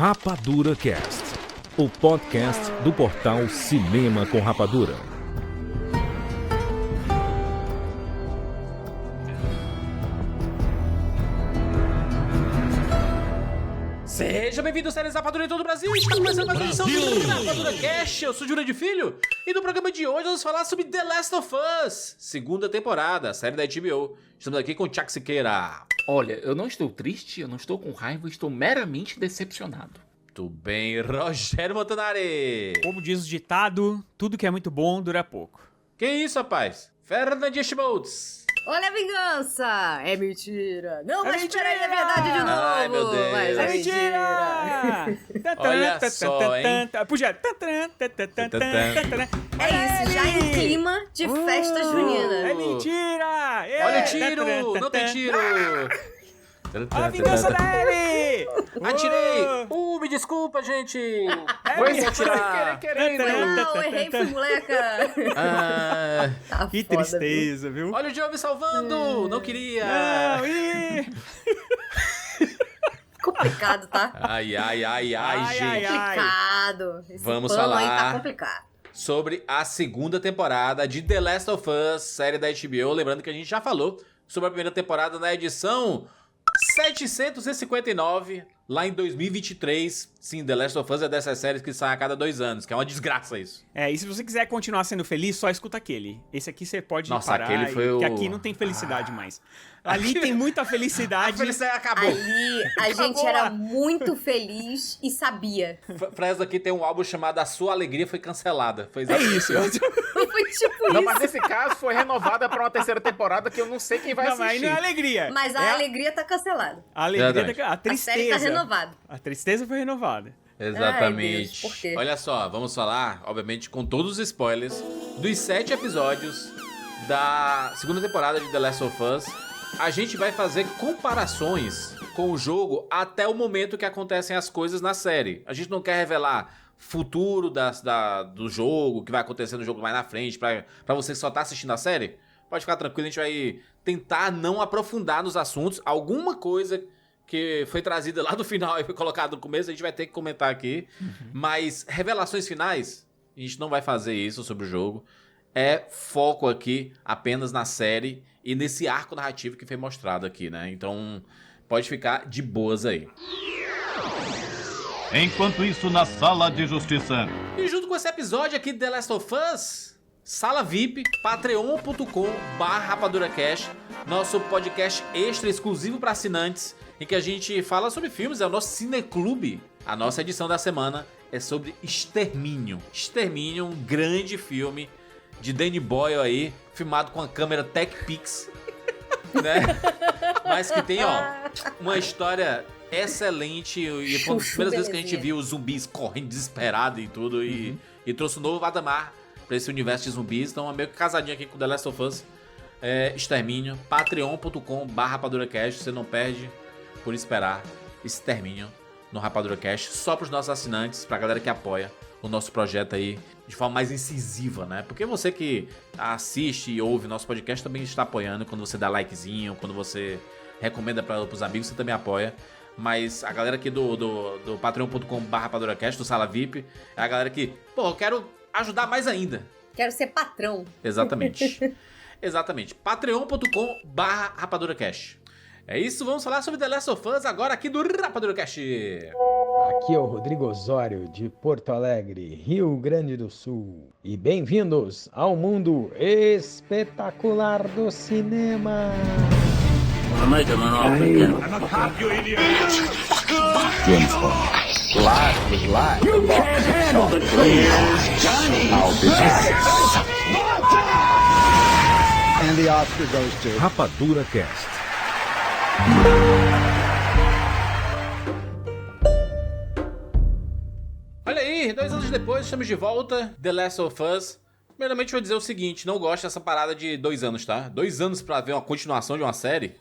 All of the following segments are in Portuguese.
Rapadura Cast, o podcast do portal Cinema com Rapadura. Seja bem-vindo, séries Rapadura em todo o Brasil. Está começando mais uma edição do Rapadura Cast. Eu sou Júlio de Filho e no programa de hoje vamos falar sobre The Last of Us, segunda temporada, série da HBO. Estamos aqui com o Thiago Siqueira. Olha, eu não estou triste, eu não estou com raiva, estou meramente decepcionado. Tudo bem, Rogério Montanari. Como diz o ditado, tudo que é muito bom dura pouco. Que isso, rapaz? Fernandinha Schmoltz. Olha a vingança! É mentira! Não, É mas mentira! peraí, é verdade de novo! Ai, meu Deus. Mas É mentira! Olha só, hein? Puxa. É isso, já em clima de festa junina. É mentira! Olha o tiro! Não tem tiro! Olha a vingança da Ellie! Atirei! Me desculpa, gente! Foi atirar! Não, errei, fui moleca! Ah, Tá Que foda, tristeza, viu? olha o Joe me salvando! Não queria! Não, ih! viu? Complicado, tá? Ai, gente! Complicado. Esse Vamos pano aí falar. tá complicado. Sobre a segunda temporada de The Last of Us, série da HBO. Lembrando que a gente já falou sobre a primeira temporada na edição 759, lá em 2023. Sim, The Last of Us é dessas séries que saem a cada 2 anos, que é uma desgraça isso. É, e se você quiser continuar sendo feliz, só escuta aquele. Esse aqui você pode Nossa, parar, aquele foi o... que aqui não tem felicidade mais. Ali tem muita A felicidade. felicidade acabou. Ali a gente era muito feliz e sabia. Fresno aqui tem um álbum chamado A Sua Alegria Foi Cancelada. Foi É isso. Foi tipo Não, isso. mas nesse caso foi renovada pra uma terceira temporada que eu não sei quem vai Não, mas aí assistir. não é alegria. Mas a alegria tá cancelada. A alegria, Verdade. a A tristeza. série tá renovada. A tristeza foi renovada. Exatamente. Ai, Deus, por quê? Olha só, vamos falar, obviamente, com todos os spoilers, dos 7 episódios da segunda temporada de The Last of Us. A gente vai fazer comparações com o jogo até o momento que acontecem as coisas na série. A gente não quer revelar futuro do jogo, o que vai acontecer no jogo mais na frente, pra você que só tá assistindo a série. Pode ficar tranquilo, a gente vai tentar não aprofundar nos assuntos. Alguma coisa que foi trazida lá do final e foi colocada no começo, a gente vai ter que comentar aqui. Mas revelações finais, a gente não vai fazer isso sobre o jogo. É foco aqui apenas na série e nesse arco narrativo que foi mostrado aqui, né? Então, pode ficar de boas aí. Enquanto isso, na sala de justiça. E junto com esse episódio aqui de The Last of Us, Sala VIP, patreon.com/rapaduracast, nosso podcast extra exclusivo para assinantes, em que a gente fala sobre filmes, é o nosso cineclube. A nossa edição da semana é sobre Extermínio. Extermínio, um grande filme de Danny Boyle aí, filmado com a câmera TechPix, né? Mas que tem, ó, uma história excelente e foi uma das primeiras vezes que a gente viu os zumbis correndo desesperado e tudo, e trouxe um novo patamar pra esse universo de zumbis. Então é meio que casadinho aqui com The Last of Us. Extermínio, patreon.com/rapaduracast, você não perde por esperar Extermínio no RapaduraCast, só pros nossos assinantes, pra galera que apoia o nosso projeto aí de forma mais incisiva, né? Porque você que assiste e ouve nosso podcast também está apoiando. Quando você dá likezinho, quando você recomenda pros amigos, você também apoia. Mas a galera aqui do patreon.com/rapaduracast, do Sala VIP, é a galera que, pô, eu quero ajudar mais ainda. Quero ser patrão. Exatamente. Exatamente. patreon.com/rapaduracast. É isso, vamos falar sobre The Last of Us agora aqui do RapaduraCast. Aqui é o Rodrigo Osório, de Porto Alegre, Rio Grande do Sul. E bem-vindos ao mundo espetacular do cinema. Rapadura Cast. Olha aí, 2 anos depois, estamos de volta, The Last of Us. Primeiramente, vou dizer o seguinte, não gosto dessa parada de 2 anos, tá? 2 anos pra ver uma continuação de uma série?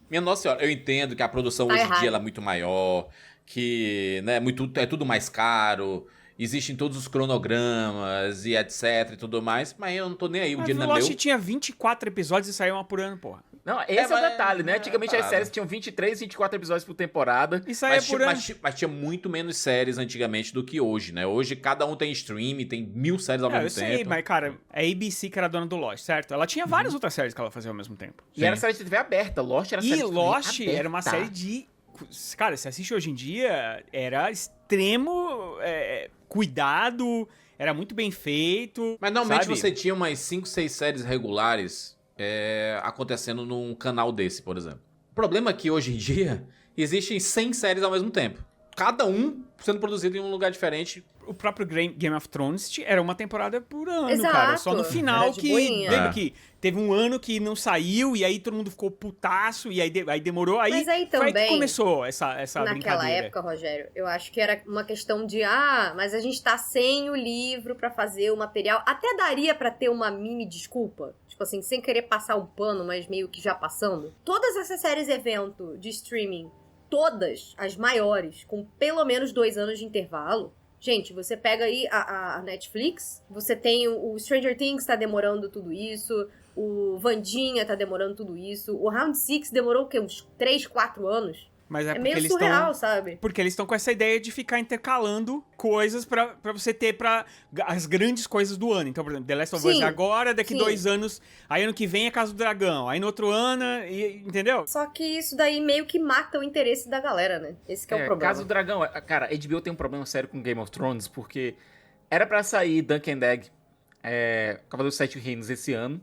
Minha nossa senhora, eu entendo que a produção Tá hoje em dia errado. ela é muito maior, que, né, é tudo mais caro, existem todos os cronogramas e etc e tudo mais, mas eu não tô nem aí, o Mas dia o não é Lost meu. tinha 24 episódios e saiu uma por ano, porra. Não, esse é o mas- detalhe, né? Antigamente as parada. séries tinham 23, 24 episódios por temporada. E saía Mas por tinha, ano. mas tinha muito menos séries antigamente do que hoje, né? Hoje cada um tem stream, tem 1000 séries ao É, eu mesmo sei, tempo. mas, cara, a ABC que era dona do Lost, certo? Ela tinha várias outras séries que ela fazia ao mesmo tempo. E era série de TV aberta. Lost era série E de TV Lost aberta. era uma série de... Cara, se assiste hoje em dia, era extremo cuidado, era muito bem feito. Mas normalmente sabe? você tinha umas 5, 6 séries regulares acontecendo num canal desse, por exemplo. O problema é que hoje em dia existem 100 séries ao mesmo tempo. Cada um sendo produzido em um lugar diferente. O próprio Game of Thrones era uma temporada por ano, Exato. cara. Só no final Era de que... boinha. Lembra É. que teve um ano que não saiu e aí todo mundo ficou putaço e aí demorou. Aí Mas aí foi aí que também, começou essa Naquela brincadeira. época, Rogério, eu acho que era uma questão de mas a gente tá sem o livro pra fazer o material. Até daria pra ter uma mini desculpa, tipo assim, sem querer passar um pano, mas meio que já passando. Todas essas séries evento de streaming, todas as maiores, com pelo menos 2 anos de intervalo. Gente, você pega aí a Netflix, você tem o Stranger Things tá demorando tudo isso, o Wandinha tá demorando tudo isso, o Round 6 demorou o quê? Uns 3, 4 anos? Mas é, É porque meio eles surreal, estão... sabe? Porque eles estão com essa ideia de ficar intercalando coisas pra você ter as grandes coisas do ano. Então, por exemplo, The Last of Us Sim, agora, daqui sim. 2 anos, aí ano que vem é Casa do Dragão, aí no outro ano, entendeu? Só que isso daí meio que mata o interesse da galera, né? Esse que é o problema. Caso do Dragão, cara, a HBO tem um problema sério com Game of Thrones, porque era pra sair Dunk and Egg, Cavaleiro dos Sete Reinos esse ano,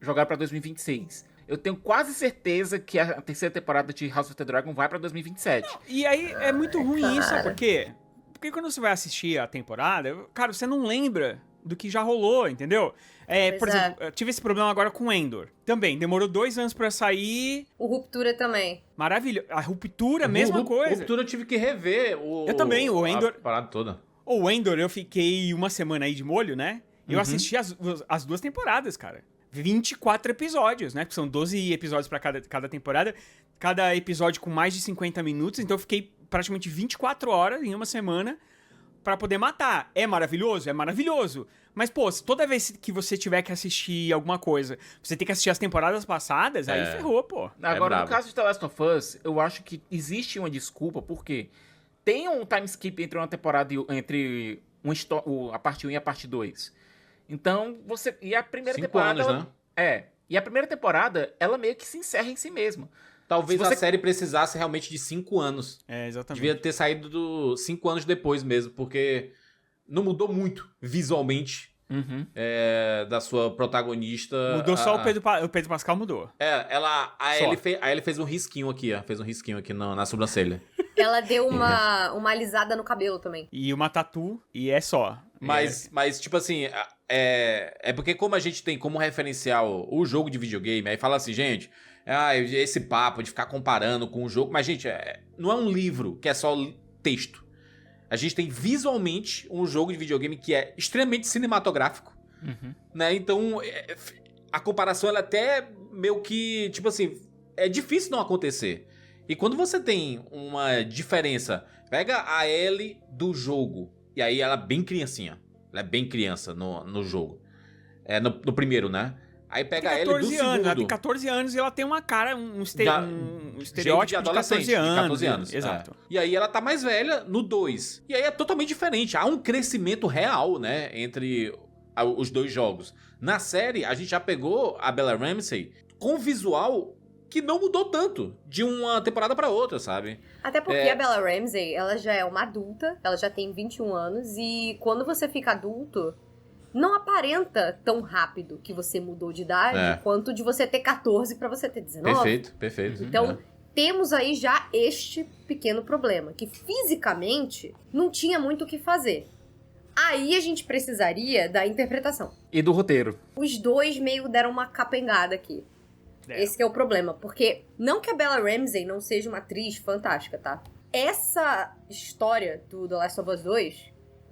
jogaram pra 2026. Eu tenho quase certeza que a terceira temporada de House of the Dragon vai pra 2027. E aí é muito ruim isso, cara. por quê? Porque quando você vai assistir a temporada, cara, você não lembra do que já rolou, entendeu? Pois Por é. exemplo, eu tive esse problema agora com Endor. Também, demorou 2 anos pra sair. O Ruptura também. Maravilha. A Ruptura, mesma coisa. Ruptura eu tive que rever Eu também, o Endor- a parada toda. O Endor, eu fiquei uma semana aí de molho, né? Eu assisti as 2 temporadas, cara. 24 episódios, né? Que são 12 episódios pra cada temporada. Cada episódio com mais de 50 minutos. Então eu fiquei praticamente 24 horas em uma semana pra poder matar. É maravilhoso? É maravilhoso. Mas, pô, se toda vez que você tiver que assistir alguma coisa, você tem que assistir as temporadas passadas, aí ferrou, pô. Agora, no brabo. caso de The Last of Us, eu acho que existe uma desculpa, porque tem um time skip entre uma temporada e entre a parte 1 e a parte 2. Então, você... E a primeira 5 temporada... anos, né? E a primeira temporada, ela meio que se encerra em si mesma. Talvez Se você- a série precisasse realmente de 5 anos. É, exatamente. Devia ter saído 5 anos depois mesmo, porque não mudou muito visualmente da sua protagonista. Mudou só o Pedro Pascal mudou. A Só. Ellie fez um risquinho aqui, ó. Fez um risquinho aqui na sobrancelha. Ela deu uma alisada no cabelo também. E uma tatu, e é só. Mas, tipo assim, porque como a gente tem como referencial o jogo de videogame, aí fala assim, gente, esse papo de ficar comparando com o jogo, mas, gente, não é um livro que é só texto. A gente tem visualmente um jogo de videogame que é extremamente cinematográfico, né? Então, a comparação, ela até meio que, tipo assim, é difícil não acontecer. E quando você tem uma diferença, pega a Ellie do jogo, e aí ela é bem criancinha. Ela é bem criança no jogo. No primeiro, né? Aí pega a Ellie do anos, ela tem segundo. 14 anos e ela tem uma cara, um Gente estereótipo de 14 anos. 14 anos. Exato. E aí ela tá mais velha no 2. E aí é totalmente diferente. Há um crescimento real, né? Entre os dois jogos. Na série, a gente já pegou a Bella Ramsey com visual que não mudou tanto de uma temporada pra outra, sabe? Até porque a Bella Ramsey, ela já é uma adulta, ela já tem 21 anos, e quando você fica adulto, não aparenta tão rápido que você mudou de idade, quanto de você ter 14 pra você ter 19. Perfeito. Então, temos aí já este pequeno problema, que fisicamente não tinha muito o que fazer. Aí a gente precisaria da interpretação. E do roteiro. Os dois meio deram uma capengada aqui. Esse que é o problema, porque não que a Bella Ramsey não seja uma atriz fantástica, tá? Essa história do The Last of Us 2,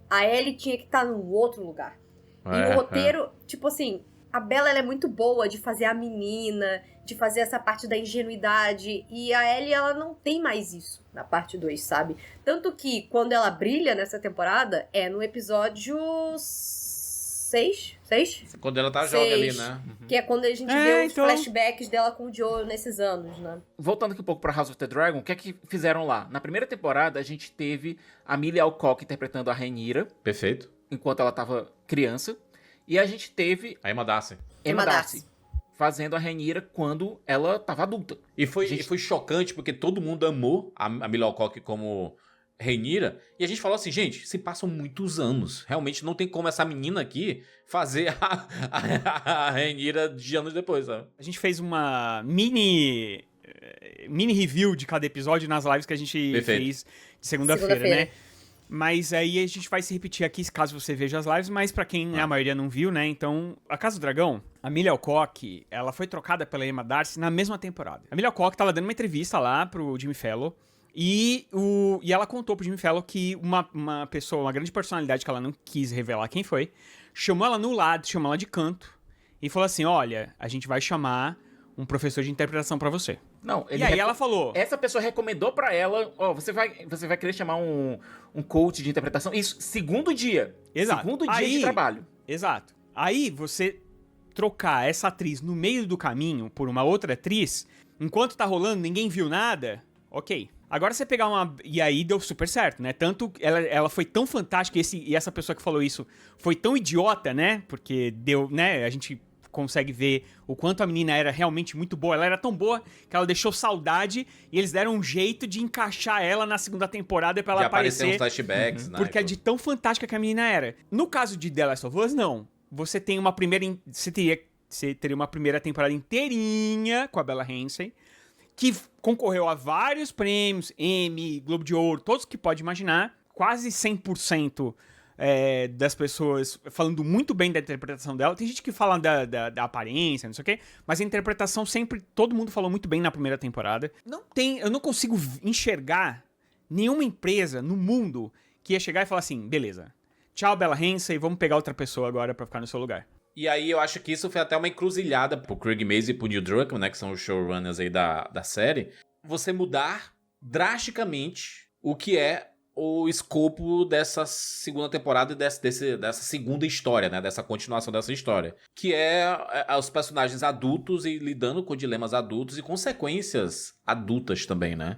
a Ellie tinha que estar num outro lugar. E o roteiro, tipo assim, a Bella ela é muito boa de fazer a menina, de fazer essa parte da ingenuidade. E a Ellie, ela não tem mais isso na parte 2, sabe? Tanto que quando ela brilha nessa temporada é no episódio 6? Quando ela tá jovem ali, né? Que é quando a gente vê os então... flashbacks dela com o Joel nesses anos, né? Voltando aqui um pouco pra House of the Dragon, o que é que fizeram lá? Na primeira temporada, a gente teve a Millie Alcock interpretando a Rhaenyra, Perfeito. enquanto ela tava criança. E a gente teve A Emma Darcy. Emma Emma Darcy Darcy. fazendo a Rhaenyra quando ela tava adulta. E foi chocante, porque todo mundo amou a Millie Alcock como Rhaenyra, e a gente falou assim, gente, se passam muitos anos. Realmente não tem como essa menina aqui fazer a Rhaenyra de anos depois, sabe? A gente fez uma mini review de cada episódio nas lives que a gente Perfeito. fez de segunda-feira, né? Mas aí a gente vai se repetir aqui, caso você veja as lives, mas pra quem a maioria não viu, né? Então, a Casa do Dragão, a Millie Alcock, ela foi trocada pela Emma Darcy na mesma temporada. A Millie Alcock tava dando uma entrevista lá pro Jimmy Fallon, e ela contou pro Jimmy Fallon que uma pessoa, uma grande personalidade que ela não quis revelar quem foi, chamou ela no lado, chamou ela de canto, e falou assim, olha, a gente vai chamar um professor de interpretação pra você. Não, E aí ela falou... Essa pessoa recomendou pra ela, ó, você vai querer chamar um coach de interpretação? Isso, segundo dia. Exato. Segundo dia de trabalho. Exato. Aí você trocar essa atriz no meio do caminho por uma outra atriz, enquanto tá rolando, ninguém viu nada, ok. Agora você pegar uma... E aí deu super certo, né? Tanto ela foi tão fantástica e essa pessoa que falou isso foi tão idiota, né? Porque deu, né? A gente consegue ver o quanto a menina era realmente muito boa. Ela era tão boa que ela deixou saudade e eles deram um jeito de encaixar ela na segunda temporada pra ela aparecer. uns flashbacks, né? Porque é de tão fantástica que a menina era. No caso de The Last of Us, não. Você tem uma primeira... Você teria uma primeira temporada inteirinha com a Bella Ramsey, que concorreu a vários prêmios, Emmy, Globo de Ouro, todos que pode imaginar. Quase 100% das pessoas falando muito bem da interpretação dela. Tem gente que fala da aparência, não sei o quê, mas a interpretação sempre, todo mundo falou muito bem na primeira temporada. Eu não consigo enxergar nenhuma empresa no mundo que ia chegar e falar assim, beleza, tchau Bella Ramsey, vamos pegar outra pessoa agora pra ficar no seu lugar. E aí eu acho que isso foi até uma encruzilhada pro Craig Mazin e pro Neil Druckmann, né, que são os showrunners aí da série, você mudar drasticamente o que é o escopo dessa segunda temporada e dessa segunda história, né? Dessa continuação dessa história. Que é os personagens adultos e lidando com dilemas adultos e consequências adultas também, né?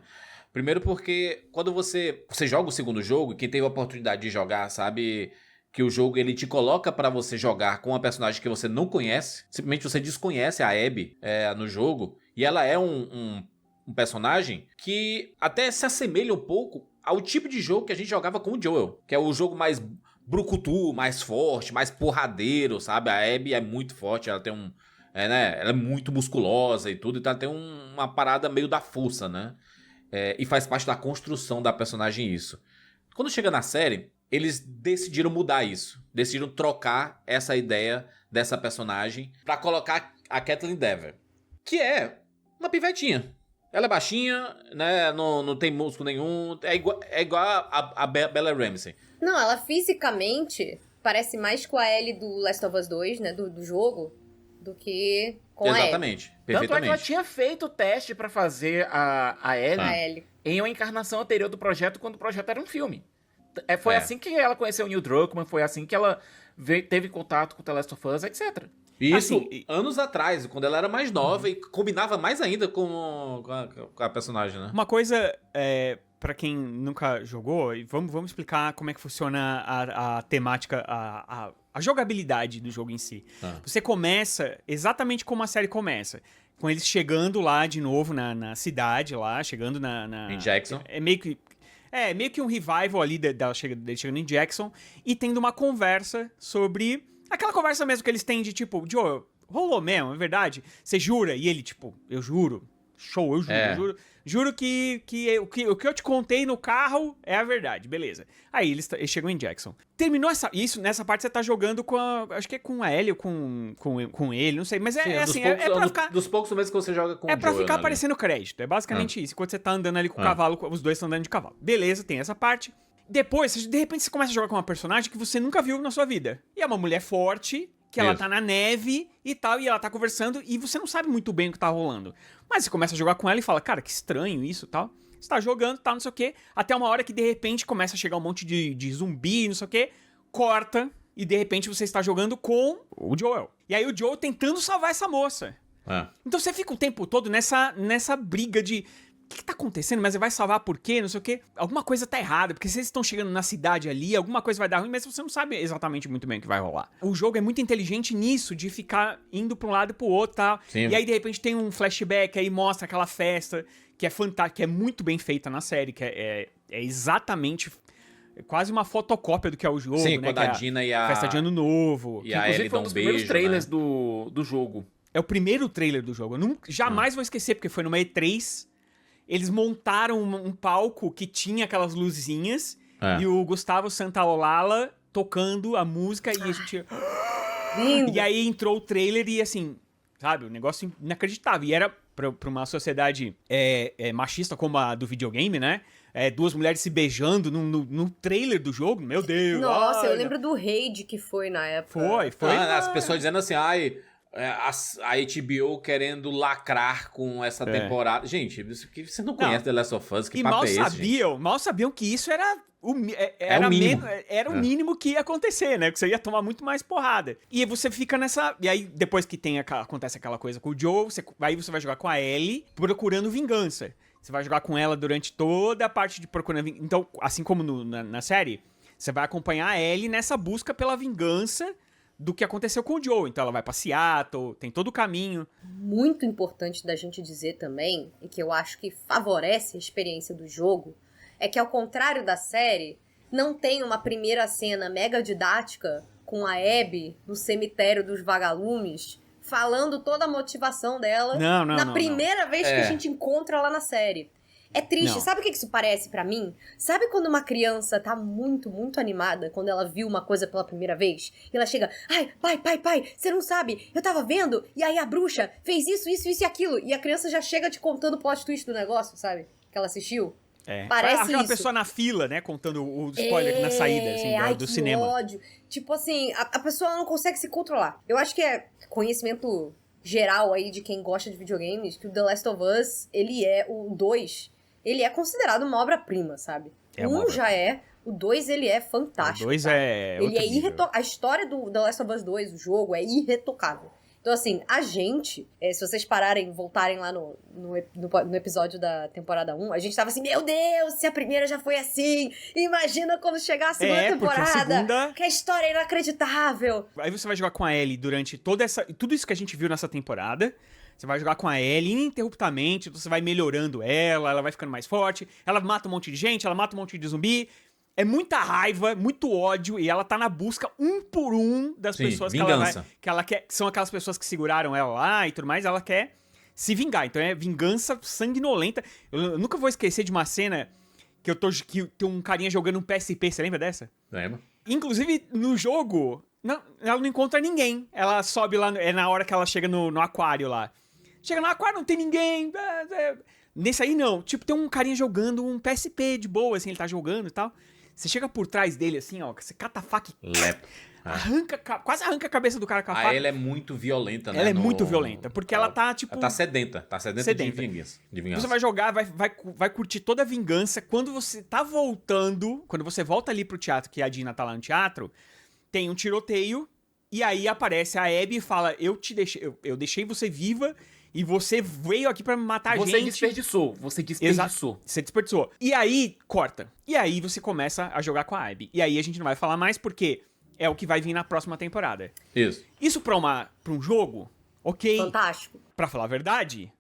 Primeiro porque quando você joga o segundo jogo, quem teve a oportunidade de jogar sabe que o jogo ele te coloca pra você jogar com uma personagem que você não conhece. Simplesmente você desconhece a Abby no jogo. E ela é um personagem que até se assemelha um pouco ao tipo de jogo que a gente jogava com o Joel, que é o jogo mais brucutu, mais forte, mais porradeiro, sabe? A Abby é muito forte, ela tem né? Ela é muito musculosa e tudo, então ela tem uma parada meio da força, né? E faz parte da construção da personagem isso. Quando chega na série, eles decidiram mudar isso, decidiram trocar essa ideia dessa personagem pra colocar a Catelyn Dever, que é uma pivetinha. Ela é baixinha, né? Não tem músculo nenhum. É igual a Bella Ramsey. Não, ela fisicamente parece mais com a Ellie do Last of Us 2, né? Do jogo, do que com Exatamente. a Ellie. Tanto é que ela Perfeitamente. tinha feito o teste pra fazer a Ellie A Ellie. em uma encarnação anterior do projeto, quando o projeto era um filme. Foi assim que ela conheceu o Neil Druckmann, foi assim que ela teve contato com o The Last of Us, etc. Isso Assim, anos atrás, quando ela era mais nova e combinava mais ainda com a personagem, né? Uma coisa, pra quem nunca jogou, e vamos explicar como é que funciona a temática, a jogabilidade do jogo em si. Você começa exatamente como a série começa. Com eles chegando lá de novo na cidade, lá, chegando Em Jackson. É meio que um revival ali dele chegando em Jackson e tendo uma conversa sobre... Aquela conversa mesmo que eles têm de tipo, Joe, rolou mesmo, é verdade? Você jura? E ele, tipo, eu juro. Show, eu juro. Juro que o que eu te contei no carro é a verdade, beleza. Aí eles chegam em Jackson. Terminou nessa parte você tá jogando com acho que é com a Ellie ou com ele, não sei. Mas assim, pra ficar... Dos poucos momentos que você joga com o É pra Joel, ficar né, aparecendo crédito, é basicamente isso. Enquanto você tá andando ali com o cavalo, os dois estão andando de cavalo. Beleza, tem essa parte. Depois, de repente, você começa a jogar com uma personagem que você nunca viu na sua vida. E é uma mulher forte que ela Isso. tá na neve e tal, e ela tá conversando, e você não sabe muito bem o que tá rolando. Mas você começa a jogar com ela e fala, cara, que estranho isso e tal. Você tá jogando, tal, não sei o quê, até uma hora que de repente começa a chegar um monte de zumbi, não sei o quê, corta, e de repente você está jogando com o Joel. E aí o Joel tentando salvar essa moça. É. Então você fica o tempo todo nessa briga de... O que tá acontecendo? Mas você vai salvar por quê? Não sei o quê. Alguma coisa tá errada, porque se eles estão chegando na cidade ali, alguma coisa vai dar ruim, mas você não sabe exatamente muito bem o que vai rolar. O jogo é muito inteligente nisso, de ficar indo pra um lado e pro outro, tá? Sim. E aí, de repente, tem um flashback, aí mostra aquela festa, que é fantástica, que é muito bem feita na série, que é exatamente... quase uma fotocópia do que é o jogo, Sim, né? quando que é a Dina e a... Festa de Ano Novo. E a Inclusive Ellie foi dá um um dos primeiros beijo, trailers né? do jogo. É o primeiro trailer do jogo. Eu jamais vou esquecer, porque foi numa E3. Eles montaram um palco que tinha aquelas luzinhas. É. E o Gustavo Santaolalla tocando a música. E a gente... Lindo. E aí entrou o trailer e assim... Sabe? Um negócio inacreditável. E era pra uma sociedade machista como a do videogame, né? Duas mulheres se beijando no trailer do jogo. Meu Deus! Nossa, eu olha. lembro do raid que foi na época. Foi. As pessoas dizendo assim, a HBO querendo lacrar com essa temporada. Gente, isso que você não conhece The Last of Us, que E papo mal é esse, gente? mal sabiam que isso era o mínimo. Era o mínimo que ia acontecer, né? Que você ia tomar muito mais porrada. E você fica nessa... E aí, depois que acontece aquela coisa com o Joe, aí você vai jogar com a Ellie procurando vingança. Você vai jogar com ela durante toda a parte de procurando vingança. Então, assim como na série, você vai acompanhar a Ellie nessa busca pela vingança do que aconteceu com o Joe. Então ela vai pra Seattle, tem todo o caminho. Muito importante da gente dizer também, e que eu acho que favorece a experiência do jogo, é que ao contrário da série, não tem uma primeira cena mega didática com a Abby no cemitério dos vagalumes, falando toda a motivação dela na primeira vez que a gente encontra ela na série. É triste. Não. Sabe o que isso parece pra mim? Sabe quando uma criança tá muito, muito animada quando ela viu uma coisa pela primeira vez? E ela chega, ai, pai, você não sabe, eu tava vendo, e aí a bruxa fez isso e aquilo. E a criança já chega te contando o plot twist do negócio, sabe? Que ela assistiu. Parece Aquela isso. pessoa na fila, né? Contando o spoiler na saída, assim, ai, do que cinema. ódio. Tipo assim, a pessoa não consegue se controlar. Eu acho que é conhecimento geral aí de quem gosta de videogames, que o The Last of Us, o 2, ele é considerado uma obra-prima, sabe? O 1 já é, o 2 ele é fantástico. O 2 tá? é Ele outro é nível. A história do The Last of Us 2, o jogo, é irretocável. Então, assim, a gente, se vocês voltarem lá no episódio da temporada 1, a gente tava assim, meu Deus, se a primeira já foi assim, imagina quando chegar a segunda porque a temporada, segunda... que a história é inacreditável. Aí você vai jogar com a Ellie durante tudo isso que a gente viu nessa temporada. Você vai jogar com a Ellie ininterruptamente, você vai melhorando ela vai ficando mais forte, ela mata um monte de gente, ela mata um monte de zumbi. É muita raiva, muito ódio, e ela tá na busca um por um das pessoas vingança. que ela quer, que são aquelas pessoas que seguraram ela lá e tudo mais, ela quer se vingar. Então é vingança sanguinolenta. Eu nunca vou esquecer de uma cena que tem um carinha jogando um PSP, você lembra dessa? Lembra? Inclusive, no jogo, ela não encontra ninguém. Ela sobe lá, na hora que ela chega no aquário lá. Chega no aquário, não tem ninguém. Nesse aí, não. Tipo, tem um carinha jogando um PSP de boa, assim, ele tá jogando e tal. Você chega por trás dele, assim, ó, você cata a faca e... Lepo. Quase arranca a cabeça do cara com a faca. Ela é muito violenta, né? Ela é muito violenta, porque ela tá, tipo... Ela tá sedenta. Tá sedenta. De vingança. Você vai jogar, vai curtir toda a vingança. Quando você tá voltando, quando você volta ali pro teatro, que a Dina tá lá no teatro, tem um tiroteio, e aí aparece a Abby e fala, eu deixei você viva... E você veio aqui pra me matar a gente. Você desperdiçou. Exato. Você desperdiçou. E aí, corta. E aí você começa a jogar com a Abby. E aí a gente não vai falar mais porque é o que vai vir na próxima temporada. Isso pra um jogo, ok. Fantástico. Pra falar a verdade,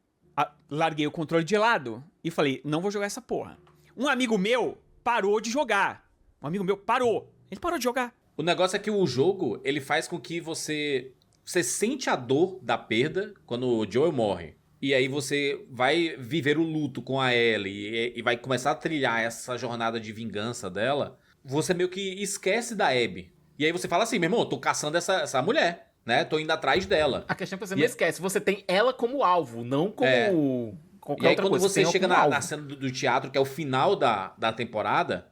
larguei o controle de lado e falei, não vou jogar essa porra. Um amigo meu parou de jogar. Ele parou de jogar. O negócio é que o jogo, ele faz com que você sente a dor da perda quando o Joel morre. E aí você vai viver o luto com a Ellie e vai começar a trilhar essa jornada de vingança dela. Você meio que esquece da Abby. E aí você fala assim, meu irmão, eu tô caçando essa mulher, né? Tô indo atrás dela. A questão é que você não esquece, você tem ela como alvo, não como qualquer e aí outra quando coisa. você chega na na cena do teatro, que é o final da temporada,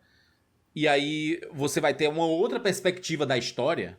e aí você vai ter uma outra perspectiva da história.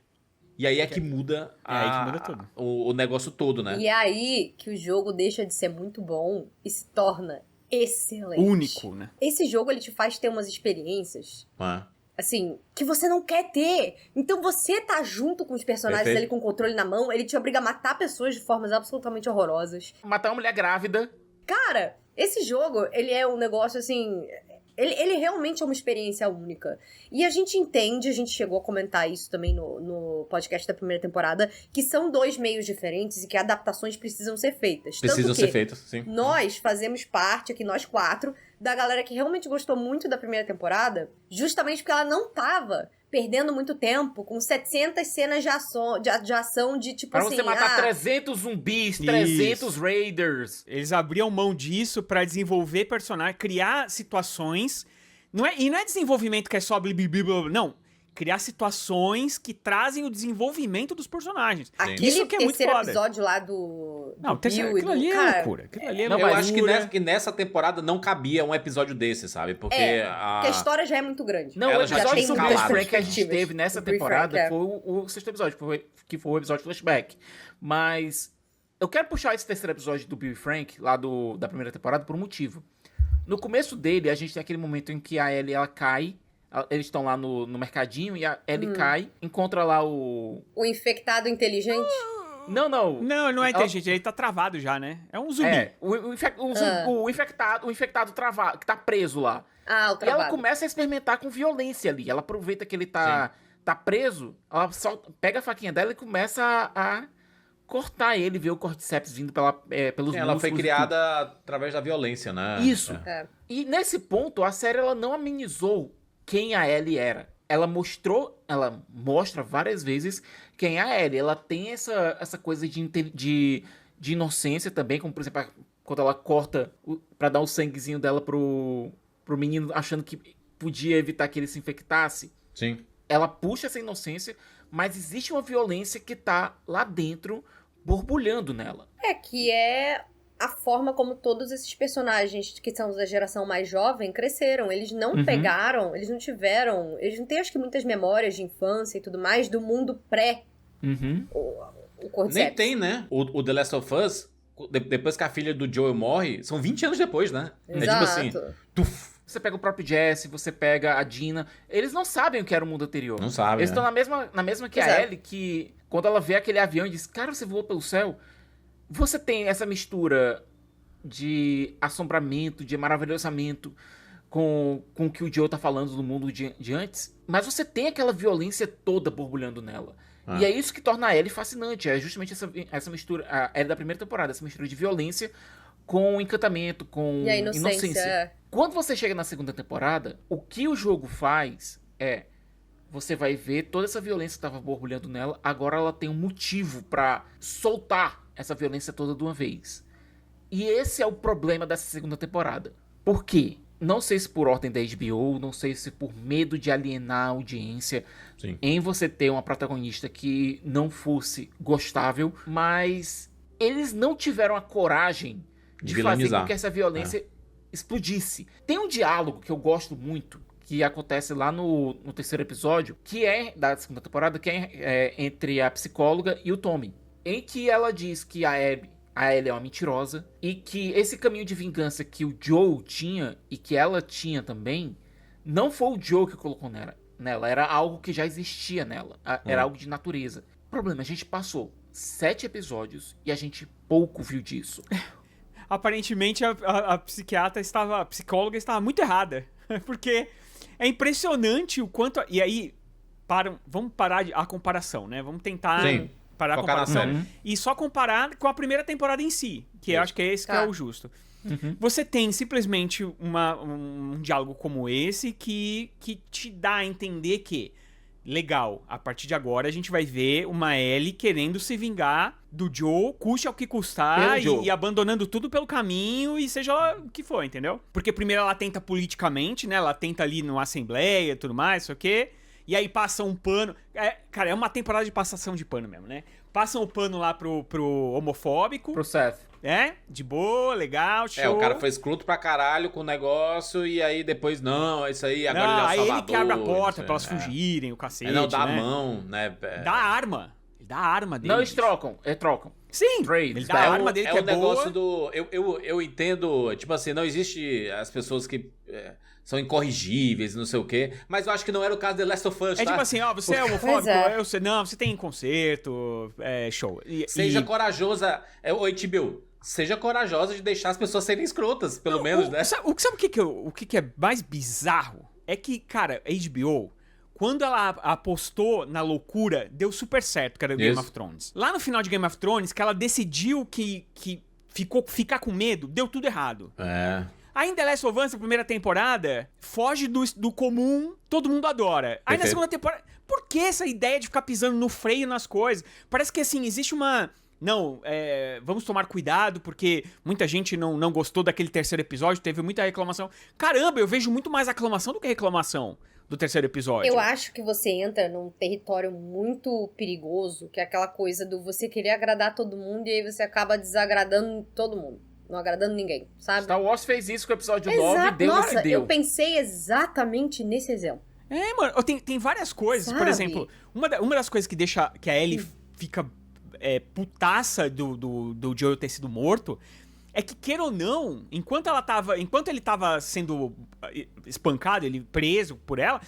E aí é que muda, aí que muda tudo. o negócio todo, né? E é aí que o jogo deixa de ser muito bom e se torna excelente. Único, né? Esse jogo, ele te faz ter umas experiências, É. assim, que você não quer ter. Então você tá junto com os personagens Perfeito. ali com o controle na mão, ele te obriga a matar pessoas de formas absolutamente horrorosas. Matar uma mulher grávida. Cara, esse jogo, ele é um negócio assim... Ele realmente é uma experiência única. E a gente entende, a gente chegou a comentar isso também no podcast da primeira temporada, que são dois meios diferentes e que adaptações precisam ser feitas. Precisam Tanto ser que feitas, sim. nós fazemos parte aqui, nós 4, da galera que realmente gostou muito da primeira temporada, justamente porque ela não tava perdendo muito tempo com 700 cenas de ação de tipo Pra assim... você matar 300 zumbis, Isso. 300 raiders. Eles abriam mão disso pra desenvolver personagens, criar situações. Não é desenvolvimento que é só blá, blá, blá, blá, não. Criar situações que trazem o desenvolvimento dos personagens. Aquele Isso que é muito terceiro foda. episódio lá do Não, Bill e aquilo do... ali é Cara, loucura. Aquilo ali é Não, Eu mas acho loucura. que nessa temporada não cabia um episódio desse, sabe? Porque porque a história já é muito grande. Não, Ela o já episódio tem sobre o escalado. Frank que a gente perspectivas. teve nessa Do Free temporada Frank, foi o sexto episódio, que foi o episódio flashback. Mas eu quero puxar esse terceiro episódio do Bill e Frank, lá da primeira temporada, por um motivo. No começo dele, a gente tem aquele momento em que a Ellie, ela cai, eles estão lá no mercadinho, e a Ellie cai, encontra lá o... O infectado inteligente. Não. Não, ele não é inteligente, ele tá travado já, né? É um zumbi. É, o infectado travado, que tá preso lá. Ah, o E ela trabalho. começa a experimentar com violência ali. Ela aproveita que ele tá preso, ela só pega a faquinha dela e começa a cortar ele, ver o cordyceps vindo pelos ela foi músculos e criada através da violência, né? Isso. É. É. E nesse ponto, a série ela não amenizou quem a Ellie era. Ela mostra várias vezes quem é a Ellie. Ela tem essa coisa de inocência também, como por exemplo, quando ela corta pra dar o sanguezinho dela pro menino, achando que podia evitar que ele se infectasse. Sim. Ela puxa essa inocência, mas existe uma violência que tá lá dentro, borbulhando nela. É, que é a forma como todos esses personagens que são da geração mais jovem cresceram. Eles não pegaram, eles não tiveram... Eles não têm, acho que, muitas memórias de infância e tudo mais do mundo pré Uhum. o Cordyceps. Nem tem, né? O The Last of Us, depois que a filha do Joel morre, são 20 anos depois, né? Exato. É tipo assim, tuf, Você pega o próprio Jesse, você pega a Dina. Eles não sabem o que era o mundo anterior. não sabe, Eles né? estão na mesma que a Exato. Ellie, que quando ela vê aquele avião e diz, cara, você voou pelo céu. Você tem essa mistura de assombramento, de maravilhosamento com o que o Joe tá falando do mundo de antes, mas você tem aquela violência toda borbulhando nela. Ah. E é isso que torna a Ellie fascinante, é justamente essa mistura, a Ellie da primeira temporada, essa mistura de violência com encantamento, com E a inocência. é. Quando você chega na segunda temporada, o que o jogo faz é... Você vai ver toda essa violência que estava borbulhando nela, agora ela tem um motivo pra soltar essa violência toda de uma vez. E esse é o problema dessa segunda temporada. Por quê? Não sei se por ordem da HBO, não sei se por medo de alienar a audiência Sim. em você ter uma protagonista que não fosse gostável, mas eles não tiveram a coragem De de fazer vilanizar. com que essa violência explodisse. Tem um diálogo que eu gosto muito, que acontece lá no terceiro episódio, que é da segunda temporada, que é entre a psicóloga e o Tommy, em que ela diz que a Ellie é uma mentirosa e que esse caminho de vingança que o Joe tinha e que ela tinha também, não foi o Joe que colocou nela, era algo que já existia nela, era algo de natureza. O problema, a gente passou 7 episódios e a gente pouco viu disso. Aparentemente a psicóloga estava muito errada. Porque é impressionante o quanto... E aí, vamos parar a comparação, né? Vamos tentar Sim, parar a focar na comparação. série. E só comparar com a primeira temporada em si. Que eu acho que é esse que Tá. é o justo. Você tem simplesmente um diálogo como esse que te dá a entender que... Legal, a partir de agora a gente vai ver uma Ellie querendo se vingar do Joe, custe ao que custar, Pelo Joe. e abandonando tudo pelo caminho, e seja lá o que for, entendeu? Porque primeiro ela tenta politicamente, né? Ela tenta ali numa assembleia e tudo mais, sei o quê. E aí passa um pano. Cara, é uma temporada de passação de pano mesmo, né? Passam o pano lá pro homofóbico. Pro Seth. De boa, legal, show. O cara foi escroto pra caralho com o negócio e aí depois, não, isso aí, agora Não, ele é o aí salvador. ele que abre a porta isso pra elas aí, fugirem, o cacete, Não, dá né? a mão, né? Dá a arma. Ele dá a arma dele. Não, eles trocam. Sim, Trade. ele dá a arma dele que é boa. negócio do... Eu entendo, tipo assim, não existe as pessoas que são incorrigíveis, não sei o quê, mas eu acho que não era o caso de Last of Us, tá? Tipo assim, você é homofóbico, não, você tem conserto, show. Seja corajosa, HBO, seja corajosa de deixar as pessoas serem escrotas, pelo menos, né? Sabe o que é mais bizarro? É que, cara, a HBO... Quando ela apostou na loucura, deu super certo, que era o Game of Thrones. Lá no final de Game of Thrones, que ela decidiu que ficar com medo, deu tudo errado. Aí em The Last of Us, a primeira temporada, foge do comum, todo mundo adora. Aí na segunda temporada, por que essa ideia de ficar pisando no freio nas coisas? Parece que, assim, existe uma... Não, vamos tomar cuidado, porque muita gente não gostou daquele terceiro episódio, teve muita reclamação. Caramba, eu vejo muito mais aclamação do que reclamação do terceiro episódio. Eu acho que você entra num território muito perigoso, que é aquela coisa do você querer agradar todo mundo e aí você acaba desagradando todo mundo. Não agradando ninguém, sabe? Star Wars fez isso com o episódio 9 e deu Nossa, no que deu. eu pensei exatamente nesse exemplo. Mano, tem várias coisas. Sabe? Por exemplo, uma das coisas que deixa que a Ellie fica putaça do Joel ter sido morto é que, queira ou não, enquanto ele tava sendo espancado, ele preso por ela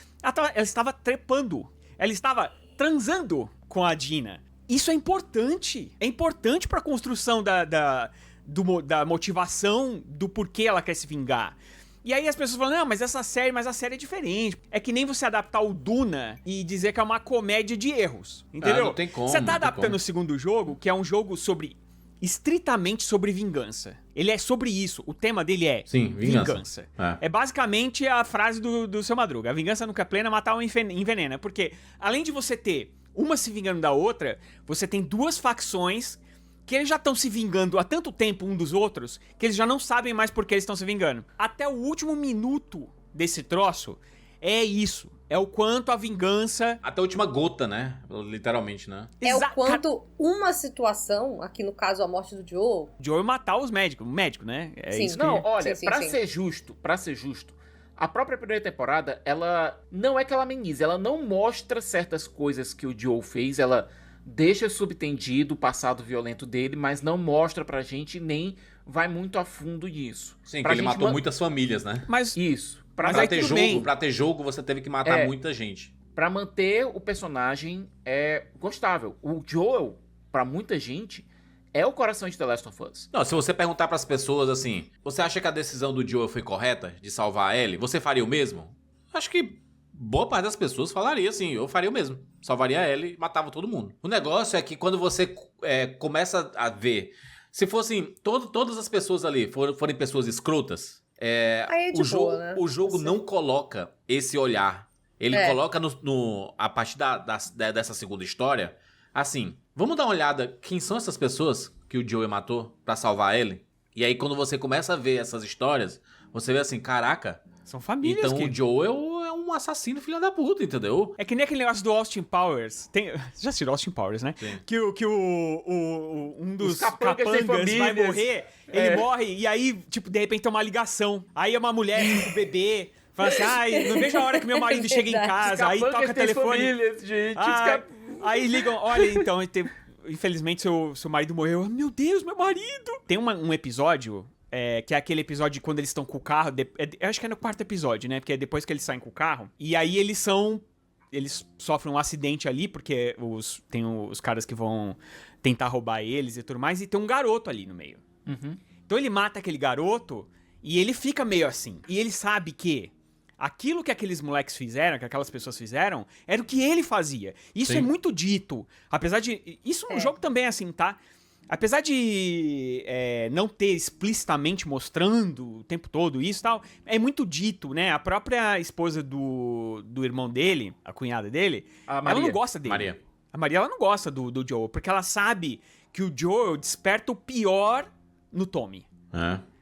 estava trepando. Ela estava transando com a Dina. Isso é importante. É importante pra construção da motivação do porquê ela quer se vingar. E aí as pessoas falam, não, mas a série é diferente. É que nem você adaptar o Duna e dizer que é uma comédia de erros. Entendeu? Não tem como. Você tá adaptando o segundo jogo, que é um jogo estritamente sobre vingança. Ele é sobre isso. O tema dele é vingança. É basicamente a frase do Seu Madruga. A vingança nunca é plena, matar um envenena. Porque além de você ter uma se vingando da outra, você tem duas facções que eles já estão se vingando há tanto tempo um dos outros, que eles já não sabem mais por que eles estão se vingando. Até o último minuto desse troço é isso. É o quanto a vingança... Até a última gota, né? Literalmente, né? É o quanto uma situação, aqui no caso a morte do Joel... Joel matar o médico, né? Sim. Isso Não, que... olha, sim. ser justo, a própria primeira temporada, ela não é que ela ameniza, ela não mostra certas coisas que o Joel fez, ela deixa subtendido o passado violento dele, mas não mostra pra gente nem vai muito a fundo disso. Sim, pra que ele matou muitas famílias, né? Mas Isso. Pra ter jogo, você teve que matar muita gente. Pra manter o personagem gostável. O Joel, pra muita gente, é o coração de The Last of Us. Não, se você perguntar pras pessoas assim, você acha que a decisão do Joel foi correta de salvar a Ellie? Você faria o mesmo? Acho que boa parte das pessoas falaria assim, eu faria o mesmo. Salvaria a Ellie e matava todo mundo. O negócio é que quando você começa a ver, se fossem todas as pessoas ali forem pessoas escrotas, o jogo não coloca esse olhar. Ele coloca a partir dessa segunda história, assim, vamos dar uma olhada quem são essas pessoas que o Joel matou pra salvar ele. E aí quando você começa a ver essas histórias, você vê assim, caraca, são famílias então o Joel é um assassino filho da puta, entendeu? É que nem aquele negócio do Austin Powers. Você já assistiu Austin Powers, né? Sim. Que um dos capangas vai morrer, ele morre, e aí, tipo, de repente tem uma ligação. Aí é uma mulher com o bebê, fala assim, ai, não vejo a hora que meu marido chega em casa, aí toca o telefone. Famílias, gente. Aí ligam, olha, então, infelizmente seu marido morreu. Meu Deus, meu marido! Tem um episódio... que é aquele episódio de quando eles estão com o carro. Eu acho que é no quarto episódio, né? Porque é depois que eles saem com o carro. E aí eles sofrem um acidente ali, porque tem os caras que vão tentar roubar eles e tudo mais. E tem um garoto ali no meio. Uhum. Então ele mata aquele garoto e ele fica meio assim. E ele sabe que aquilo que aqueles moleques fizeram, que aquelas pessoas fizeram, era o que ele fazia. Isso Sim. é muito dito. Apesar de... Isso no jogo também é assim, tá? Apesar de não ter explicitamente mostrando o tempo todo isso e tal, é muito dito, né? A própria esposa do irmão dele, a cunhada dele, ela não gosta dele. A Maria, ela não gosta do Joel, porque ela sabe que o Joel desperta o pior no Tommy.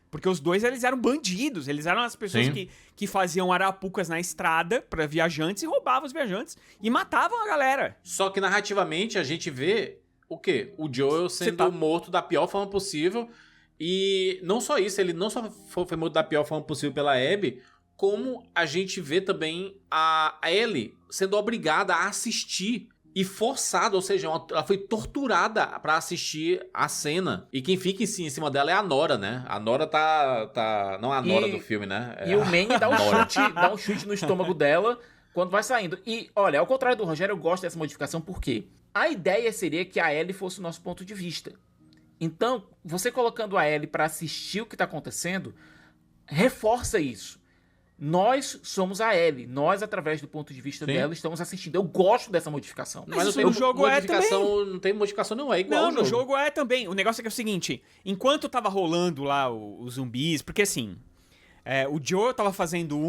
Porque os dois, eles eram bandidos, eles eram as pessoas que faziam arapucas na estrada pra viajantes e roubavam os viajantes e matavam a galera. Só que narrativamente a gente vê o quê? O Joel sendo morto da pior forma possível. E não só isso, ele não só foi morto da pior forma possível pela Abby, como a gente vê também a Ellie sendo obrigada a assistir e forçada, ou seja, ela foi torturada pra assistir a cena. E quem fica em cima dela é a Nora, né? A Nora tá não a Nora do filme, né? E o Manny dá um chute no estômago dela quando vai saindo. E, olha, ao contrário do Rogério, eu gosto dessa modificação porque a ideia seria que a Ellie fosse o nosso ponto de vista. Então, você colocando a Ellie pra assistir o que tá acontecendo, reforça isso. Nós somos a Ellie. Nós, através do ponto de vista dela, estamos assistindo. Eu gosto dessa modificação. Mas não tem o jogo modificação, não tem modificação não, é igual Não, no jogo é também. O negócio é que é o seguinte, enquanto tava rolando lá os zumbis, porque assim, o Joe tava fazendo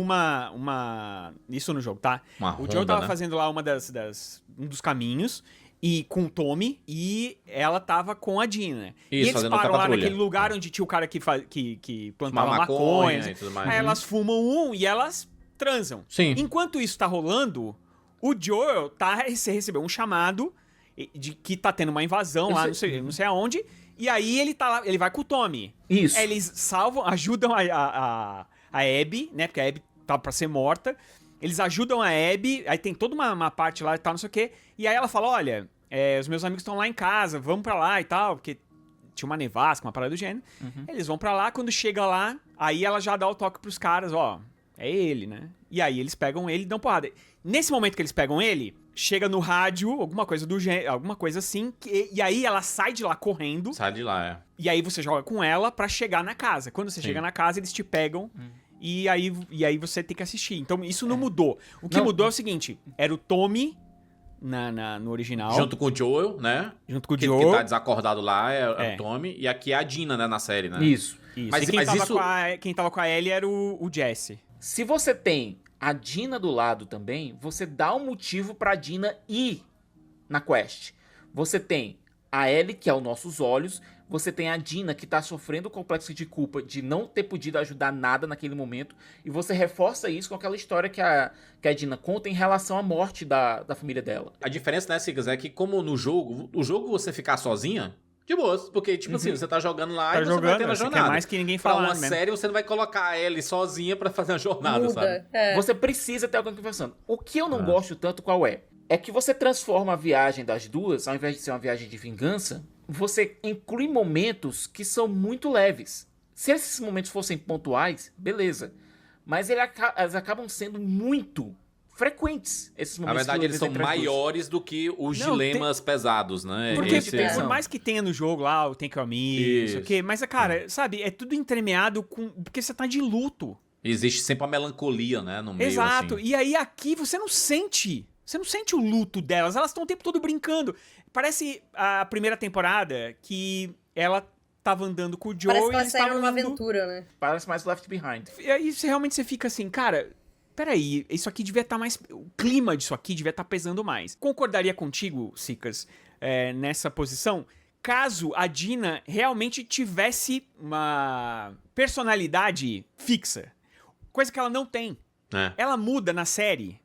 isso no jogo, tá? O Joe tava fazendo lá um dos caminhos, e com o Tommy, e ela tava com a Dina. Isso, e eles fazendo param outra lá patrulha. naquele lugar onde tinha o cara que plantava maconha e tudo mais. Aí elas fumam e elas transam. Sim. Enquanto isso tá rolando, o Joel recebeu um chamado de que tá tendo uma invasão lá, não sei aonde, e aí ele tá lá, ele vai com o Tommy. Isso. Eles ajudam a Abby, né, porque a Abby tava pra ser morta. Eles ajudam a Abby, aí tem toda uma parte lá e tal, não sei o quê. E aí ela fala, olha, os meus amigos estão lá em casa, vamos pra lá e tal, porque tinha uma nevasca, uma parada do gênero. Eles vão pra lá, quando chega lá, aí ela já dá o toque pros caras, ó, é ele, né? E aí eles pegam ele e dão porrada. Nesse momento que eles pegam ele, chega no rádio, alguma coisa do gênero, alguma coisa assim, e aí ela sai de lá correndo. Sai de lá, E aí você joga com ela pra chegar na casa. Quando você chega na casa, eles te pegam... E aí você tem que assistir. Então isso não mudou. O que mudou é o seguinte: era o Tommy no original. Junto com o Joel, né? Junto com o Que Joel. tá desacordado lá é o Tommy. E aqui é a Dina, né, na série, né? Isso. Mas e quem tava isso... quem tava com a Ellie era o Jesse. Se você tem a Dina do lado também, você dá um motivo pra Dina ir na quest. Você tem a Ellie, que é os nossos olhos. Você tem a Dina, que tá sofrendo o complexo de culpa de não ter podido ajudar nada naquele momento. E você reforça isso com aquela história que a Dina conta em relação à morte da família dela. A diferença, né, Sigas, é que como no jogo você ficar sozinha, de boas. Porque, tipo assim, você tá jogando lá e você vai ter uma jornada. Quer mais que ninguém Pra fala uma mesmo. série, você não vai colocar a Ellie sozinha pra fazer a jornada, sabe? Você precisa ter alguém conversando. O que eu não gosto tanto, qual é? É que você transforma a viagem das duas, ao invés de ser uma viagem de vingança, você inclui momentos que são muito leves. Se esses momentos fossem pontuais, beleza. Mas eles acabam sendo muito frequentes, esses Na momentos. verdade, eles são maiores do que os dilemas pesados, né? Porque Esse- por mais que tenha no jogo lá o Tem que Amigo, isso aqui, mas, cara, sabe, é tudo entremeado com... Porque você tá de luto. Existe sempre a melancolia, né, no meio, Exato. assim. E aí aqui você não sente o luto delas. Elas estão o tempo todo brincando. Parece a primeira temporada que ela tava andando com o Joe Parece que e elas eles saíram estavam numa indo... aventura, né? Parece mais Left Behind. E aí você fica assim, cara... Peraí, isso aqui devia estar mais... O clima disso aqui devia estar pesando mais. Concordaria contigo, Sicas, nessa posição, caso a Dina realmente tivesse uma personalidade fixa. Coisa que ela não tem. Ela muda na série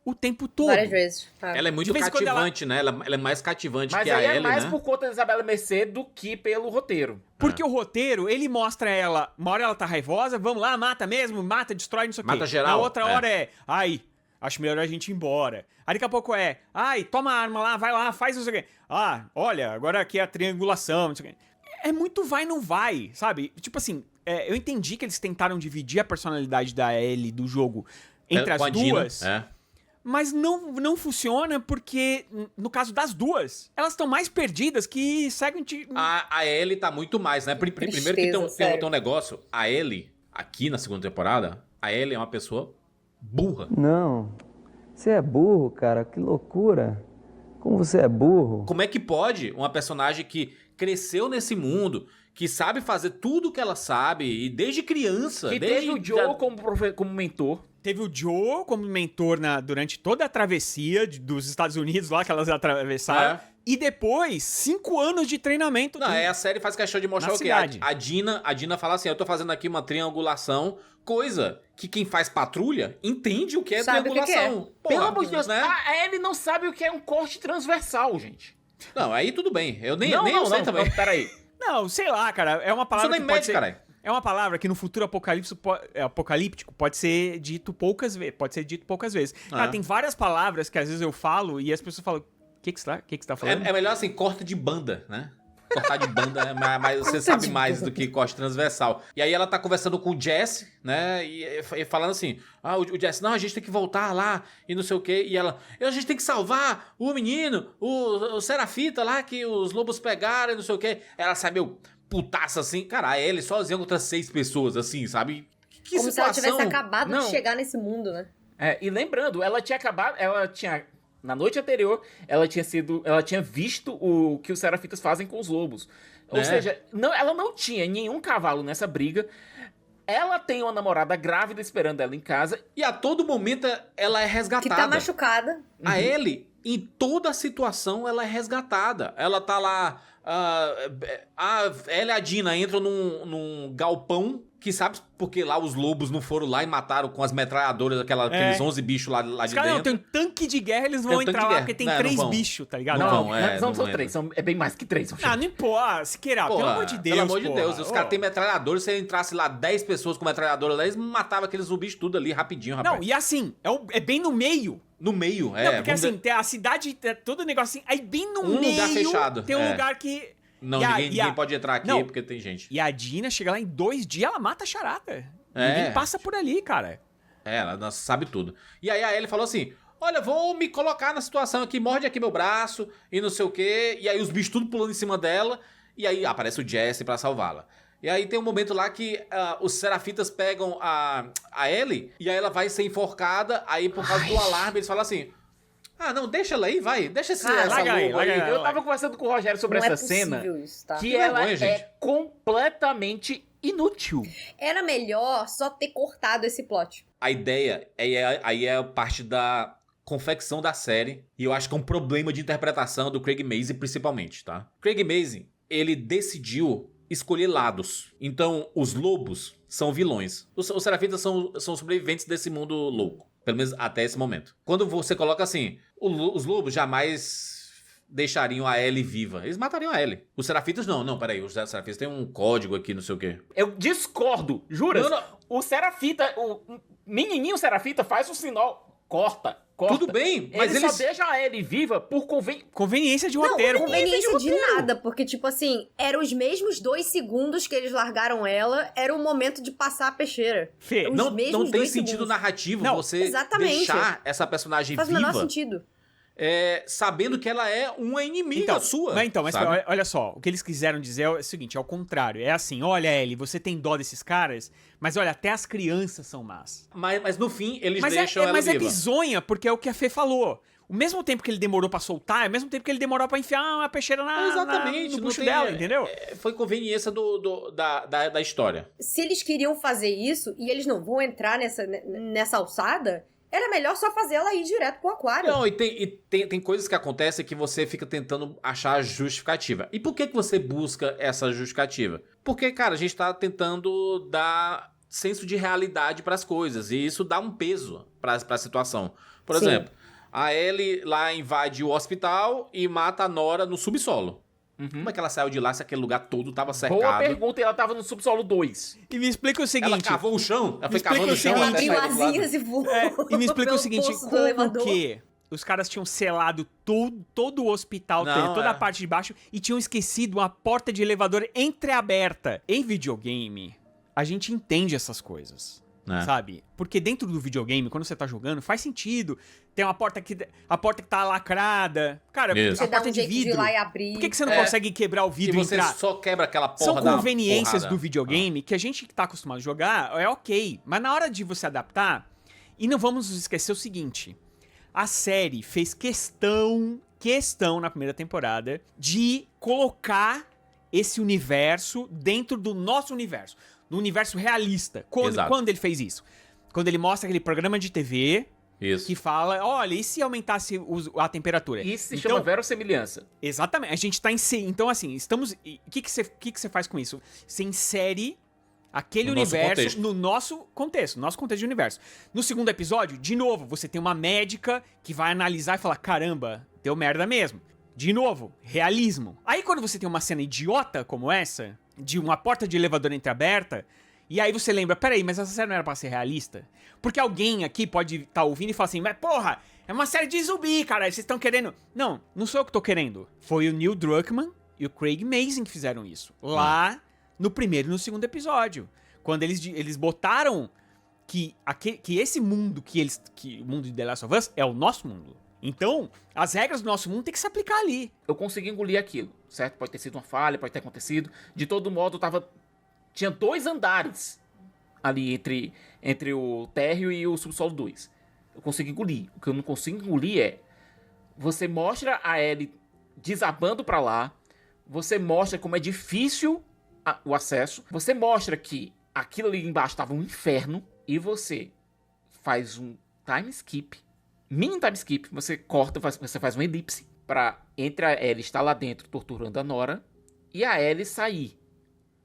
o tempo todo. Várias vezes. Ela é muito De vez em quando cativante, né? Ela é mais cativante Mas que a aí Ellie, é mais né? por conta da Isabela Mercê do que pelo roteiro. Porque o roteiro, ele mostra ela... Uma hora ela tá raivosa, vamos lá, mata mesmo, mata, destrói, não sei o quê. Mata geral, Na outra hora ai, acho melhor a gente ir embora. Aí daqui a pouco ai, toma a arma lá, vai lá, faz não sei o quê. Olha, agora aqui é a triangulação, não sei o quê. É muito vai, não vai, sabe? Tipo assim, eu entendi que eles tentaram dividir a personalidade da Ellie do jogo entre as Com a Dina, duas. Mas não funciona porque, no caso das duas, elas estão mais perdidas que seguem... A Ellie tá muito mais, né? Primeiro que tem um negócio, a Ellie, aqui na segunda temporada, a Ellie é uma pessoa burra. Não, você é burro, cara, que loucura. Como você é burro. Como é que pode uma personagem que cresceu nesse mundo, que sabe fazer tudo o que ela sabe, e desde criança... Que desde teve o Joe como mentor. Teve o Joe como mentor durante toda a travessia dos Estados Unidos, lá que elas atravessaram. E depois, 5 anos de treinamento. Não, a série faz questão de mostrar na o quê? cidade. A Dina fala assim, eu tô fazendo aqui uma triangulação, coisa que quem faz patrulha entende o que é Sabe o que triangulação. que Porra, Pelo amor de Deus, né? a Ellie não sabe o que é um corte transversal, gente. Não, aí tudo bem. Eu nem, não, nem eu sei também. Não, peraí. Não, sei lá, cara. É uma Isso palavra nem que pode mede, ser... caralho. É uma palavra que no futuro apocalíptico pode ser dito poucas vezes. Cara, tem várias palavras que às vezes eu falo e as pessoas falam, o que você tá falando? É melhor assim, corta de banda, né? Cortar de banda, mas você sabe mais do que corte transversal. E aí ela tá conversando com o Jesse, né? E falando assim, o Jesse, não, a gente tem que voltar lá e não sei o quê. E ela, a gente tem que salvar o menino, o Serafita lá que os lobos pegaram e não sei o quê. Ela sai meio putaça assim, cara, a Ellie sozinha contra 6 pessoas, assim, sabe? Que Como situação... se ela tivesse acabado Não. de chegar nesse mundo, né? E lembrando, na noite anterior, ela tinha visto o que os Serafitas fazem com os lobos. Ou seja, ela não tinha nenhum cavalo nessa briga. Ela tem uma namorada grávida esperando ela em casa. E a todo momento ela é resgatada. Que tá machucada. A Ellie, em toda a situação, ela é resgatada. Ela tá lá... a Ellie e a Dina entram num galpão, que sabe porque lá os lobos não foram lá e mataram com as metralhadoras aqueles 11 bichos lá de Os caras não, dentro. tem um tanque de guerra, eles Tem vão um tanque entrar de lá guerra. porque tem Não, 3 não vão. bichos, tá ligado? Não, Não são entra. 3, é bem mais que 3. Ah, não importa, Siqueira, pelo amor de Deus, Pelo amor de porra. Deus, os caras têm metralhadores, se entrasse lá 10 pessoas com metralhadora lá, eles matavam aqueles bichos tudo ali rapidinho, rapaz. Não, e assim, é bem no meio. No meio, Não, porque vamos assim, dizer- tem a cidade, todo o negócio assim, aí bem no Um meio lugar fechado, tem um é. lugar que... Não, e a- ninguém pode entrar aqui Não. porque tem gente. E a Dina chega lá em 2 dias, ela mata a charada. É. Ninguém passa por ali, cara. Ela sabe tudo. E aí a Ellie falou assim, olha, vou me colocar na situação aqui, morde aqui meu braço e não sei o quê. E aí os bichos tudo pulando em cima dela. E aí aparece o Jesse pra salvá-la. E aí tem um momento lá que os Serafitas pegam a Ellie e aí ela vai ser enforcada. Aí por causa do alarme eles falam assim... Ah, não, deixa ela aí, vai. Deixa essa larga aí, loba aí. larga aí. Eu tava conversando com o Rogério sobre Não é essa cena, possível isso, tá? que Que ela vergonha, gente. é completamente inútil. Era melhor só ter cortado esse plot. A ideia, aí é a parte da confecção da série. E eu acho que é um problema de interpretação do Craig Mazin, principalmente, tá? Craig Mazin, ele decidiu escolher lados. Então, os lobos são vilões. Os Serafitas são sobreviventes desse mundo louco. Pelo menos até esse momento. Quando você coloca assim, os lobos jamais deixariam a Ellie viva. Eles matariam a Ellie. Os Serafitas não, peraí. Os Serafitas têm um código aqui, não sei o quê. Eu discordo, juras? Não. O Serafita, o menininho Serafita faz o sinal, corta. Tudo bem, mas ele eles... só deixa a Ellie viva por Conveniência de Não, roteiro. conveniência de roteiro. nada, porque, tipo assim, eram os mesmos 2 segundos que eles largaram ela, era o momento de passar a peixeira. Fê, Os Não mesmos tem 2 sentido segundos. narrativo Não, você exatamente. deixar essa personagem Faz o menor viva sentido. sabendo que ela é uma inimiga sua. Mas sabe? olha só, o que eles quiseram dizer é o seguinte, é o contrário. É assim, olha, Ellie, você tem dó desses caras, mas olha, até as crianças são más. Mas no fim, eles Mas deixam ela mas é viva. bizonha, porque é o que a Fê falou. O mesmo tempo que ele demorou pra soltar, é o mesmo tempo que ele demorou pra enfiar uma peixeira Exatamente. no não bucho tem- dela, entendeu? Foi conveniência da história. Se eles queriam fazer isso, e eles não vão entrar nessa alçada, era melhor só fazer ela ir direto pro aquário. Não, e tem coisas que acontecem que você fica tentando achar a justificativa. E por que você busca essa justificativa? Porque, cara, a gente tá tentando dar senso de realidade pras coisas. E isso dá um peso pra situação. Por Sim. exemplo, a Ellie lá invade o hospital e mata a Nora no subsolo. Como é que ela saiu de lá se aquele lugar todo tava cercado? Boa pergunta, e ela tava no subsolo 2. E me explica o seguinte... Ela cavou o chão? Ela foi explica cavando o o chão seguinte, até Abriu sair do lado. asinhas e voou. E me explica o pelo seguinte, poço do como elevador. que os caras tinham selado todo o hospital, Não, toda é. a parte de baixo, e tinham esquecido uma porta de elevador entreaberta. Em videogame, a gente entende essas coisas. É. Sabe? Porque dentro do videogame, quando você tá jogando, faz sentido. Tem a porta que tá lacrada. Cara, Isso. a Você dá porta um de jeito de ir vidro. lá e abrir. Por que você não É. consegue quebrar o E vidro e você entrar? só quebra aquela porra São da conveniências porrada. do videogame que a gente que tá acostumado a jogar é ok. Mas na hora de você adaptar, e não vamos nos esquecer o seguinte: a série fez questão na primeira temporada de colocar esse universo dentro do nosso universo, no universo realista. Exato. Quando ele fez isso? Quando ele mostra aquele programa de TV Isso. que fala, olha, e se aumentasse a temperatura? Isso se Então, chama verossemelhança. exatamente. A gente tá então assim, estamos... O que você faz com isso? Você insere aquele No nosso universo contexto. no nosso contexto de universo. No segundo episódio, de novo, você tem uma médica que vai analisar e falar, caramba, deu merda mesmo. De novo, realismo. Aí quando você tem uma cena idiota como essa, de uma porta de elevador entreaberta, e aí você lembra, peraí, mas essa série não era pra ser realista? Porque alguém aqui pode estar ouvindo e falar assim, mas porra, é uma série de zumbi, cara, vocês estão querendo... Não, não sou eu que tô querendo. Foi o Neil Druckmann e o Craig Mazin que fizeram isso. Lá no primeiro e no segundo episódio. Quando eles botaram que esse mundo, que o mundo de The Last of Us é o nosso mundo. Então, as regras do nosso mundo tem que se aplicar ali. Eu consegui engolir aquilo, certo? Pode ter sido uma falha, pode ter acontecido. De todo modo, tinha 2 andares ali entre o térreo e o subsolo 2. Eu consegui engolir. O que eu não consigo engolir é... Você mostra a Ellie desabando pra lá. Você mostra como é difícil o acesso. Você mostra que aquilo ali embaixo estava um inferno. E você faz um time skip. Mini time skip. Você corta, você faz uma elipse. Entre a Ellie estar lá dentro torturando a Nora. E a Ellie sair.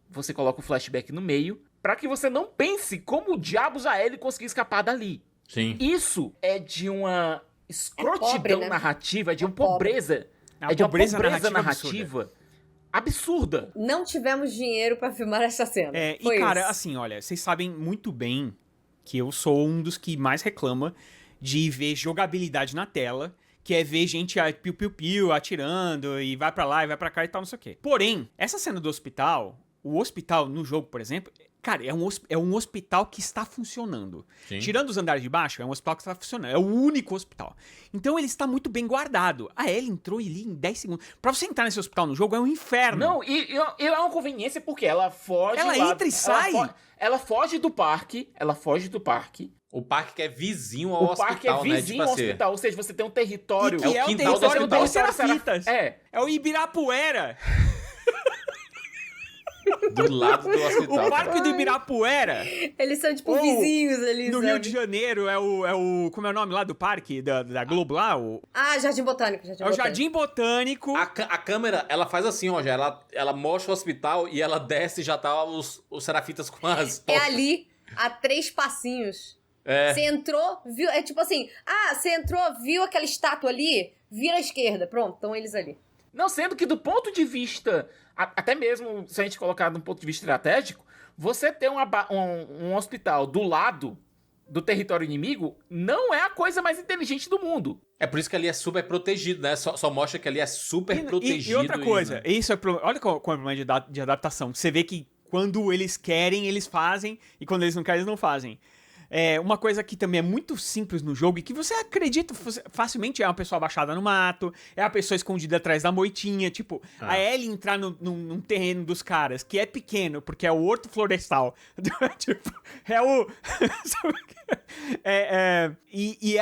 Você coloca o flashback no meio. Pra que você não pense como diabos a Ellie conseguiu escapar dali. Sim. Isso é de uma escrotidão pobre, né? narrativa. É de uma pobre. pobreza. É de uma pobreza narrativa absurda. Não tivemos dinheiro pra filmar essa cena. Foi E cara, isso. assim, olha, vocês sabem muito bem que eu sou um dos que mais reclama de ver jogabilidade na tela, que é ver gente piu-piu-piu atirando e vai pra lá e vai pra cá e tal, não sei o quê. Porém, essa cena do hospital, o hospital no jogo, por exemplo, cara, é um hospital que está funcionando. Sim. Tirando os andares de baixo, é um hospital que está funcionando. É o único hospital. Então ele está muito bem guardado. A Ellie entrou ali em 10 segundos. Pra você entrar nesse hospital no jogo é um inferno. Não, e é uma conveniência porque ela foge... Ela entra e sai. Ela foge do parque. O parque que é vizinho ao O hospital, parque é vizinho né? Tipo ao assim, hospital. Ou seja, você tem um território... E que é o quintal do território hospital. dos Serafitas. É. É o Ibirapuera. do lado do hospital. O Parque do Ibirapuera, Eles são, tipo, Ou vizinhos ali, no sabe? Rio de Janeiro, é o... Como é o nome lá do parque da Globo lá? Ah, Jardim Botânico. É o Jardim Botânico. A câmera, ela faz assim, ó, já. Ela mostra o hospital e ela desce e já tá os serafitas com as... É ali, a 3 passinhos. É. Você entrou, viu... É tipo assim, você entrou, viu aquela estátua ali? Vira à esquerda. Pronto, estão eles ali. Não, sendo que do ponto de vista... Até mesmo se a gente colocar de um ponto de vista estratégico, você ter um hospital do lado do território inimigo não é a coisa mais inteligente do mundo. É por isso que ali é super protegido, né? Só mostra que ali é super protegido. E outra coisa, né? isso é olha qual é o problema de adaptação. Você vê que quando eles querem, eles fazem, e quando eles não querem, eles não fazem. É uma coisa que também é muito simples no jogo e que você acredita facilmente é uma pessoa abaixada no mato, é a pessoa escondida atrás da moitinha, tipo, a Ellie entrar num terreno dos caras, que é pequeno, porque é o horto florestal. Tipo, é o... E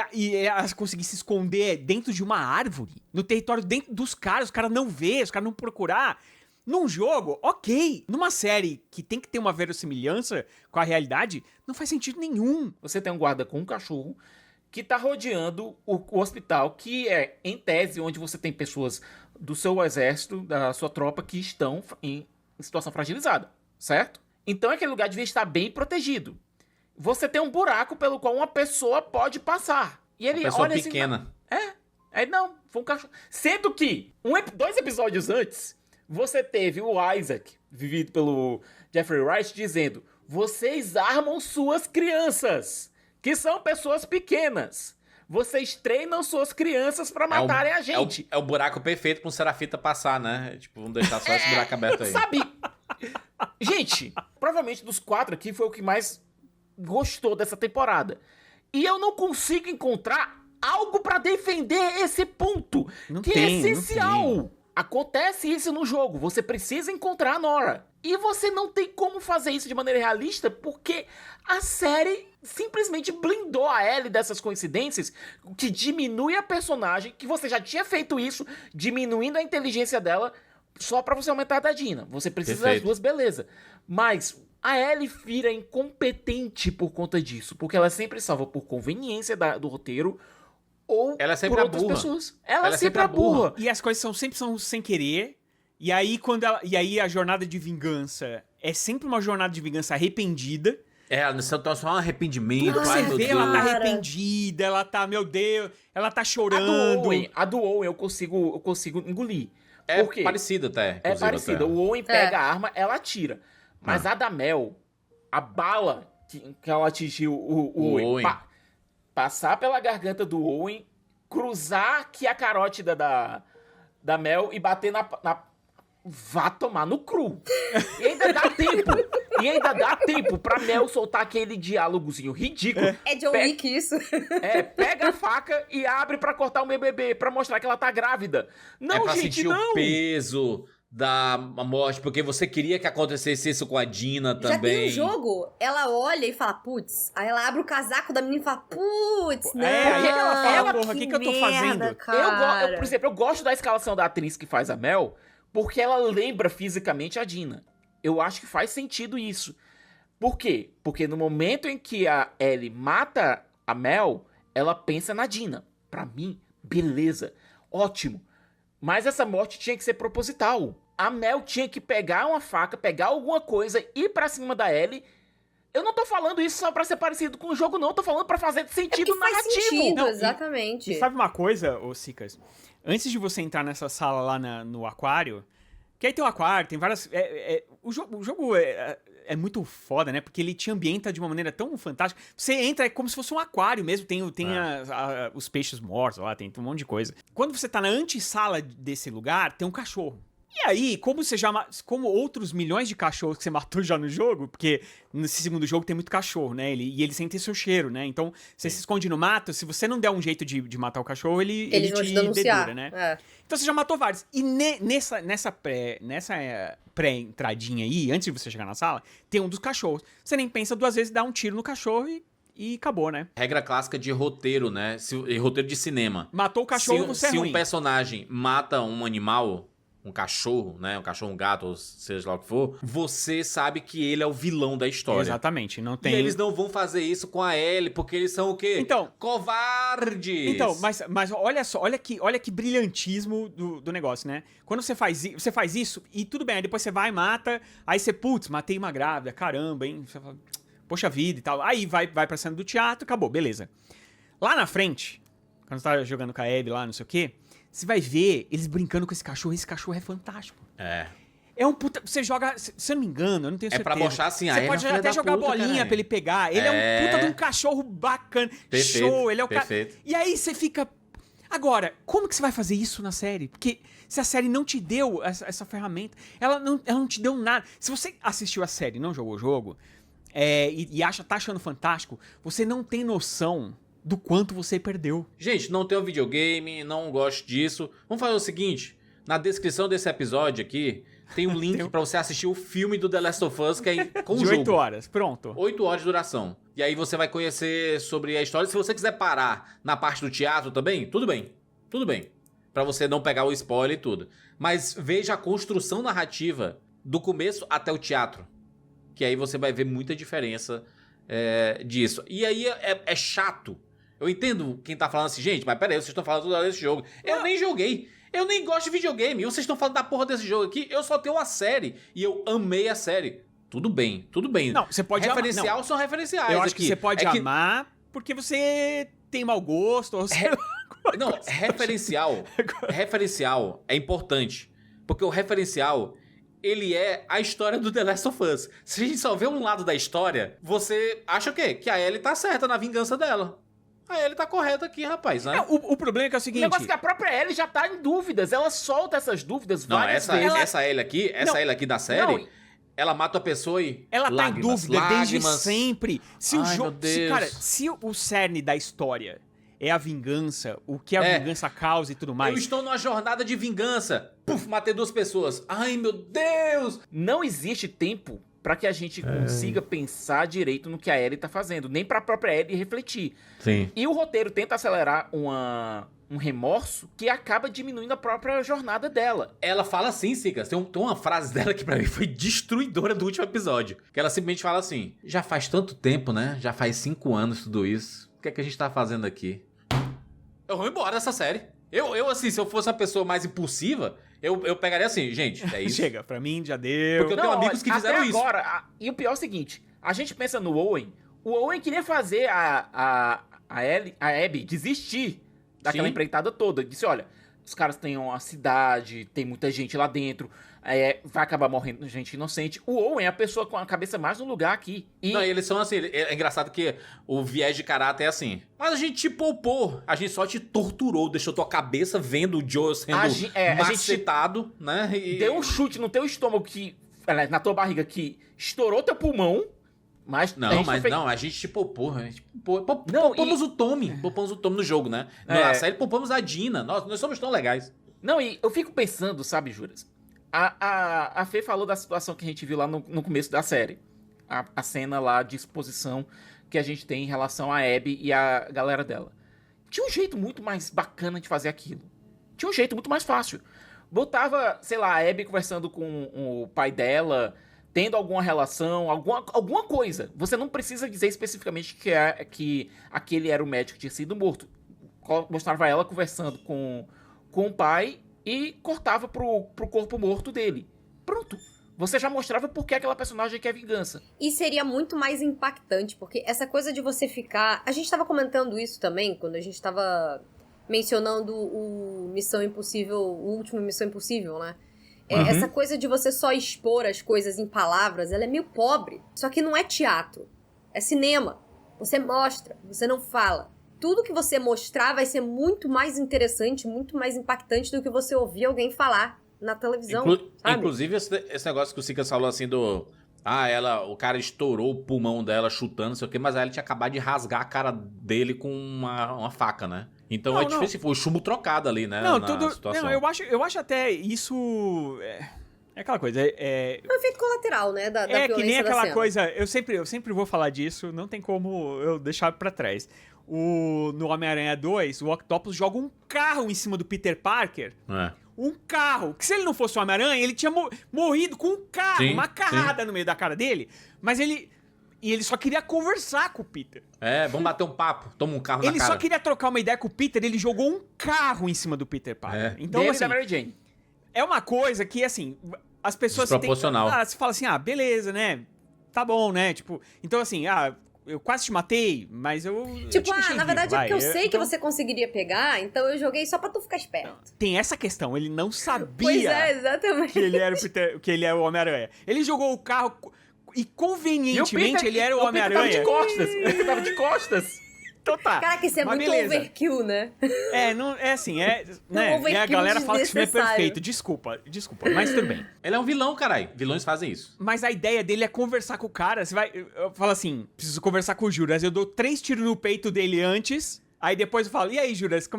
ela conseguir se esconder dentro de uma árvore, no território dentro dos caras, os caras não vê, os caras não procurar. Num jogo, ok. Numa série que tem que ter uma verossimilhança com a realidade, não faz sentido nenhum. Você tem um guarda com um cachorro que tá rodeando o hospital, que é, em tese, onde você tem pessoas do seu exército, da sua tropa, que estão em situação fragilizada, certo? Então aquele lugar devia estar bem protegido. Você tem um buraco pelo qual uma pessoa pode passar. E ele Uma pessoa olha pequena. assim... Aí não, foi um cachorro. Sendo que, 2 episódios antes... Você teve o Isaac, vivido pelo Jeffrey Wright, dizendo: vocês armam suas crianças, que são pessoas pequenas. Vocês treinam suas crianças pra matarem a gente. É o buraco perfeito pra um serafita passar, né? Tipo, vamos deixar só esse buraco aberto aí. Sabe? Gente, provavelmente dos 4 aqui foi o que mais gostou dessa temporada. E eu não consigo encontrar algo pra defender esse ponto, Não que tem, é essencial. não tem. Acontece isso no jogo, você precisa encontrar a Nora. E você não tem como fazer isso de maneira realista, porque a série simplesmente blindou a Ellie dessas coincidências, que diminui a personagem, que você já tinha feito isso, diminuindo a inteligência dela, só pra você aumentar a da Dina. Você precisa das duas, beleza. Mas a Ellie vira incompetente por conta disso, porque ela sempre salva por conveniência do roteiro, ou ela é sempre por outras burra. pessoas. Ela é sempre a burra. E as coisas sempre são sem querer. E aí, a jornada de vingança é sempre uma jornada de vingança arrependida. ela tá só um arrependimento. Você ai, meu vê, Deus. ela tá Cara. arrependida, ela tá, meu Deus, ela tá A chorando. do Owen eu consigo engolir. É Por quê? parecida até. É inclusive, parecida. até. O Owen pega a arma, ela atira. Mas a da Mel, a bala que ela atingiu o Owen, Owen. passar pela garganta do Owen, cruzar aqui a carótida da Mel e bater na vá tomar no cru. E ainda dá tempo. E ainda dá tempo pra Mel soltar aquele diálogozinho ridículo. É John Pe- Wick isso. Pega a faca e abre pra cortar o meu bebê, pra mostrar que ela tá grávida. Não, É pra gente, sentir não. o peso da morte, porque você queria que acontecesse isso com a Dina Já tem também. um jogo, ela olha e fala, putz. Aí ela abre o casaco da menina e fala, putz, não. aí ela fala, porra, que que eu tô merda, fazendo? cara. Por exemplo, eu gosto da escalação da atriz que faz a Mel, porque ela lembra fisicamente a Dina. Eu acho que faz sentido isso. Por quê? Porque no momento em que a Ellie mata a Mel, ela pensa na Dina. Pra mim, beleza, ótimo. Mas essa morte tinha que ser proposital. A Mel tinha que pegar uma faca, pegar alguma coisa, ir pra cima da Ellie. Eu não tô falando isso só pra ser parecido com o jogo, não. Eu tô falando pra fazer sentido Porque faz narrativo. sentido, Não, exatamente. E sabe uma coisa, ô Sicas? Antes de você entrar nessa sala lá no aquário, que aí tem o aquário, tem várias... O jogo é muito foda, né? Porque ele te ambienta de uma maneira tão fantástica. Você entra, é como se fosse um aquário mesmo. Tem os peixes mortos lá, tem um monte de coisa. Quando você tá na antessala desse lugar, tem um cachorro. E aí, como outros milhões de cachorros que você matou já no jogo, porque nesse segundo jogo tem muito cachorro, né? E ele sente seu cheiro, né? Então, você se esconde no mato, se você não der um jeito de matar o cachorro, ele vão te denunciar. dedura, né? É. Então você já matou vários. E nessa pré-entradinha aí, antes de você chegar na sala, tem um dos cachorros. Você nem pensa duas vezes, dá um tiro no cachorro e acabou, né? Regra clássica de roteiro, né? Roteiro de cinema. Matou o cachorro, você é Se ruim. um personagem mata um animal, um cachorro, né? Um cachorro, um gato, ou seja lá o que for, você sabe que ele é o vilão da história. Exatamente, não tem... E eles não vão fazer isso com a Ellie, porque eles são o quê? Então- Covardes! Então, mas olha só, olha que brilhantismo do negócio, né? Quando você faz isso, e tudo bem, aí depois você vai e mata, aí você, putz, matei uma grávida, caramba, hein? Você fala, poxa vida e tal. Aí vai pra cena do teatro, acabou, beleza. Lá na frente, quando você tá jogando com a Abby lá, não sei o quê, você vai ver eles brincando com esse cachorro é fantástico. É um puta. Você joga. Se eu não me engano, eu não tenho certeza. pra mostrar assim, Você ele pode é filha até da jogar puta, bolinha caralho. pra ele pegar. Ele é um puta de um cachorro bacana. Perfeito, Show, ele é o cara. perfeito. E aí você fica. Agora, como que você vai fazer isso na série? Porque se a série não te deu essa ferramenta, ela não te deu nada. Se você assistiu a série e não jogou o jogo, tá achando fantástico, você não tem noção do quanto você perdeu. Gente, não tenho videogame, não gosto disso. Vamos fazer o seguinte: na descrição desse episódio aqui, tem um link pra você assistir o filme do The Last of Us, que é com o De jogo. 8 horas, pronto. 8 horas de duração. E aí você vai conhecer sobre a história. Se você quiser parar na parte do teatro também, tudo bem. Tudo bem. Pra você não pegar o spoiler e tudo. Mas veja a construção narrativa do começo até o teatro. Que aí você vai ver muita diferença disso. E aí é chato. Eu entendo quem tá falando assim, gente, mas peraí, vocês estão falando toda hora desse jogo. Eu nem joguei. Eu nem gosto de videogame. E vocês estão falando da porra desse jogo aqui. Eu só tenho a série. E eu amei a série. Tudo bem, tudo bem. Não, você pode Referencial amar. são referenciais. Eu acho que aqui. você pode É que- amar porque você tem mau gosto. Ou sei lá, alguma Não, coisa. referencial é importante. Porque o referencial, ele é a história do The Last of Us. Se a gente só vê um lado da história, você acha o quê? Que a Ellie tá certa na vingança dela. A Ellie tá correta aqui, rapaz, né? O problema é que é o O seguinte... negócio é que a própria Ellie já tá em dúvidas. Ela solta essas dúvidas Não, várias essa vezes. Ellie aqui da série, Não. ela mata a pessoa e Ela lágrimas, tá em dúvida desde lágrimas. sempre. Se o Ai, jogo, meu Deus. cara, se o cerne da história é a vingança, o que a vingança causa e tudo Eu mais. estou numa jornada de vingança. Puf, matei 2 pessoas. Ai, meu Deus! Não existe tempo pra que a gente consiga pensar direito no que a Ellie tá fazendo. Nem pra própria Ellie refletir. Sim. E o roteiro tenta acelerar um remorso que acaba diminuindo a própria jornada dela. Ela fala assim, Sicas, tem uma frase dela que pra mim foi destruidora do último episódio. Que ela simplesmente fala assim, já faz tanto tempo, né? Já faz 5 anos tudo isso. O que é que a gente tá fazendo aqui? Eu vou embora dessa série. Eu assim, se eu fosse uma pessoa mais impulsiva, eu pegaria assim, gente, é isso. Chega, pra mim já deu. Porque eu tenho amigos que até fizeram isso. agora, e o pior é o seguinte, A gente pensa no Owen. O Owen queria fazer a Abby desistir daquela Sim. empreitada toda. Disse, olha, os caras têm uma cidade, tem muita gente lá dentro, vai acabar morrendo gente inocente. O Owen é a pessoa com a cabeça mais no lugar aqui. E Não, eles são assim, é engraçado que o viés de caráter é assim. Mas a gente te poupou, a gente só te torturou, deixou tua cabeça vendo o Joel sendo A gente macetado, né? E... deu um chute no teu estômago, na tua barriga, que estourou teu pulmão. Mas a gente te poupou. Poupamos o Tommy. Poupamos o Tommy no jogo, né? Na série, poupamos a Dina. Nós somos tão legais. Não, e eu fico pensando, sabe, Juras? A Fê falou da situação que a gente viu lá no começo da série. A cena lá de exposição que a gente tem em relação a Abby e a galera dela. Tinha um jeito muito mais bacana de fazer aquilo. Tinha um jeito muito mais fácil. Botava, sei lá, a Abby conversando com o pai dela, tendo alguma relação, alguma coisa. Você não precisa dizer especificamente que aquele era o médico que tinha sido morto. Mostrava ela conversando com o pai e cortava pro corpo morto dele. Pronto. Você já mostrava por que aquela personagem quer vingança. E seria muito mais impactante, porque essa coisa de você ficar... A gente tava comentando isso também, quando a gente tava mencionando o Missão Impossível, o último Missão Impossível, né? Essa coisa de você só expor as coisas em palavras, ela é meio pobre. Só que não é teatro, é cinema. Você mostra, você não fala. Tudo que você mostrar vai ser muito mais interessante, muito mais impactante do que você ouvir alguém falar na televisão, sabe? Inclusive, esse negócio que o Sicas falou assim do... o cara estourou o pulmão dela chutando, não sei o quê, mas aí ele tinha acabado de rasgar a cara dele com uma faca, né? Então é difícil, foi o chumbo trocado ali, né? Situação. Não, eu acho até isso... É aquela coisa, É um efeito colateral, né, da violência que nem aquela cena. coisa, eu sempre vou falar disso, não tem como eu deixar pra trás. No Homem-Aranha 2, o Octopus joga um carro em cima do Peter Parker. Um carro, que se ele não fosse o Homem-Aranha, ele tinha morrido com um carro, uma carrada no meio da cara dele, mas ele só queria conversar com o Peter. Vamos bater um papo, toma um carro na cara. Ele só queria trocar uma ideia com o Peter, ele jogou um carro em cima do Peter Parker. Então, assim, da Mary Jane. é uma coisa que, assim, as pessoas... Desproporcional. Você fala assim, beleza, né? Tá bom, né? Tipo, então assim, eu quase te matei, mas eu... Tipo, eu te deixei na verdade vivo, é porque eu sei que então, você conseguiria pegar, então eu joguei só pra tu ficar esperto. Tem essa questão, ele não sabia Pois é, exatamente. que ele era que ele era o Homem-Aranha. Ele jogou o carro e convenientemente ele era o Homem-Aranha. O Peter tava de costas. Então tá. Caraca, isso é mas muito beleza. overkill, né? Né? E a galera fala que isso não é desnecessário. perfeito. Desculpa, mas tudo bem. Ele é um vilão, caralho. Vilões fazem isso. Mas a ideia dele é conversar com o cara. Eu falo assim, preciso conversar com o Juras. Eu dou 3 tiros no peito dele antes. Aí depois eu falo, e aí, Juras,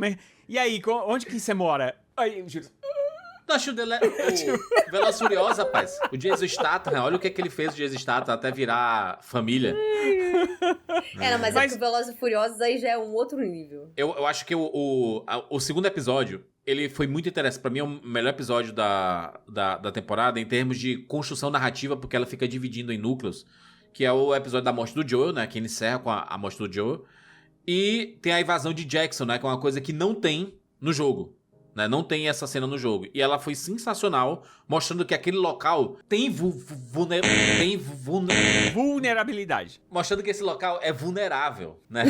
e aí, onde que você mora? Aí, o Juras... Tu achou dele... O Veloz Furioso, rapaz. O Jason Statham, olha o que ele fez o Jason Statham até virar família. Mas é que o Velozes e Furiosos aí já é um outro nível. Eu acho que o segundo episódio, ele foi muito interessante. Pra mim é o melhor episódio da temporada em termos de construção narrativa, porque ela fica dividindo em núcleos, que é o episódio da morte do Joel, né? Que ele encerra com a morte do Joel. E tem a invasão de Jackson, né? Que é uma coisa que não tem no jogo. Né? Não tem essa cena no jogo. E ela foi sensacional, mostrando que aquele local tem vulnerabilidade. Mostrando que esse local é vulnerável, né?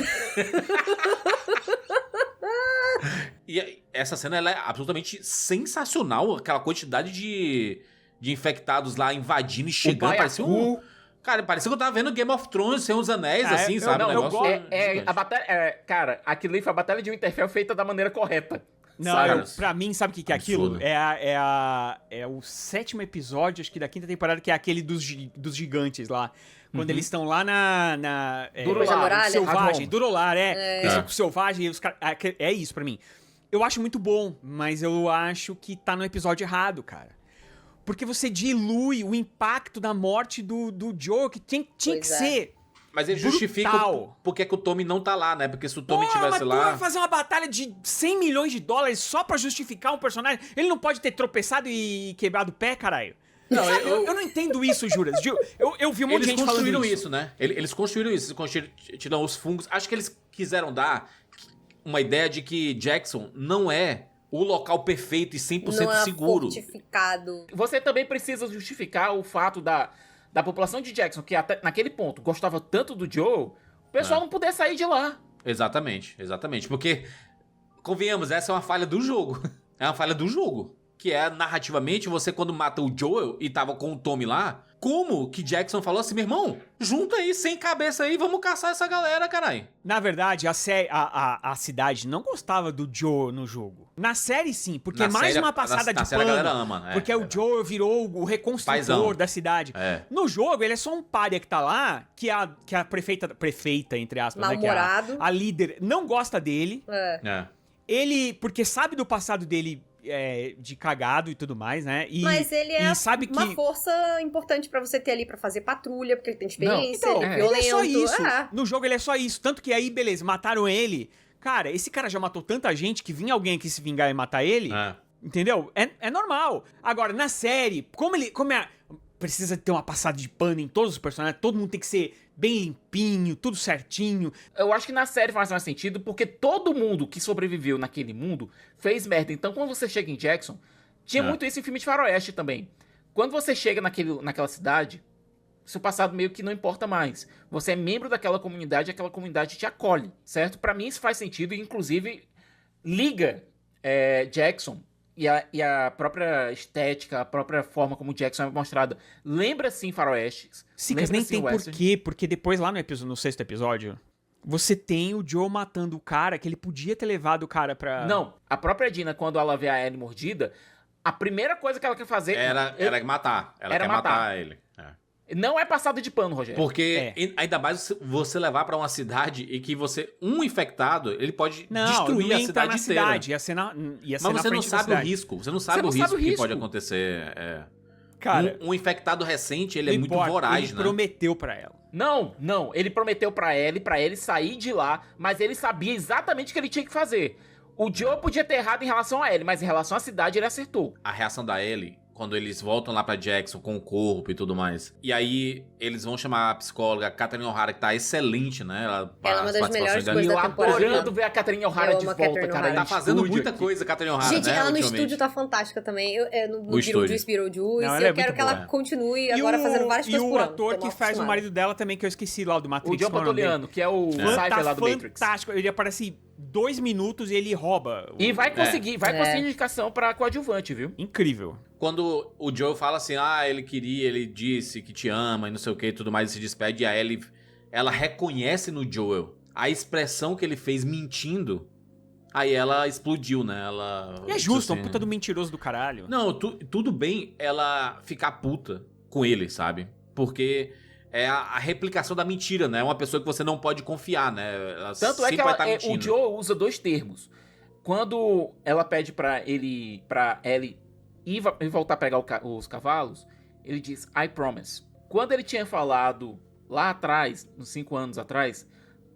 E essa cena ela é absolutamente sensacional. Aquela quantidade de infectados lá invadindo e chegando. Parecia que eu tava vendo Game of Thrones, sem os anéis, assim, sabe? A batalha... cara, aquilo ali foi a batalha de Winterfell feita da maneira correta. Não, pra mim, sabe o que é aquilo? É o 7º episódio, acho que da 5ª temporada, que é aquele dos gigantes lá. Quando eles estão lá na Durolar, Selvagem. Durolar, Selvagem. Os caras, é isso pra mim. Eu acho muito bom, mas eu acho que tá no episódio errado, cara. Porque você dilui o impacto da morte do Joe, que tinha que ser... Mas ele justifica porque que o Tommy não tá lá, né? Porque se o Tommy tivesse lá... Mas tu vai fazer uma batalha de 100 milhões de dólares só pra justificar um personagem? Ele não pode ter tropeçado e quebrado o pé, caralho? Não, eu não entendo isso, Juras. Eu vi um monte de gente falando isso. Eles construíram isso, né? Eles construíram isso. Eles tiram os fungos. Acho que eles quiseram dar uma ideia de que Jackson não é o local perfeito e 100% não é seguro. Fortificado. Você também precisa justificar o fato da da população de Jackson, que até naquele ponto gostava tanto do Joel, o pessoal não puder sair de lá. Exatamente. Porque, convenhamos, essa é uma falha do jogo. É uma falha do jogo. Que é, narrativamente, você quando mata o Joel e tava com o Tommy lá, como que Jackson falou assim, meu irmão, junta aí, sem cabeça aí, vamos caçar essa galera, caralho. Na verdade, a cidade não gostava do Joel no jogo. Na série, sim, porque Na é mais série, uma passada na de série a pano. galera ama, né? Porque o Joel virou o reconstrutor Paizão. da cidade. É. No jogo, ele é só um pária que tá lá, que a prefeita, entre aspas, né, que é Mal-humorado. a líder, não gosta dele. É. Ele, porque sabe do passado dele de cagado e tudo mais, né? Mas ele é e sabe uma que força importante pra você ter ali pra fazer patrulha, porque ele tem experiência, Não, então, ele é ele violento. é só isso. É. No jogo ele é só isso. Tanto que aí, beleza, mataram ele. Cara, esse cara já matou tanta gente que vinha alguém aqui se vingar e matar ele. É. Entendeu? É normal. Agora, na série, precisa ter uma passada de pano em todos os personagens, todo mundo tem que ser bem limpinho, tudo certinho. Eu acho que na série faz mais sentido, porque todo mundo que sobreviveu naquele mundo fez merda. Então, quando você chega em Jackson, tinha muito isso em filme de faroeste também. Quando você chega naquela cidade, seu passado meio que não importa mais. Você é membro daquela comunidade, aquela comunidade te acolhe, certo? Pra mim isso faz sentido e, inclusive, liga Jackson e a própria estética, a própria forma como Jackson é mostrada. Lembra, sim, faroestes. Sim, mas lembra, nem sim, tem western. porquê, porque depois lá no 6º episódio, você tem o Joe matando o cara, que ele podia ter levado o cara pra... Não, a própria Dina, quando ela vê a Ellie mordida, a primeira coisa que ela quer fazer... Era matar. Ela Era quer matar. matar ele. É. Não é passada de pano, Rogério. Porque ainda mais você levar pra uma cidade e que um infectado, ele pode Não, destruir não a ia entrar cidade na inteira. cidade, ia ser na Mas você não frente da sabe o cidade. risco. Você não sabe não o sabe risco o que risco. pode acontecer. Cara, Um infectado recente, ele é não muito importa, voraz, ele né? prometeu pra ela. Não. Ele prometeu pra ele sair de lá, mas ele sabia exatamente o que ele tinha que fazer. O Joe podia ter errado em relação a Ellie, mas em relação à cidade ele acertou. A reação da Ellie, quando eles voltam lá pra Jackson com o corpo e tudo mais. E aí, eles vão chamar a psicóloga, a Catherine O'Hara, que tá excelente, né? Ela é uma as das participações melhores dela. E coisas eu da temporada. adorando ver a Catherine O'Hara Eu de amo a volta, Catherine cara. O'Hara. Tá em fazendo estúdio muita aqui. coisa, Catherine O'Hara, Gente, né? ela no ultimamente. estúdio tá fantástica também. No O estúdio. Beetlejuice, Beetlejuice. Não, ela é Eu quero muito que ela boa. continue agora fazendo várias coisas E por o ano. ator Tô que mal faz o acostumada. marido dela também, que eu esqueci lá, do Matrix. O John qual é o nome dele? Pantoliano, que é o Tá Cypher lá do Matrix. fantástico. Ele aparece 2 minutos e ele rouba. E vai conseguir É. indicação pra coadjuvante, viu? Incrível. Quando o Joe fala assim, ele disse que te ama e não sei o que e tudo mais, e se despede, e a Ellie, ela reconhece no Joel a expressão que ele fez mentindo, aí ela explodiu, né? Ela... E é justo, assim, um puta do mentiroso do caralho. Não, tudo bem ela ficar puta com ele, sabe? Porque é a replicação da mentira, né? É uma pessoa que você não pode confiar, né? Ela Tanto é sempre que vai estar o mentindo. Joe usa 2 termos. Quando ela pede pra Ellie ir voltar a pegar os cavalos, ele diz, I promise. Quando ele tinha falado lá atrás, uns 5 anos atrás,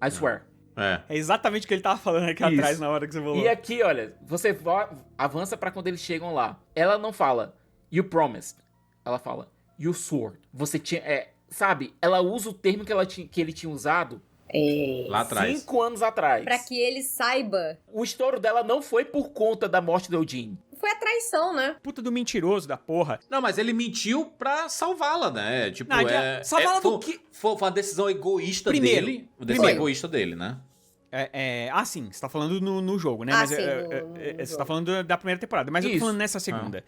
I swear. É. É exatamente o que ele tava falando aqui Isso. atrás na hora que você falou. E aqui, olha, você avança pra quando eles chegam lá. Ela não fala, you promised. Ela fala, you swore. Você tinha... sabe, ela usa o termo que ele tinha usado Lá atrás. 5 anos atrás. Pra que ele saiba. O estouro dela não foi por conta da morte do Eugene. Foi a traição, né? Puta do mentiroso da porra. Não, mas ele mentiu pra salvá-la, né? Tipo, Não, salvá-la do que- Foi uma decisão egoísta Primeiro, dele. Uma decisão primeiro. egoísta dele, né? Sim, você tá falando no jogo, né? Ah, Mas sim, você no tá falando da primeira temporada. Mas eu Isso. tô falando nessa segunda.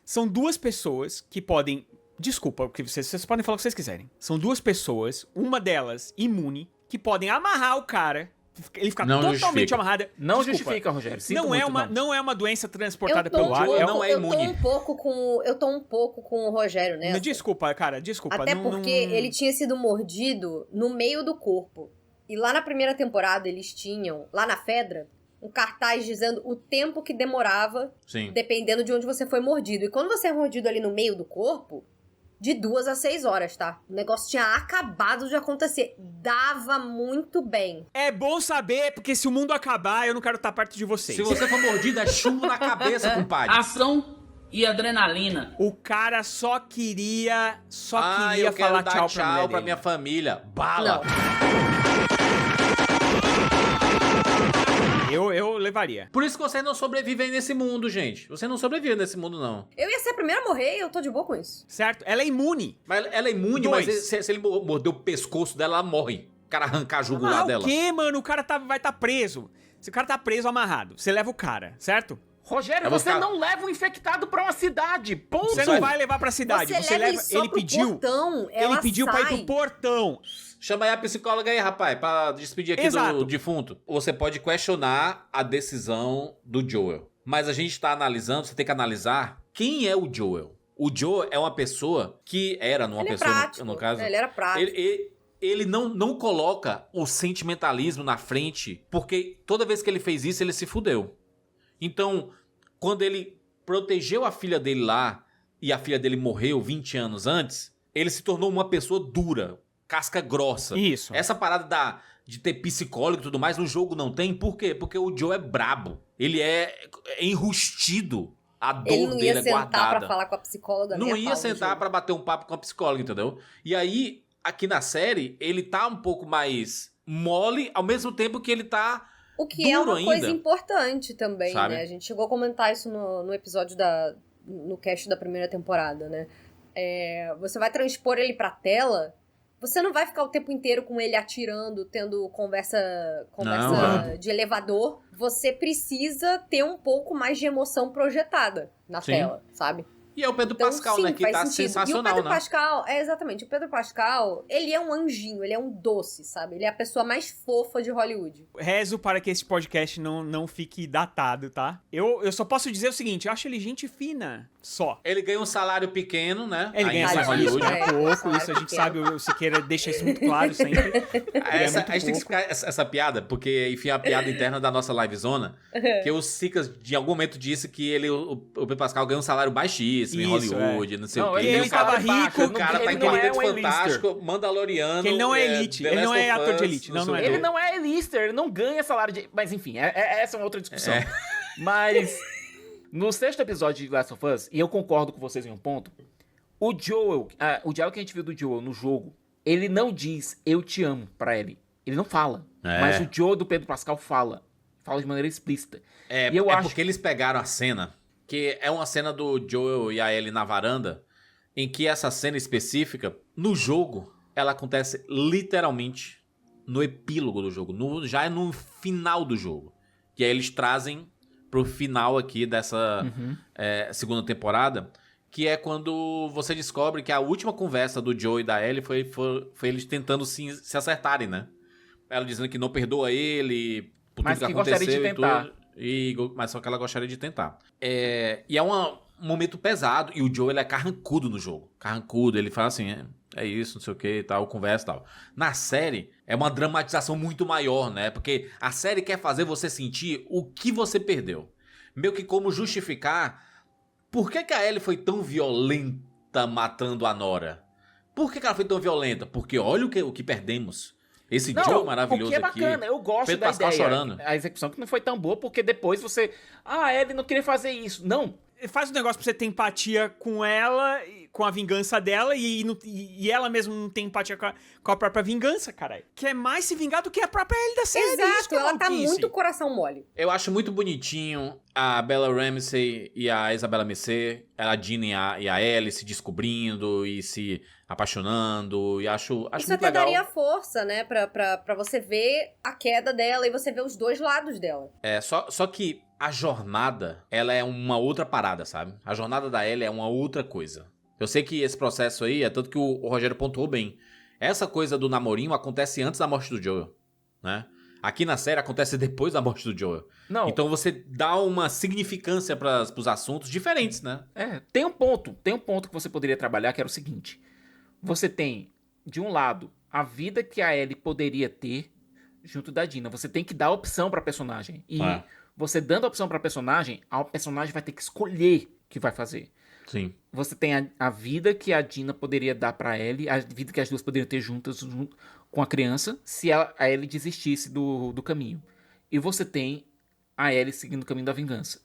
São 2 pessoas que podem... Desculpa, porque vocês podem falar o que vocês quiserem. São 2 pessoas, uma delas imune, que podem amarrar o cara, ele ficar Não totalmente justifica. amarrado. Não Desculpa, justifica, Rogério. Sinto Não é, muito, não é uma doença transportada Eu tô, pelo ar. Joe É não é imune. Eu tô um pouco com o Rogério, né? Desculpa, cara, desculpa. Até não- porque não- ele tinha sido mordido no meio do corpo. E lá na primeira temporada eles tinham, lá na Fedra, um cartaz dizendo o tempo que demorava, Sim. dependendo de onde você foi mordido. E quando você é mordido ali no meio do corpo, de 2 a 6 horas, tá? O negócio tinha acabado de acontecer. Dava muito bem. É bom saber, porque se o mundo acabar, eu não quero estar perto de vocês. Se você for mordido, é chumbo na cabeça, compadre. Ação e adrenalina. O cara só queria eu quero falar dar tchau tchau pra mulher minha dele. família. Bala. Não. Eu levaria. Por isso que vocês não sobrevivem nesse mundo, gente. Você não sobrevive nesse mundo, não. Eu ia ser a primeira a morrer e eu tô de boa com isso. Certo? Ela é imune. Mas ela é imune, Dois. mas se ele morder o pescoço dela, ela morre. O cara arrancar a jugular Amarrar dela. o quê, mano? O cara vai estar preso. Se o cara tá preso, amarrado, você leva o cara, certo? Rogério, Eu vou você ficar- não leva um infectado pra uma cidade. Ponto. Você não vai levar pra cidade. Você leva. só Ele pro pediu. portão, Ele ela pediu pra ir sai. pro portão. Chama aí a psicóloga aí, rapaz, pra despedir aqui Exato. do defunto. Você pode questionar a decisão do Joel. Mas a gente tá analisando, você tem que analisar quem é o Joel. O Joel é uma pessoa que era numa Ele é pessoa, prático. no caso. Ele era prático. Ele não coloca o sentimentalismo na frente, porque toda vez que ele fez isso, ele se fudeu. Então, quando ele protegeu a filha dele lá, e a filha dele morreu 20 anos antes, ele se tornou uma pessoa dura, casca grossa. Isso. Essa parada de ter psicólogo e tudo mais, no jogo não tem. Por quê? Porque o Joe é brabo. Ele é enrustido. A dor Ele não dele ia é sentar guardada. pra falar com a psicóloga. nem Não a ia pau no sentar jogo. pra bater um papo com a psicóloga, entendeu? E aí, aqui na série, ele tá um pouco mais mole, ao mesmo tempo que ele tá O que é duro uma coisa ainda. importante também, Sabe? né? A gente chegou a comentar isso no episódio no cast da primeira temporada, né? Você vai transpor ele pra tela, você não vai ficar o tempo inteiro com ele atirando, tendo conversa Não, de elevador. Você precisa ter um pouco mais de emoção projetada na Sim. tela, sabe? E é o Pedro Então, Pascal, sim, né? Que faz tá sentido. E o sensacional, Pedro né? Pascal, exatamente, o Pedro Pascal, ele é um anjinho, ele é um doce, sabe? Ele é a pessoa mais fofa de Hollywood. Rezo para que esse podcast não fique datado, tá? Eu só posso dizer o seguinte, eu acho ele gente fina, só. Ele ganha um salário pequeno, né? Ele ganha Ainda em salário salário, Hollywood. pequeno. pouco, salário isso a gente pequeno. sabe, o Siqueira deixa isso muito claro sempre. A gente tem que pouco. explicar essa piada, porque, enfim, a piada interna da nossa livezona, que o Sicas, de algum momento, disse que o Pedro Pascal ganha um salário baixíssimo em Isso, Hollywood, não sei Não, o quê. ele O cara- tava rico, o cara tá em ele não é Quarteto um A-lister. Fantástico, Mandaloriano. Que ele não é elite, The ele não Last é of ator de Us, elite, não sei é o quê. Ele não é Lister, ele não ganha salário de... Mas enfim, essa é uma outra discussão. Mas no sexto episódio de Last of Us, e eu concordo com vocês em um ponto, o diálogo que a gente viu do Joel no jogo, ele não diz eu te amo pra Ellie. Ele não fala. É. Mas o Joel do Pedro Pascal fala. Fala de maneira explícita. É, E eu acho porque eles pegaram a cena, que é uma cena do Joel e a Ellie na varanda, em que essa cena específica, no jogo, ela acontece literalmente no epílogo do jogo, já é no final do jogo. E aí eles trazem pro final aqui dessa segunda temporada, que é quando você descobre que a última conversa do Joe e da Ellie foi eles tentando se acertarem, né? Ela dizendo que não perdoa ele por Mas tudo que que gostaria de aconteceu e tentar. tudo. Mas só que ela gostaria de tentar. E é um momento pesado. E o Joe, ele é carrancudo no jogo. Carrancudo. Ele fala assim, é isso, não sei o que e tal, conversa e tal. Na série, é uma dramatização muito maior, né? Porque a série quer fazer você sentir o que você perdeu. Meio que como justificar por que a Ellie foi tão violenta matando a Nora. Por que ela foi tão violenta? Porque olha o que perdemos. Esse Joe maravilhoso o que é aqui. bacana, eu gosto Pedro da Pascal ideia. chorando. A execução que não foi tão boa, porque depois você... a Ellie não queria fazer isso. Não, Faz um negócio pra você ter empatia com ela, com a vingança dela, e ela mesmo não tem empatia com a própria vingança, caralho. Quer mais se vingar do que a própria Ellie da série. isso Exato, que é ela tá maluquice. muito coração mole. Eu acho muito bonitinho a Bella Ramsey e a Isabella Merced, a Dina e a Ellie se descobrindo e se apaixonando, e acho Isso muito até legal. daria força, né? Pra você ver a queda dela e você ver os dois lados dela. Só que a jornada, ela é uma outra parada, sabe? A jornada da Ellie é uma outra coisa. Eu sei que esse processo aí, é tanto que o Rogério pontuou bem. Essa coisa do namorinho acontece antes da morte do Joel, né? Aqui na série acontece depois da morte do Joel. não. Então você dá uma significância pros assuntos diferentes, né? Tem um ponto que você poderia trabalhar, que era o seguinte. Você tem, de um lado, a vida que a Ellie poderia ter junto da Dina. Você tem que dar opção pra personagem. E você dando opção pra personagem, a personagem vai ter que escolher o que vai fazer. Sim. Você tem a vida que a Dina poderia dar pra Ellie, a vida que as duas poderiam ter juntas com a criança, se a Ellie desistisse do caminho. E você tem a Ellie seguindo o caminho da vingança.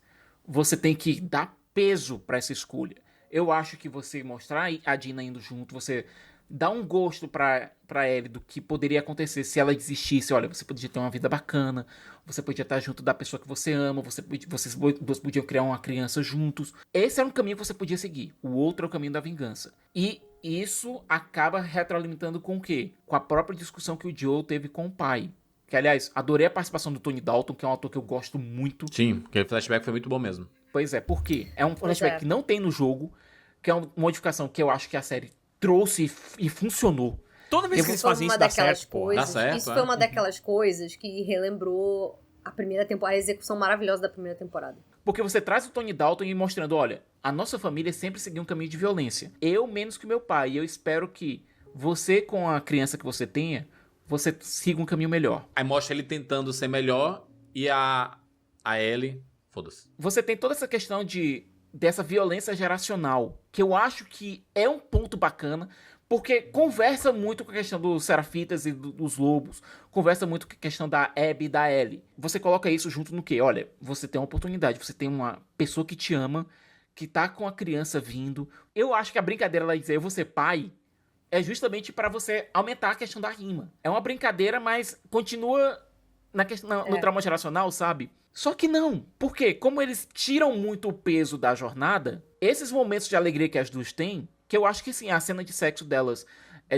Você tem que dar peso pra essa escolha. Eu acho que você mostrar a Dina indo junto, você dá um gosto pra Ellie do que poderia acontecer se ela desistisse. Olha, você podia ter uma vida bacana, você podia estar junto da pessoa que você ama, vocês dois podiam criar uma criança juntos. Esse era um caminho que você podia seguir. O outro é o caminho da vingança. E isso acaba retroalimentando com o quê? Com a própria discussão que o Joel teve com o pai. Que, aliás, adorei a participação do Tony Dalton, que é um ator que eu gosto muito. Sim, aquele flashback foi muito bom mesmo. Pois é, por quê? É um flashback que não tem no jogo, que é uma modificação que eu acho que a série trouxe e funcionou. Toda vez que eles fazem isso, dá certo, pô. Dá certo, Isso foi uma daquelas coisas que relembrou a primeira temporada, a execução maravilhosa da primeira temporada. Porque você traz o Tony Dalton e mostrando, olha, a nossa família sempre seguiu um caminho de violência. Eu menos que meu pai, e eu espero que você, com a criança que você tenha, você siga um caminho melhor. Aí mostra ele tentando ser melhor e a Ellie, foda-se. Você tem toda essa questão dessa violência geracional, que eu acho que é um ponto bacana, porque conversa muito com a questão dos Serafitas e dos Lobos, conversa muito com a questão da Abby e da Ellie. Você coloca isso junto no quê? Olha, você tem uma oportunidade, você tem uma pessoa que te ama, que tá com a criança vindo. Eu acho que a brincadeira lá de dizer eu vou ser pai é justamente para você aumentar a questão da rima. É uma brincadeira, mas continua no trauma geracional, sabe? Só que não. Por quê? Como eles tiram muito o peso da jornada, esses momentos de alegria que as duas têm, que eu acho que sim, a cena de sexo delas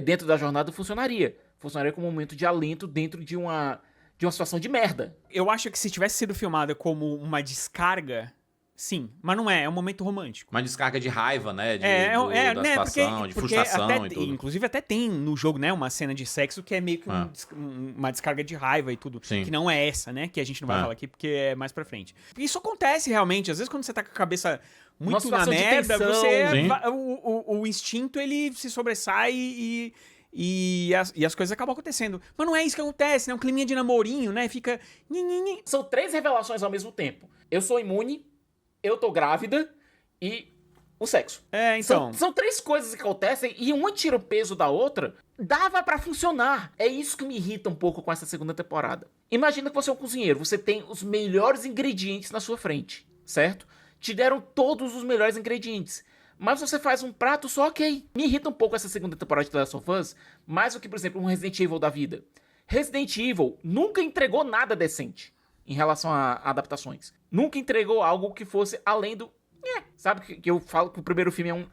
dentro da jornada funcionaria. Funcionaria como um momento de alento dentro de uma situação de merda. Eu acho que se tivesse sido filmada como uma descarga, sim, mas não é um momento romântico. Uma descarga de raiva, né? Da né, situação, de frustração e tudo. Inclusive até tem no jogo, né, uma cena de sexo que é meio que uma descarga de raiva e tudo. Sim. Que não é essa, né, que a gente não vai falar aqui porque é mais pra frente. Isso acontece realmente, às vezes quando você tá com a cabeça muito na merda, o instinto ele se sobressai e as coisas acabam acontecendo. Mas não é isso que acontece, né? Um climinha de namorinho, né? Fica... São 3 revelações ao mesmo tempo. Eu sou imune, eu tô grávida e o sexo. Então... São 3 coisas que acontecem e uma tira o peso da outra. Dava pra funcionar. É isso que me irrita um pouco com essa segunda temporada. Imagina que você é um cozinheiro. Você tem os melhores ingredientes na sua frente, certo? Te deram todos os melhores ingredientes. Mas você faz um prato só, ok. Me irrita um pouco essa segunda temporada de The Last of Us, mais do que, por exemplo, um Resident Evil da vida. Resident Evil nunca entregou nada decente em relação a adaptações. Nunca entregou algo que fosse além do... Sabe que eu falo que o primeiro filme é um...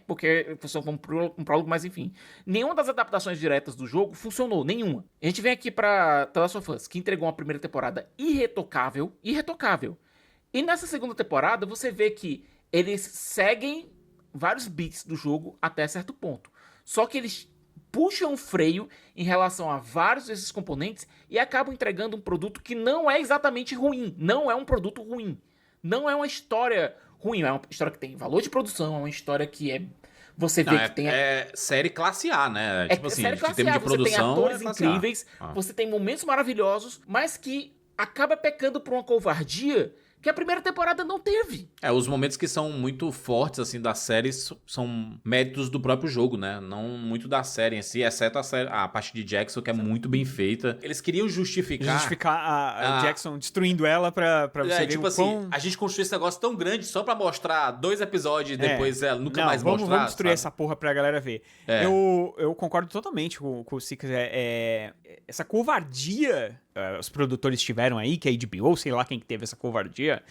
porque funciona como um prólogo, mas enfim. Nenhuma das adaptações diretas do jogo funcionou, nenhuma. A gente vem aqui pra The Last of Us, que entregou uma primeira temporada irretocável. E nessa segunda temporada, você vê que eles seguem vários beats do jogo até certo ponto. Só que eles puxam o freio em relação a vários desses componentes e acabam entregando um produto que não é exatamente ruim. Não é um produto ruim. Não é uma história ruim. É uma história que tem valor de produção, é uma história que é... Você vê que tem... É série classe A, né? Tipo assim, série classe A. Você tem atores incríveis, você tem momentos maravilhosos, mas que acaba pecando por uma covardia que a primeira temporada não teve. Os momentos que são muito fortes, assim, da série são méritos do próprio jogo, né? Não muito da série em si, exceto a parte de Jackson, que é muito bem feita. Eles queriam justificar a Jackson destruindo ela pra você ver tipo assim, a gente construiu esse negócio tão grande só pra mostrar 2 episódios e depois ela nunca mais mostrar. Vamos destruir essa porra pra galera ver. Eu concordo totalmente com o Six. Essa covardia os produtores tiveram aí, que é a HBO, sei lá quem que teve essa covardia,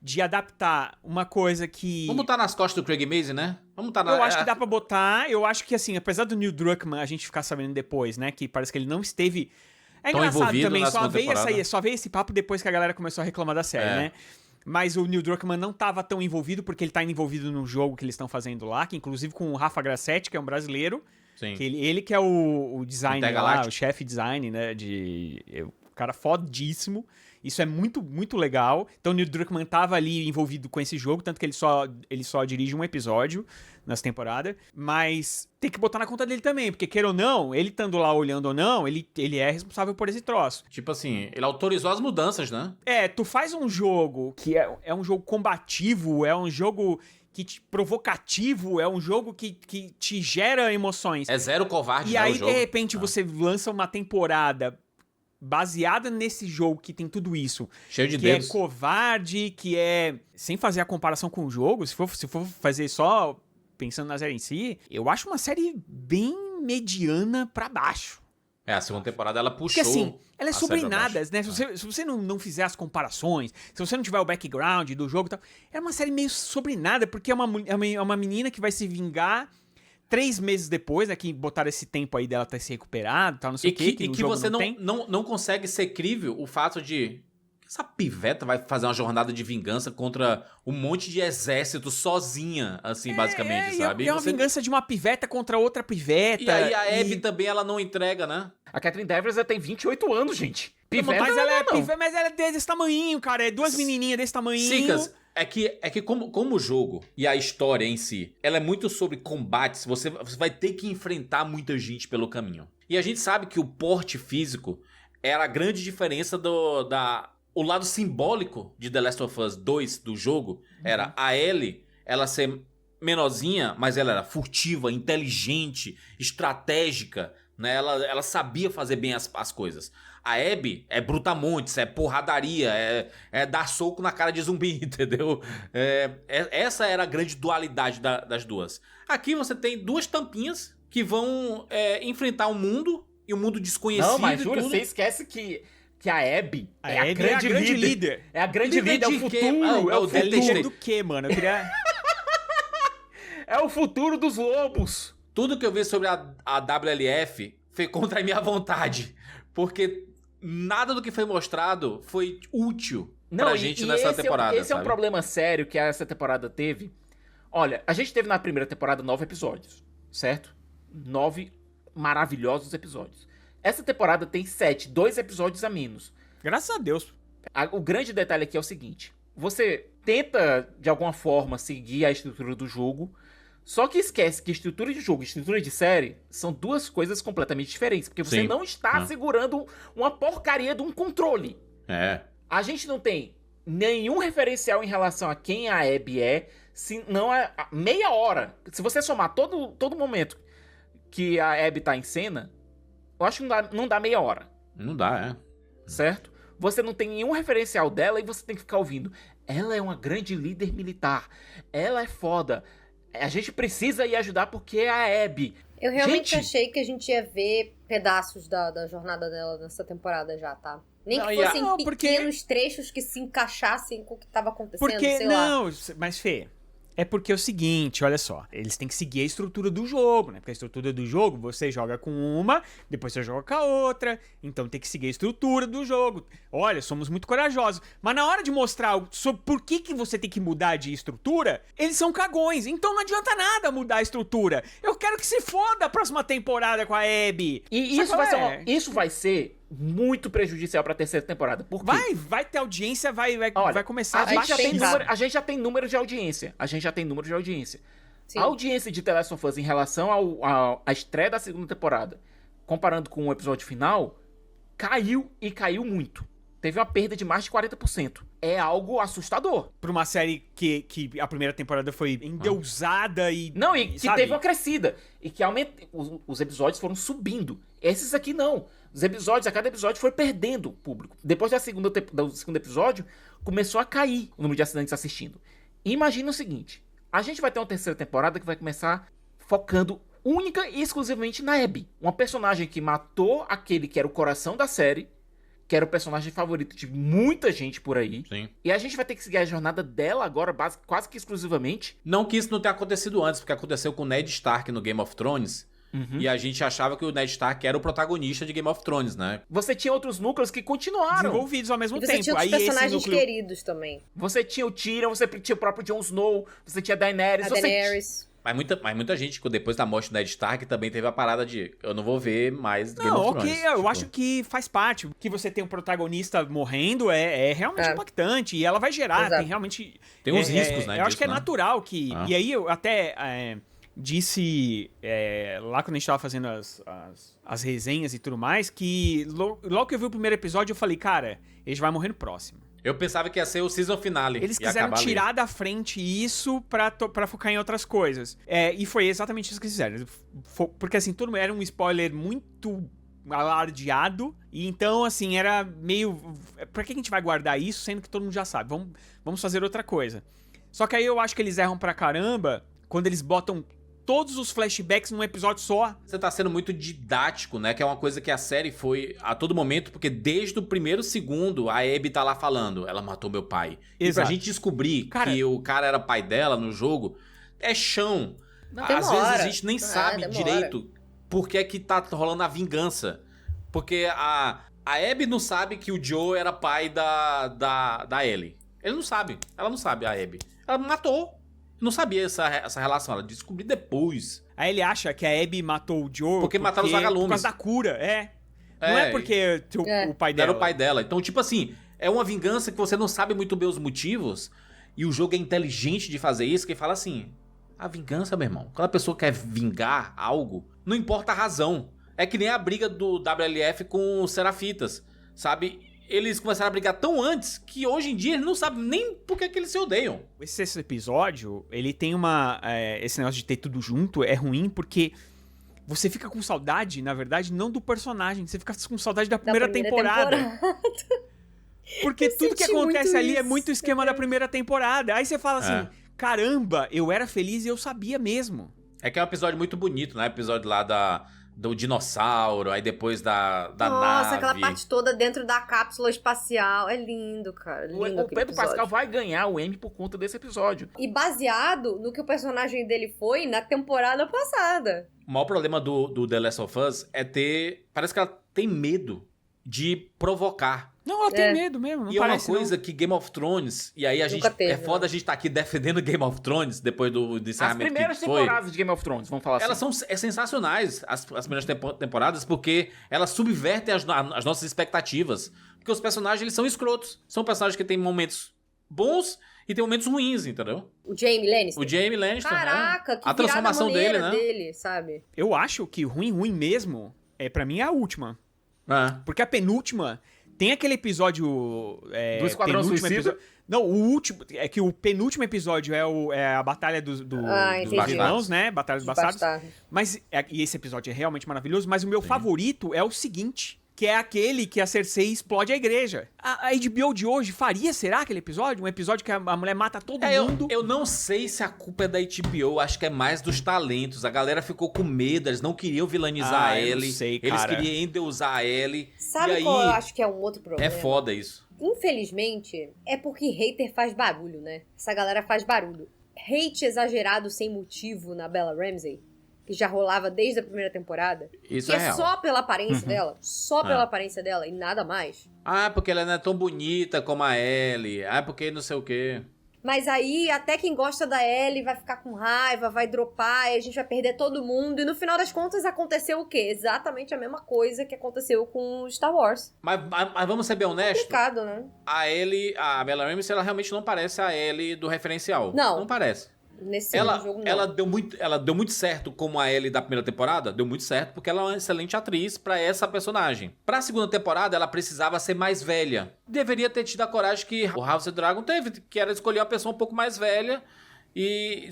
de adaptar uma coisa que... Vamos botar nas costas do Craig Mazin, né? Eu acho que dá pra botar. Eu acho que, assim, apesar do Neil Druckmann, a gente ficar sabendo depois, né, que parece que ele não esteve... É engraçado também, só veio esse papo depois que a galera começou a reclamar da série, né? Mas o Neil Druckmann não tava tão envolvido, porque ele tá envolvido no jogo que eles estão fazendo lá, que inclusive com o Rafa Grassetti, que é um brasileiro. Sim. Que ele que é o designer lá, o chefe design, né, o cara fodíssimo. Isso é muito, muito legal. Então o Neil Druckmann tava ali envolvido com esse jogo, tanto que ele só dirige um episódio nessa temporada. Mas tem que botar na conta dele também, porque queira ou não, ele estando lá olhando ou não, ele é responsável por esse troço. Tipo assim, ele autorizou as mudanças, né? Tu faz um jogo que é um jogo combativo, é um jogo... provocativo, é um jogo que te gera emoções. É zero covarde, e aí, de repente, você lança uma temporada baseada nesse jogo que tem tudo isso. Cheio de que dedos. É covarde, que é... Sem fazer a comparação com o jogo, se for fazer só pensando na série em si, eu acho uma série bem mediana pra baixo. A segunda temporada ela puxou. Porque assim, ela é a sobre série pra nada, baixo. né? Se você não fizer as comparações, se você não tiver o background do jogo e tal, é uma série meio sobre nada, porque é uma menina que vai se vingar 3 meses depois, né? Que botaram esse tempo aí dela ter se recuperado e tal, não sei o quê, que no jogo você não tem. não consegue ser crível o fato de essa piveta vai fazer uma jornada de vingança contra um monte de exército sozinha, assim, basicamente, sabe? É uma vingança de uma piveta contra outra piveta. E aí a Abby também, ela não entrega, né? A Catherine Devers tem 28 anos, gente. Piveta mas não ela não. mas ela é desse tamanhinho, cara. É 2 menininhas desse tamanhinho. Sicas, é que como o jogo e a história em si, ela é muito sobre combates, você vai ter que enfrentar muita gente pelo caminho. E a gente sabe que o porte físico era a grande diferença o lado simbólico de The Last of Us 2 do jogo era a Ellie, ela ser menorzinha, mas ela era furtiva, inteligente, estratégica, né? Ela sabia fazer bem as coisas. A Abby é brutamontes, é porradaria, é dar soco na cara de zumbi, entendeu? Essa era a grande dualidade das duas. Aqui você tem 2 tampinhas que vão enfrentar o mundo e o mundo desconhecido. Não, mas e Júlio, tudo. você esquece que a Abby é a Abby grande líder. É a grande líder, é o de quê? futuro. Ah, É o eu detestei. futuro. Do que, mano? Eu queria... É o futuro dos lobos. Tudo que eu vi sobre a WLF foi contra a minha vontade. Porque nada do que foi mostrado foi útil pra gente nessa temporada. Esse é um problema sério que essa temporada teve. Olha, a gente teve na primeira temporada 9 episódios, certo? 9 maravilhosos episódios. Essa temporada tem 7, 2 episódios a menos. Graças a Deus. O grande detalhe aqui é o seguinte: você tenta, de alguma forma, seguir a estrutura do jogo, só que esquece que estrutura de jogo e estrutura de série são 2 coisas completamente diferentes, porque você Sim. não está segurando uma porcaria de um controle. A gente não tem nenhum referencial em relação a quem a Abby é, se não é meia hora. Se você somar todo momento que a Abby tá em cena, eu acho que não dá meia hora. Não dá, Certo? Você não tem nenhum referencial dela e você tem que ficar ouvindo. Ela é uma grande líder militar. Ela é foda. A gente precisa ir ajudar porque é a Abby. Eu realmente Gente, achei que a gente ia ver pedaços da jornada dela nessa temporada já, tá? Nem Não, que e a- fossem Não, porque- pequenos trechos que se encaixassem com o que tava acontecendo, Porque, sei lá. não, mas Fê, é porque é o seguinte, olha só, eles têm que seguir a estrutura do jogo, né? Porque a estrutura do jogo, você joga com uma, depois você joga com a outra, então tem que seguir a estrutura do jogo. Olha, somos muito corajosos. Mas na hora de mostrar sobre por que você tem que mudar de estrutura, eles são cagões, então não adianta nada mudar a estrutura. Eu quero que se foda a próxima temporada com a Abby. E Sabe qual é? isso vai ser muito prejudicial pra terceira temporada. Por quê? Vai ter audiência, vai Olha, começar a gente, já tem baixíssimo. número, a gente já tem número de audiência. Sim. A audiência de The Last of Us em relação à estreia da segunda temporada, comparando com o episódio final, caiu e caiu muito. Teve uma perda de mais de 40%. É algo assustador. Pra uma série que a primeira temporada foi endeusada e... Não, e que sabe? teve uma crescida. E que os episódios foram subindo. Esses aqui não. Os episódios, a cada episódio foi perdendo público. Depois do segundo episódio, começou a cair o número de assinantes assistindo. E imagina o seguinte: a gente vai ter uma terceira temporada que vai começar focando única e exclusivamente na Abby. Uma personagem que matou aquele que era o coração da série, que era o personagem favorito de muita gente por aí. Sim. E a gente vai ter que seguir a jornada dela agora, quase que exclusivamente. Não que isso não tenha acontecido antes, porque aconteceu com o Ned Stark no Game of Thrones. E a gente achava que o Ned Stark era o protagonista de Game of Thrones, né? Você tinha outros núcleos que continuaram. Desenvolvidos ao mesmo E você tempo. tinha outros Aí esse personagens núcleo... queridos também. Você tinha o Tyrion, você tinha o próprio Jon Snow, você tinha a Daenerys. A Daenerys. Mas muita gente, depois da morte do Ned Stark, também teve a parada de eu não vou ver mais Game Não, of ok, Thrones. eu Tipo, acho que faz parte. Que você tem um protagonista morrendo é realmente impactante. E ela vai gerar, Exato. tem realmente... Tem uns riscos, né, Eu acho disso, que é né? natural que... Ah. E aí eu até disse lá quando a gente tava fazendo as resenhas e tudo mais, que logo que eu vi o primeiro episódio eu falei, cara, ele vai morrer no próximo. Eu pensava que ia ser o season finale. Eles ia quiseram acabar ali. tirar da frente isso pra focar em outras coisas. E foi exatamente isso que eles fizeram. Porque assim, todo era um spoiler muito alardeado. E então, assim, era meio... Pra que a gente vai guardar isso, sendo que todo mundo já sabe? Vamos fazer outra coisa. Só que aí eu acho que eles erram pra caramba quando eles botam todos os flashbacks num episódio só. Você tá sendo muito didático, né? Que é uma coisa que a série foi a todo momento, porque desde o primeiro segundo a Abby tá lá falando, ela matou meu pai. E pra gente descobrir que o cara era pai dela no jogo, é chão. Às vezes a gente nem sabe direito por que é que tá rolando a vingança. Porque a Abby não sabe que o Joe era pai da Ellie. Ele não sabe. Ela não sabe, a Abby. Ela matou. Não sabia essa relação. Ela descobriu depois. Aí ele acha que a Abby matou o Joe porque mataram os vagalumes. Por causa da cura, Não é porque o pai dela. Era o pai dela. Então, tipo assim, é uma vingança que você não sabe muito bem os motivos. E o jogo é inteligente de fazer isso, que fala assim... A vingança, meu irmão. Quando a pessoa quer vingar algo, não importa a razão. É que nem a briga do WLF com os Serafitas, sabe? Eles começaram a brigar tão antes que hoje em dia eles não sabem nem por que eles se odeiam. Esse episódio, ele tem esse negócio de ter tudo junto é ruim porque você fica com saudade, na verdade, não do personagem. Você fica com saudade da primeira temporada. Porque tudo que acontece ali é muito esquema da primeira temporada. Aí você fala assim, caramba, eu era feliz e eu sabia mesmo. É que é um episódio muito bonito, né? Episódio lá do dinossauro, aí depois da nave. Nossa, aquela parte toda dentro da cápsula espacial. É lindo, cara. Lindo o Pedro Pascal vai ganhar o Emmy por conta desse episódio. E baseado no que o personagem dele foi na temporada passada. O maior problema do The Last of Us é parece que ela tem medo de provocar. Não, ela tem medo mesmo, não e parece, é uma coisa que Game of Thrones, e aí a gente é foda a gente tá aqui defendendo Game of Thrones depois do encerramento. As primeiras temporadas de Game of Thrones, vamos falar elas assim. Elas são sensacionais, as primeiras temporadas, porque elas subvertem as nossas expectativas. Porque os personagens, eles são escrotos. São personagens que têm momentos bons e tem momentos ruins, entendeu? O Jaime Lannister. O Jaime Lannister, Caraca, que a transformação dele, né? Dele, sabe? Eu acho que ruim mesmo, pra mim é a última. Porque a penúltima tem aquele episódio... do Esquadrão Suicida? Não, o último... É que o penúltimo episódio é a batalha dos vilões, né? Batalha dos Bastardos. Mas, e esse episódio é realmente maravilhoso, mas o meu favorito é o seguinte... Que é aquele que a Cersei explode a igreja. A HBO de hoje faria, será, aquele episódio? Um episódio que a mulher mata todo mundo? Eu não sei se a culpa é da HBO, acho que é mais dos talentos. A galera ficou com medo, eles não queriam vilanizar a Ellie. Não sei, cara. Eles queriam endeusar a Ellie. Sabe e aí, qual eu acho que é um outro problema? É foda isso. Infelizmente, é porque hater faz barulho, né? Essa galera faz barulho. Hate exagerado sem motivo na Bella Ramsey, que já rolava desde a primeira temporada. Isso que é real. Só pela aparência dela. Só pela aparência dela e nada mais. Porque ela não é tão bonita como a Ellie. Porque não sei o quê. Mas aí, até quem gosta da Ellie vai ficar com raiva, vai dropar, e a gente vai perder todo mundo. E no final das contas, aconteceu o quê? Exatamente a mesma coisa que aconteceu com Star Wars. Mas vamos ser bem honestos. Complicado, né? A Bella Ramsey, ela realmente não parece a Ellie do referencial. Não. Não parece. Nesse jogo, não. Ela deu muito certo como a Ellie da primeira temporada. Deu muito certo porque ela é uma excelente atriz pra essa personagem. Pra segunda temporada, ela precisava ser mais velha. Deveria ter tido a coragem que o House of Dragon teve, que era escolher uma pessoa um pouco mais velha.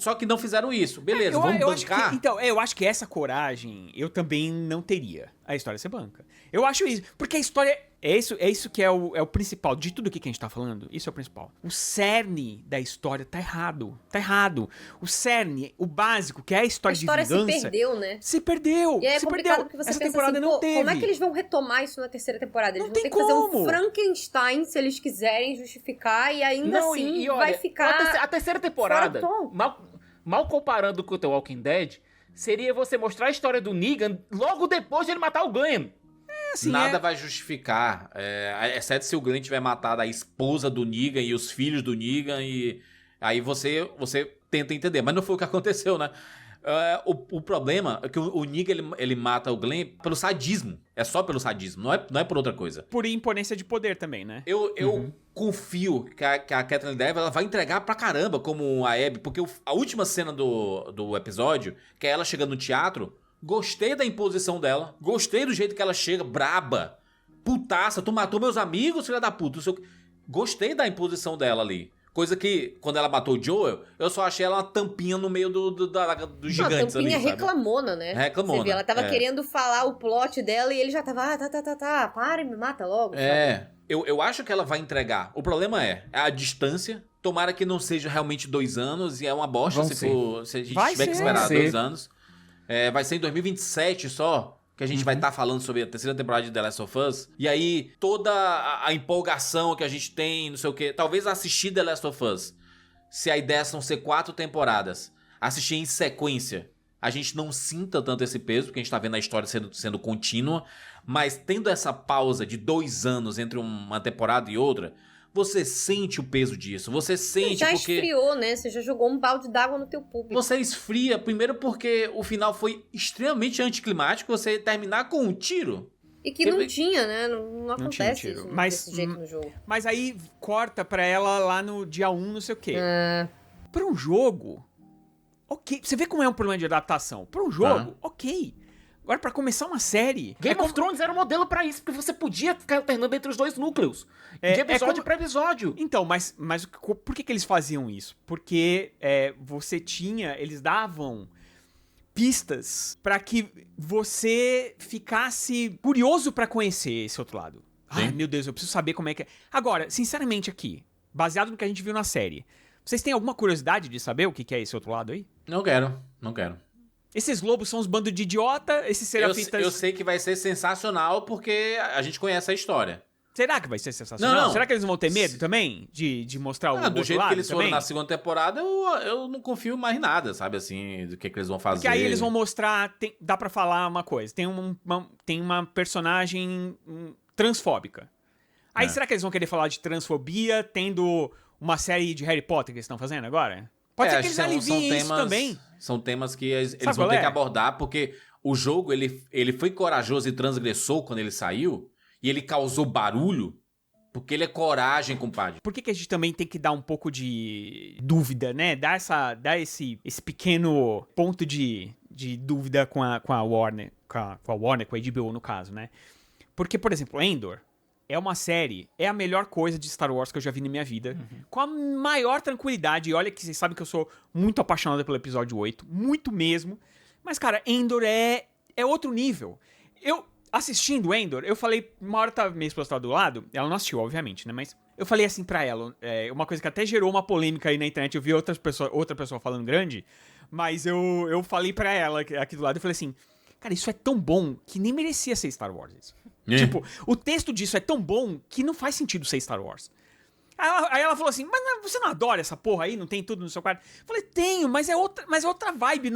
Só que não fizeram isso. Beleza, vamos bancar? Eu acho que essa coragem eu também não teria. A história ser banca. Eu acho isso. Porque a história... É isso que é o principal. De tudo aqui que a gente tá falando, isso é o principal. O cerne da história tá errado. Tá errado. O cerne, o básico, que é a história de vingança... A história se perdeu, né? Se perdeu. E é se complicado perdeu. porque você Essa pensa temporada assim, não teve. Como é que eles vão retomar isso na terceira temporada? Eles Não vão tem ter que fazer um como. Frankenstein, se eles quiserem justificar, e ainda assim olha, vai ficar... A terceira temporada, fora do tom. mal comparando com o The Walking Dead, seria você mostrar a história do Negan logo depois de ele matar o Glenn. Assim, Nada vai justificar, exceto se o Glenn tiver matado a esposa do Negan e os filhos do Negan, e aí você tenta entender, mas não foi o que aconteceu, né? O problema é que o Negan ele mata o Glenn pelo sadismo, é só pelo sadismo, não é por outra coisa. Por imponência de poder também, né? Eu confio que a Catelyn Dever ela vai entregar pra caramba como a Abby, porque a última cena do episódio, que é ela chegando no teatro, gostei da imposição dela. Gostei do jeito que ela chega, braba. Putaça, tu matou meus amigos, filha da puta. Gostei da imposição dela ali. Coisa que, quando ela matou o Joel, eu só achei ela uma tampinha no meio dos gigantes ali, tampinha sabe? reclamona, né? Reclamona. Você viu, ela tava querendo falar o plot dela e ele já tava, para e me mata logo. Sabe? Eu acho que ela vai entregar. O problema é a distância Tomara que não seja realmente 2 anos, e é uma bosta se a gente Vai tiver que ser. esperar Vai 2 ser. anos. Vai ser em 2027 só, que a gente vai estar falando sobre a terceira temporada de The Last of Us. E aí, toda a empolgação que a gente tem, não sei o quê. Talvez assistir The Last of Us, se a ideia são ser 4 temporadas, assistir em sequência, a gente não sinta tanto esse peso, porque a gente tá vendo a história sendo contínua. Mas tendo essa pausa de 2 anos entre uma temporada e outra, você sente o peso disso. Você sente já porque... esfriou, né? Você já jogou um balde d'água no teu público. Você esfria, primeiro porque o final foi extremamente anticlimático, você terminar com um tiro. E que não tinha, né? Não Não tinha acontece tiro. isso Mas, desse jeito no jogo. Mas aí corta pra ela lá no dia 1, não sei o quê. Pra um jogo, ok. Você vê como é um problema de adaptação. Pra um jogo, ok. Agora, pra começar uma série... Game of Thrones era um modelo pra isso, porque você podia ficar alternando entre os 2 núcleos. De episódio pra episódio. Então, mas por que eles faziam isso? Porque eles davam pistas pra que você ficasse curioso pra conhecer esse outro lado. Ai, meu Deus, eu preciso saber como é que é. Agora, sinceramente aqui, baseado no que a gente viu na série, vocês têm alguma curiosidade de saber o que é esse outro lado aí? Não quero. Esses lobos são uns bandos de idiota, esses serafitas... Eu sei que vai ser sensacional porque a gente conhece a história. Será que vai ser sensacional? Não. Será que eles vão ter medo também de mostrar o outro Do jeito lado que eles também? foram na segunda temporada, eu não confio mais em nada, sabe, assim, do que eles vão fazer. Porque aí eles vão mostrar... dá pra falar uma coisa. Tem uma personagem transfóbica. Aí será que eles vão querer falar de transfobia tendo uma série de Harry Potter que eles estão fazendo agora? Pode ser que eles aliviem isso também. São temas que eles vão ter que abordar, porque o jogo, ele foi corajoso e transgressor quando ele saiu, e ele causou barulho, porque ele é coragem, compadre. Por que a gente também tem que dar um pouco de dúvida, né? Dar esse pequeno ponto de dúvida com a Warner, com a HBO no caso, né? Porque, por exemplo, Endor é uma série, é a melhor coisa de Star Wars que eu já vi na minha vida. Com a maior tranquilidade. E olha que vocês sabem que eu sou muito apaixonado pelo episódio 8. Muito mesmo. Mas, cara, Endor é outro nível. Eu, assistindo Endor, eu falei... Uma hora minha esposa tava do lado. Ela não assistiu, obviamente, né? Mas eu falei assim pra ela. Uma coisa que até gerou uma polêmica aí na internet. Eu vi outra pessoa falando grande. Mas eu falei pra ela aqui do lado. Eu falei assim... Cara, isso é tão bom que nem merecia ser Star Wars. Isso. Tipo, o texto disso é tão bom que não faz sentido ser Star Wars. Aí ela falou assim, mas você não adora essa porra aí? Não tem tudo no seu quarto? Eu falei, tenho, mas é outra vibe.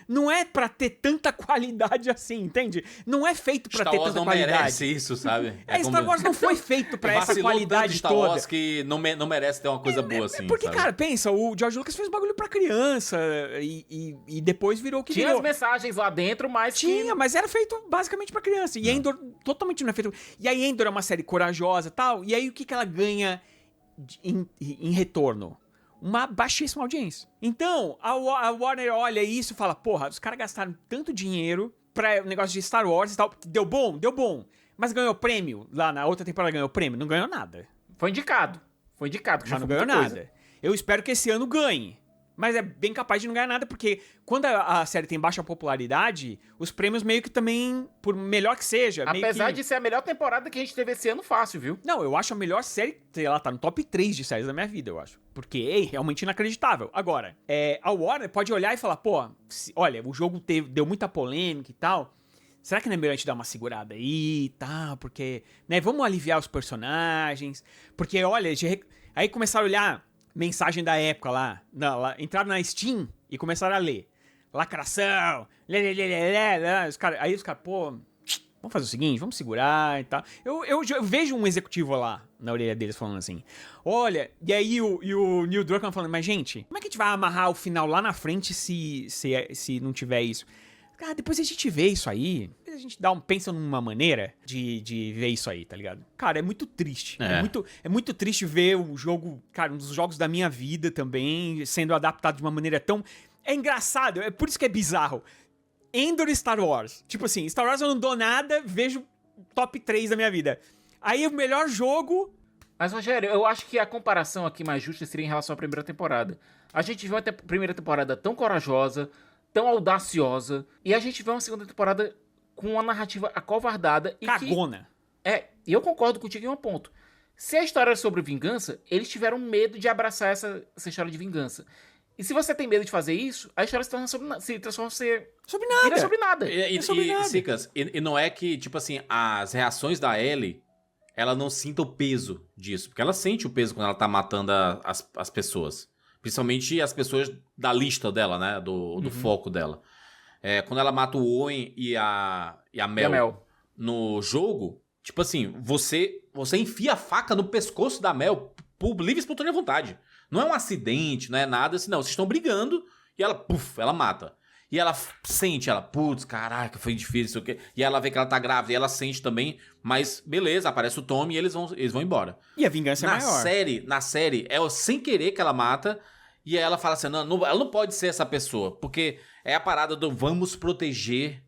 Não é pra ter tanta qualidade assim, entende? Não é feito pra ter tanta qualidade. Star Wars não merece isso, sabe? Star Wars não foi feito pra essa qualidade Star toda. Wars que não merece ter uma coisa boa assim, porque, sabe? cara, pensa, o George Lucas fez bagulho pra criança e depois virou o que Tinha virou. as mensagens lá dentro, mas... Mas era feito basicamente pra criança. E Endor totalmente não é feito... E aí Endor é uma série corajosa e tal, e aí o que ela ganha... Em retorno, uma baixíssima audiência. Então, a Warner olha isso e fala, porra, os caras gastaram tanto dinheiro pra o negócio de Star Wars e tal, deu bom, mas ganhou prêmio, lá na outra temporada ganhou prêmio, não ganhou nada. Foi indicado, que já mas não ganhou nada. Eu espero que esse ano ganhe. Mas é bem capaz de não ganhar nada, porque quando a série tem baixa popularidade, os prêmios meio que também, por melhor que seja... Apesar de ser a melhor temporada que a gente teve esse ano, fácil, viu? Não, eu acho a melhor série, sei lá, tá no top 3 de séries da minha vida, eu acho. Porque é realmente inacreditável. Agora, a Warner pode olhar e falar, pô, olha, o jogo deu muita polêmica e tal... Será que não é melhor a gente dar uma segurada aí e tal? Porque, né, vamos aliviar os personagens. Porque, olha, aí começaram a olhar... Mensagem da época lá, entraram na Steam e começaram a ler. Lacração, aí os caras, pô, vamos fazer o seguinte, vamos segurar e tal. Eu vejo um executivo lá na orelha deles falando assim, olha, e aí o Neil Druckmann falando, mas gente, como é que a gente vai amarrar o final lá na frente se não tiver isso? Cara, depois a gente vê isso aí, a gente pensa numa maneira de ver isso aí, tá ligado? Cara, é muito triste. É muito triste ver um jogo, cara, um dos jogos da minha vida também, sendo adaptado de uma maneira tão... É engraçado, é por isso que é bizarro. Endor e Star Wars. Tipo assim, Star Wars eu não dou nada, vejo top 3 da minha vida. Aí o melhor jogo... Mas, Rogério, eu acho que a comparação aqui mais justa seria em relação à primeira temporada. A gente viu a primeira temporada tão corajosa, tão audaciosa, e a gente vê uma segunda temporada com uma narrativa acovardada e cagona. E eu concordo contigo em um ponto. Se a história era sobre vingança, eles tiveram medo de abraçar essa história de vingança. E se você tem medo de fazer isso, a história se transforma Sobre nada. vira sobre nada. Sicas, e não é que, tipo assim, as reações da Ellie, ela não sinta o peso disso. Porque ela sente o peso quando ela tá matando as pessoas. Principalmente as pessoas da lista dela, né? Do foco dela. Quando ela mata o Owen e a Mel no jogo, tipo assim, você enfia a faca no pescoço da Mel por livre e espontânea vontade. Não é um acidente, não é nada assim, não. Vocês estão brigando e ela mata. E ela sente, putz, caraca, foi difícil, sei o quê. E ela vê que ela tá grávida e ela sente também, mas beleza, aparece o Tommy e eles vão embora. E a vingança é maior. Na série, é sem querer que ela mata, e aí ela fala assim, não, ela não pode ser essa pessoa, porque é a parada do vamos proteger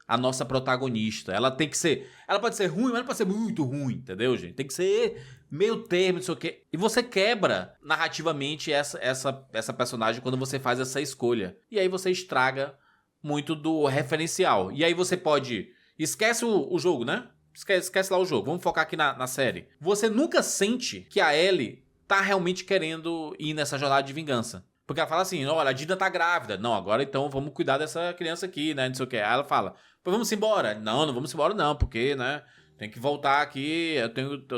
a nossa protagonista. Ela pode ser ruim, mas não pode ser muito ruim, entendeu, gente? Tem que ser meio termo, não sei o quê. E você quebra narrativamente essa personagem quando você faz essa escolha. E aí você estraga muito do referencial. E aí você pode... Esquece o jogo, né? Esquece lá o jogo. Vamos focar aqui na série. Você nunca sente que a Ellie tá realmente querendo ir nessa jornada de vingança. Porque ela fala assim, olha, a Dina tá grávida. Não, agora então vamos cuidar dessa criança aqui, né? Não sei o quê. Aí ela fala, pô, vamos embora. Não vamos embora não, porque, né... Tem que voltar aqui, eu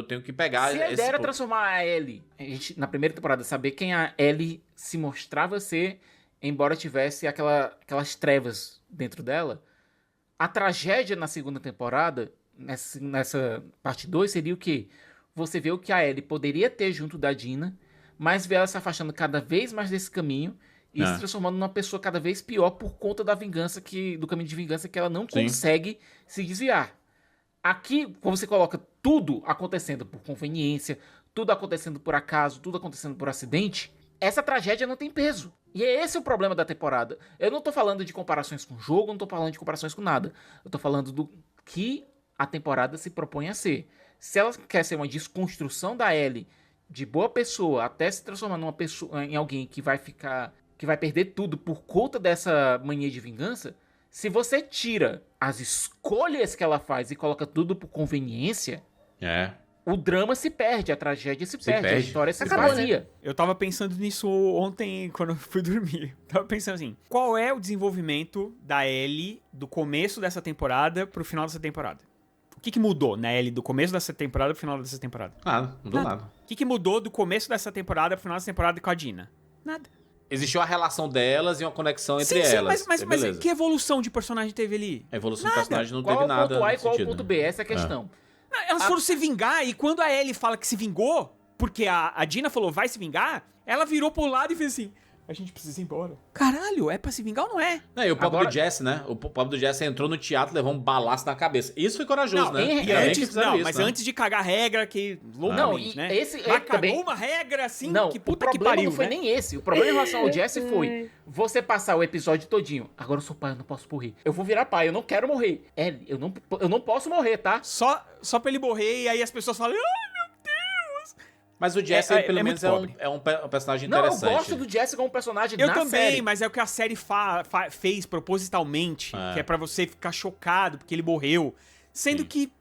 tenho que pegar... Se a ideia era transformar a Ellie, a gente, na primeira temporada, saber quem a Ellie se mostrava ser, embora tivesse aquelas trevas dentro dela, a tragédia na segunda temporada, nessa parte 2, seria o quê? Você vê o que a Ellie poderia ter junto da Dina, mas vê ela se afastando cada vez mais desse caminho e se transformando numa pessoa cada vez pior por conta da vingança, do caminho de vingança que ela não consegue se desviar. Aqui, quando você coloca tudo acontecendo por conveniência, tudo acontecendo por acaso, tudo acontecendo por acidente, essa tragédia não tem peso. E esse é o problema da temporada. Eu não tô falando de comparações com o jogo, não tô falando de comparações com nada. Eu tô falando do que a temporada se propõe a ser. Se ela quer ser uma desconstrução da Ellie de boa pessoa até se transformar em alguém que vai perder tudo por conta dessa mania de vingança, se você tira as escolhas que ela faz e coloca tudo por conveniência, o drama se perde, a tragédia se perde, a história se vazia. Né? Eu tava pensando nisso ontem quando eu fui dormir. Tava pensando assim, qual é o desenvolvimento da Ellie do começo dessa temporada pro final dessa temporada? O que mudou na Ellie do começo dessa temporada pro final dessa temporada? Nada, mudou nada. O que mudou do começo dessa temporada pro final dessa temporada com a Dina? Nada. Existiu a relação delas e uma conexão entre elas. Mas que evolução de personagem teve ali? A evolução do personagem não qual teve nada. Qual é o ponto A e qual é o ponto B? Essa é a questão. Elas foram se vingar e quando a Ellie fala que se vingou, porque a Dina falou vai se vingar, ela virou pro lado e fez assim... A gente precisa ir embora. Caralho, é pra se vingar ou não é? E o pobre do Jesse, né? O pobre do Jesse entrou no teatro e levou um balaço na cabeça. Isso foi corajoso, né? Antes de cagar a regra, que loucamente, né? Mas cagou uma regra assim, que puta que pariu, O problema não foi nem esse. O problema em relação ao Jesse foi você passar o episódio todinho. Agora eu sou pai, eu não posso morrer. Eu vou virar pai, eu não quero morrer. Eu não posso morrer, tá? Só pra ele morrer e aí as pessoas falam... Mas o Jesse, pelo menos, é um personagem interessante. Não, eu gosto do Jesse como personagem na série. Eu também, mas é o que a série fez propositalmente, que é pra você ficar chocado porque ele morreu. Sendo que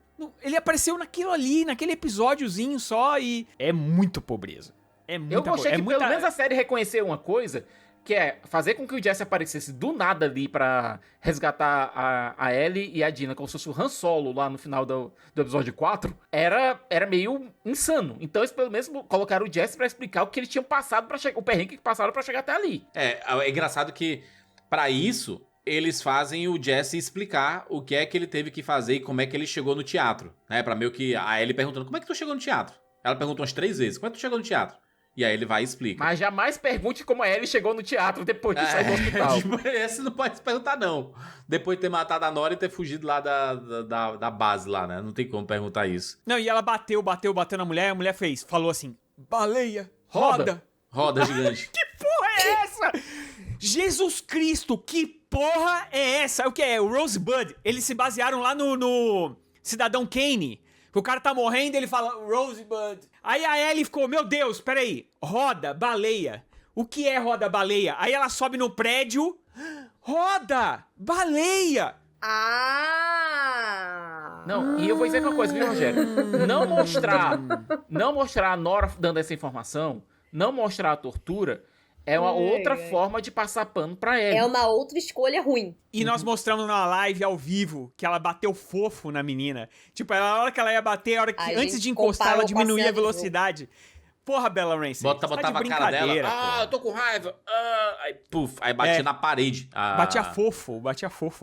ele apareceu naquilo ali, naquele episódiozinho só e... É muito pobreza. Eu gostei que pelo menos a série reconheceu uma coisa... Que é fazer com que o Jesse aparecesse do nada ali pra resgatar a Ellie e a Dina, como se fosse o Han Solo lá no final do episódio 4, era meio insano. Então eles pelo menos colocaram o Jesse pra explicar o que eles tinham passado, o perrengue que passaram pra chegar até ali. É engraçado que, pra isso, eles fazem o Jesse explicar o que é que ele teve que fazer e como é que ele chegou no teatro. Né? Pra meio que a Ellie perguntando, como é que tu chegou no teatro? Ela perguntou umas 3 vezes, como é que tu chegou no teatro? E aí ele vai e explica. Mas jamais pergunte como a Ellie chegou no teatro depois de sair do hospital. Esse não pode se perguntar, não. Depois de ter matado a Nora e ter fugido lá da base lá, né? Não tem como perguntar isso. Não, e ela bateu na mulher, e a mulher falou assim, baleia, roda. Roda gigante. Que porra é essa? Jesus Cristo, que porra é essa? O que é? O Rosebud. Eles se basearam lá no Cidadão Kane. O cara tá morrendo e ele fala Rosebud. Aí a Ellie ficou, meu Deus, peraí. Roda, baleia. O que é roda, baleia? Aí ela sobe no prédio. Roda, baleia. Ah! Não, e eu vou dizer uma coisa, viu, Rogério? Não mostrar a Nora dando essa informação, não mostrar a tortura, é uma outra forma de passar pano pra Ellie. É uma outra escolha ruim. E nós mostramos na live ao vivo que ela bateu fofo na menina. Tipo, a hora que ela ia bater, a hora que antes de encostar, ela diminuía a velocidade. Porra, Bella Ramsey. Botava a cara dela. Eu tô com raiva. Aí, puf, aí batia na parede. Batia fofo,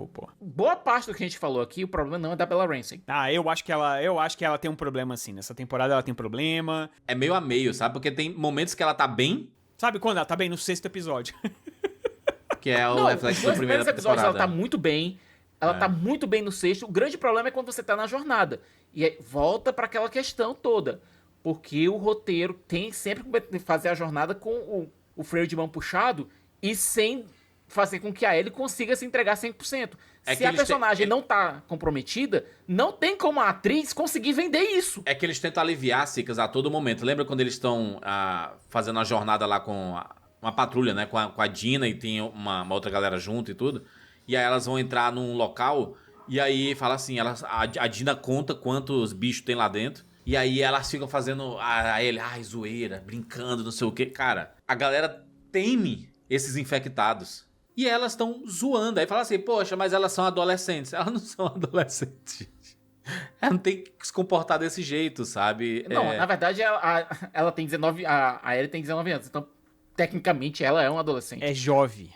pô. Boa parte do que a gente falou aqui, o problema não é da Bella Ramsey. Eu acho que ela tem um problema assim. Nessa temporada ela tem problema. É meio a meio, sabe? Porque tem momentos que ela tá bem. Sabe quando ela tá bem? No 6º episódio. Que é o reflexo da primeira temporada. Ela tá muito bem. Ela tá muito bem no 6º. O grande problema é quando você tá na jornada. E aí volta pra aquela questão toda. Porque o roteiro tem sempre que fazer a jornada com o freio de mão puxado e sem fazer com que a Ellie consiga se entregar 100%. Se a personagem não tá comprometida, não tem como a atriz conseguir vender isso. É que eles tentam aliviar, Cicas, a todo momento. Lembra quando eles estão fazendo a jornada lá com uma patrulha, né? Com a Dina e tem uma outra galera junto e tudo. E aí elas vão entrar num local e aí fala assim, a Dina conta quantos bichos tem lá dentro. E aí elas ficam fazendo a Ellie, zoeira, brincando, não sei o quê. Cara, a galera teme esses infectados. E elas estão zoando. Aí fala assim, poxa, mas elas são adolescentes. Elas não são adolescentes. Ela não tem que se comportar desse jeito, sabe? Não, na verdade, ela tem 19... A Ellie tem 19 anos. Então, tecnicamente, ela é uma adolescente. É jovem.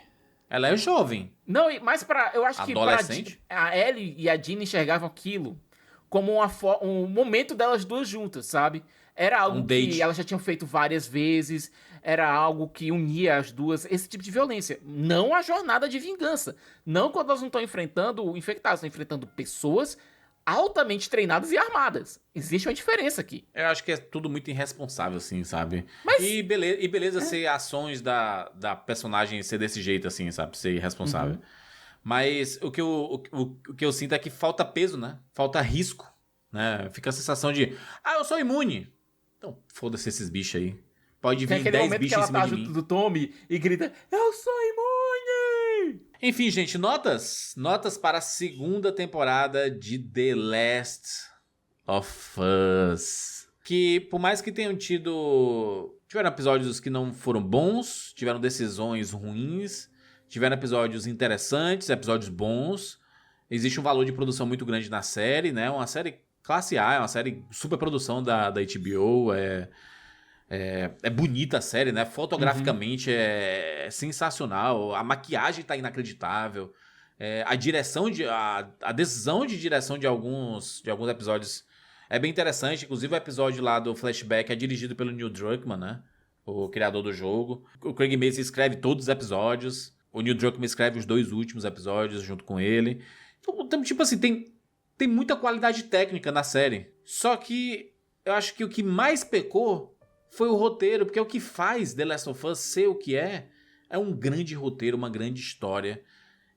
Ela é jovem. Não, mas eu acho que a Ellie e a Dina enxergavam aquilo como um momento delas duas juntas, sabe? Era algo que elas já tinham feito várias vezes, era algo que unia as duas, esse tipo de violência. Não a jornada de vingança. Não quando elas não estão enfrentando infectados, estão enfrentando pessoas altamente treinadas e armadas. Existe uma diferença aqui. Eu acho que é tudo muito irresponsável, assim, sabe? E beleza ser ações da personagem ser desse jeito, assim, sabe? Ser irresponsável. Mas o que eu sinto é que falta peso, né? Falta risco, né? Fica a sensação de, eu sou imune. Então, foda-se esses bichos aí. Pode vir 10 bichos em cima de mim. Tem aquele momento que ela tá junto do Tommy e grita, eu sou imune! Enfim, gente, notas. Notas para a 2ª temporada de The Last of Us. Que, por mais que tenham tiveram episódios que não foram bons, tiveram decisões ruins, tiveram episódios interessantes, episódios bons. Existe um valor de produção muito grande na série, né? Uma série classe A, é uma série super produção da HBO. É bonita a série, né? Fotograficamente é sensacional. A maquiagem tá inacreditável. A direção a decisão de direção de alguns episódios é bem interessante. Inclusive o episódio lá do Flashback é dirigido pelo Neil Druckmann, né? O criador do jogo. O Craig Mazin escreve todos os episódios. O Neil Druckmann escreve os 2 últimos episódios junto com ele. Então, tipo assim, tem muita qualidade técnica na série. Só que eu acho que o que mais pecou foi o roteiro, porque é o que faz The Last of Us ser o que é um grande roteiro, uma grande história.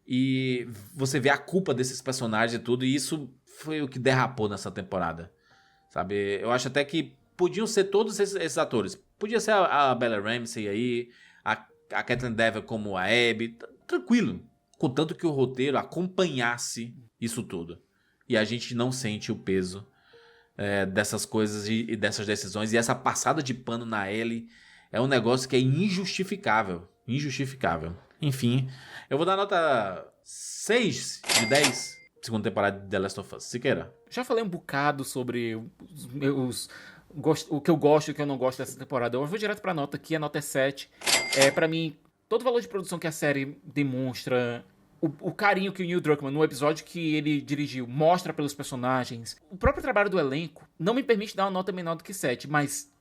E você vê a culpa desses personagens e tudo, e isso foi o que derrapou nessa temporada. Sabe? Eu acho até que podiam ser todos esses atores. Podia ser a Bella Ramsey aí, a Caitlin Dever como a Abby, tranquilo. Contanto que o roteiro acompanhasse isso tudo. E a gente não sente o peso dessas coisas e dessas decisões. E essa passada de pano na Ellie é um negócio que é injustificável. Injustificável. Enfim, eu vou dar nota 6 de 10, 2ª temporada de The Last of Us. Siqueira. Já falei um bocado sobre o que eu gosto e o que eu não gosto dessa temporada. Eu vou direto pra nota aqui, a nota é 7. Pra mim, todo o valor de produção que a série demonstra, o carinho que o Neil Druckmann, no episódio que ele dirigiu, mostra pelos personagens, o próprio trabalho do elenco, não me permite dar uma nota menor do que 7, mas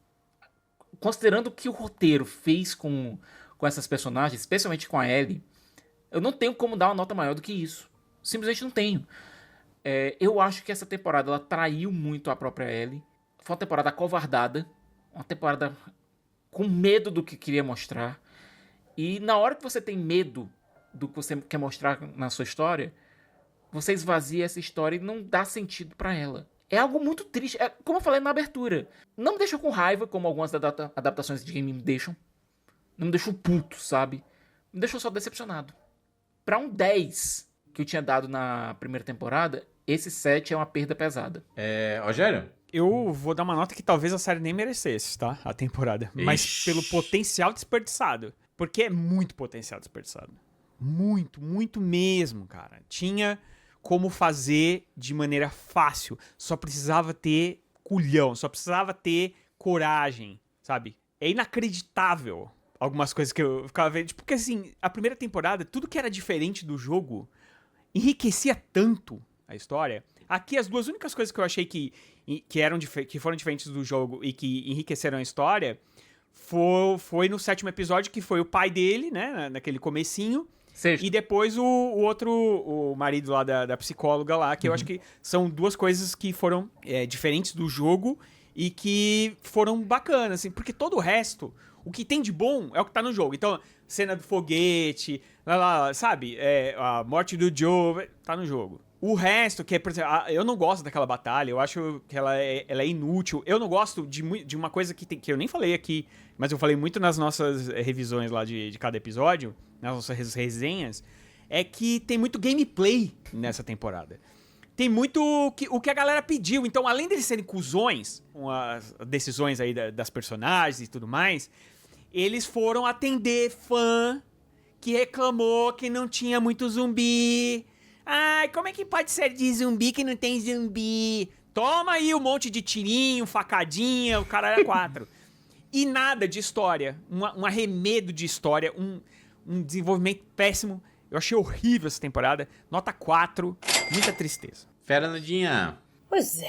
considerando o que o roteiro fez com essas personagens, especialmente com a Ellie, eu não tenho como dar uma nota maior do que isso. Simplesmente não tenho. Eu acho que essa temporada ela traiu muito a própria Ellie. Foi uma temporada acovardada, uma temporada com medo do que queria mostrar. E na hora que você tem medo do que você quer mostrar na sua história, você esvazia essa história e não dá sentido pra ela. É algo muito triste. Como eu falei na abertura, não me deixou com raiva, como algumas adaptações de game me deixam. Não me deixou puto, sabe? Me deixou só decepcionado. Pra um 10, que eu tinha dado na primeira temporada, esse 7 é uma perda pesada. Rogério? Eu vou dar uma nota que talvez a série nem merecesse, tá? A temporada. Mas Ixi. pelo potencial desperdiçado. Porque é muito potencial desperdiçado. Muito, muito mesmo, cara. Tinha como fazer de maneira fácil. Só precisava ter culhão, só precisava ter coragem, sabe? É inacreditável algumas coisas que eu ficava vendo. Porque assim, a primeira temporada, tudo que era diferente do jogo enriquecia tanto a história. Aqui, as duas únicas coisas que eu achei que foram diferentes do jogo e que enriqueceram a história foi no 7º episódio, que foi o pai dele, né, naquele comecinho. Sexto. E depois o marido lá da psicóloga lá, que eu acho que são duas coisas que foram diferentes do jogo e que foram bacanas, assim, porque todo o resto, o que tem de bom é o que tá no jogo. Então, cena do foguete, sabe? A morte do Joe, tá no jogo. O resto, que é, por exemplo, eu não gosto daquela batalha, eu acho que ela é inútil. Eu não gosto de uma coisa que eu nem falei aqui, mas eu falei muito nas nossas revisões lá de cada episódio, nas nossas resenhas, é que tem muito gameplay nessa temporada. Tem muito o que a galera pediu. Então, além deles serem cuzões, com as decisões aí das personagens e tudo mais, eles foram atender fã que reclamou que não tinha muito zumbi. Ai, como é que pode ser de zumbi que não tem zumbi? Toma aí um monte de tirinho, facadinha, o caralho é 4. E nada de história. Um arremedo de história, um desenvolvimento péssimo. Eu achei horrível essa temporada. Nota 4, muita tristeza. Fernandinha. Pois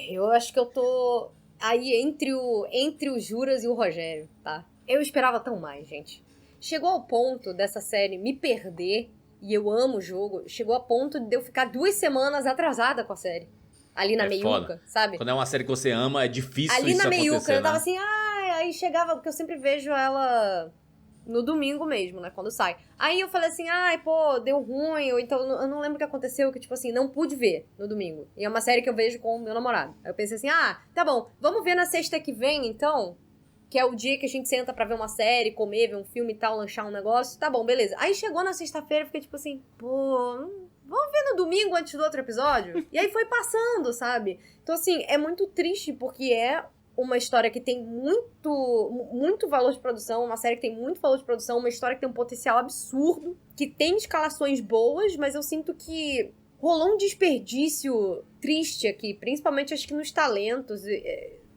eu acho que eu tô aí entre o Juras e o Rogério, tá? Eu esperava tão mais, gente. Chegou ao ponto dessa série me perder, e eu amo o jogo, chegou a ponto de eu ficar 2 semanas atrasada com a série. Ali na meiuca, foda. sabe? Quando é uma série que você ama, é difícil Ali isso na meiuca, acontecer, eu tava né? assim, aí chegava, porque eu sempre vejo ela no domingo mesmo, né, quando sai. Aí eu falei assim, pô, deu ruim, ou então, eu não lembro o que aconteceu, que tipo assim, não pude ver no domingo. E é uma série que eu vejo com o meu namorado. Aí eu pensei assim, tá bom, vamos ver na sexta que vem, então, que é o dia que a gente senta pra ver uma série, comer, ver um filme e tal, lanchar um negócio, tá bom, beleza. Aí chegou na sexta-feira, eu fiquei tipo assim, pô, vamos ver no domingo antes do outro episódio? E aí foi passando, sabe? Então assim, é muito triste, porque é uma história que tem muito valor de produção, uma série que tem muito valor de produção, uma história que tem um potencial absurdo, que tem escalações boas, mas eu sinto que rolou um desperdício triste aqui, principalmente acho que nos talentos.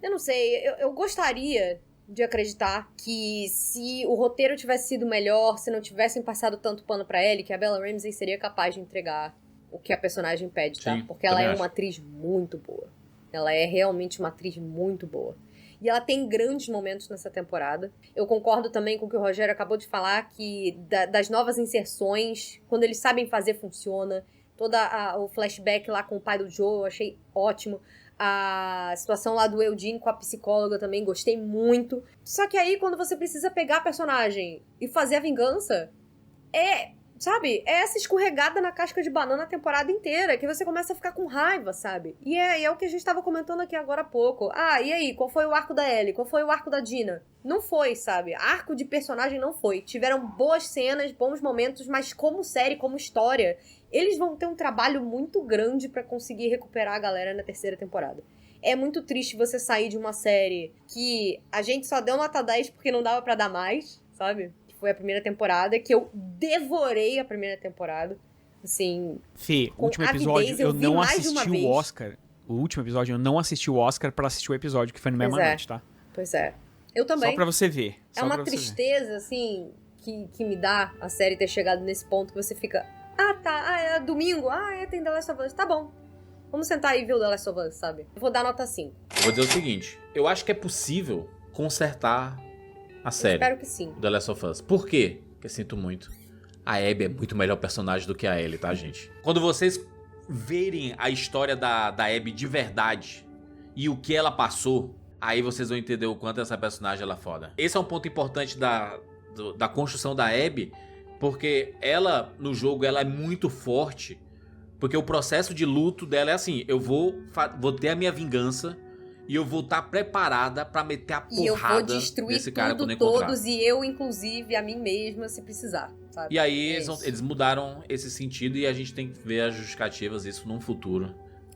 Eu não sei, eu gostaria de acreditar que se o roteiro tivesse sido melhor, se não tivessem passado tanto pano pra Ellie, que a Bella Ramsey seria capaz de entregar o que a personagem pede, tá? Sim, porque ela também é acho. uma atriz muito boa. Ela é realmente uma atriz muito boa. E ela tem grandes momentos nessa temporada. Eu concordo também com o que o Rogério acabou de falar, que das novas inserções, quando eles sabem fazer, funciona. Todo o flashback lá com o pai do Joe, eu achei ótimo. A situação lá do Eugene com a psicóloga também, gostei muito. Só que aí, quando você precisa pegar a personagem e fazer a vingança, sabe? É essa escorregada na casca de banana a temporada inteira, que você começa a ficar com raiva, sabe? E é o que a gente tava comentando aqui agora há pouco. E aí? Qual foi o arco da Ellie? Qual foi o arco da Dina? Não foi, sabe? Arco de personagem não foi. Tiveram boas cenas, bons momentos, mas como série, como história, eles vão ter um trabalho muito grande pra conseguir recuperar a galera na 3ª temporada. É muito triste você sair de uma série que a gente só deu nota 10 porque não dava pra dar mais, sabe? Foi a primeira temporada, que eu devorei a primeira temporada. Assim. Fê, o último avidez, episódio eu vi não mais de uma assisti vez. o Oscar. O último episódio eu não assisti o Oscar pra assistir o episódio que foi no mesma noite, tá? Pois é. Eu também. Só pra você ver. É só uma pra você ver. tristeza, assim, que me dá a série ter chegado nesse ponto que você fica. É domingo? Tem The Last of Us. Tá bom. Vamos sentar aí e ver o The Last of Us, sabe? Eu vou dar nota 5. Eu vou dizer o seguinte, eu acho que é possível consertar a série. Espero que sim. The Last of Us. Por quê? Porque sinto muito. A Abby é muito melhor personagem do que a Ellie, tá, gente? Quando vocês verem a história da Abby de verdade e o que ela passou, aí vocês vão entender o quanto essa personagem ela é foda. Esse é um ponto importante da construção da Abby, porque ela, no jogo, ela é muito forte, porque o processo de luto dela é assim, eu vou ter a minha vingança, E eu vou estar preparada pra meter a E eu vou porrada destruir nesse cara quando tudo, eu encontrar. todos, e eu, inclusive, a mim mesma, se precisar, sabe? E aí É eles isso. mudaram esse sentido e a gente tem que ver as justificativas disso num futuro.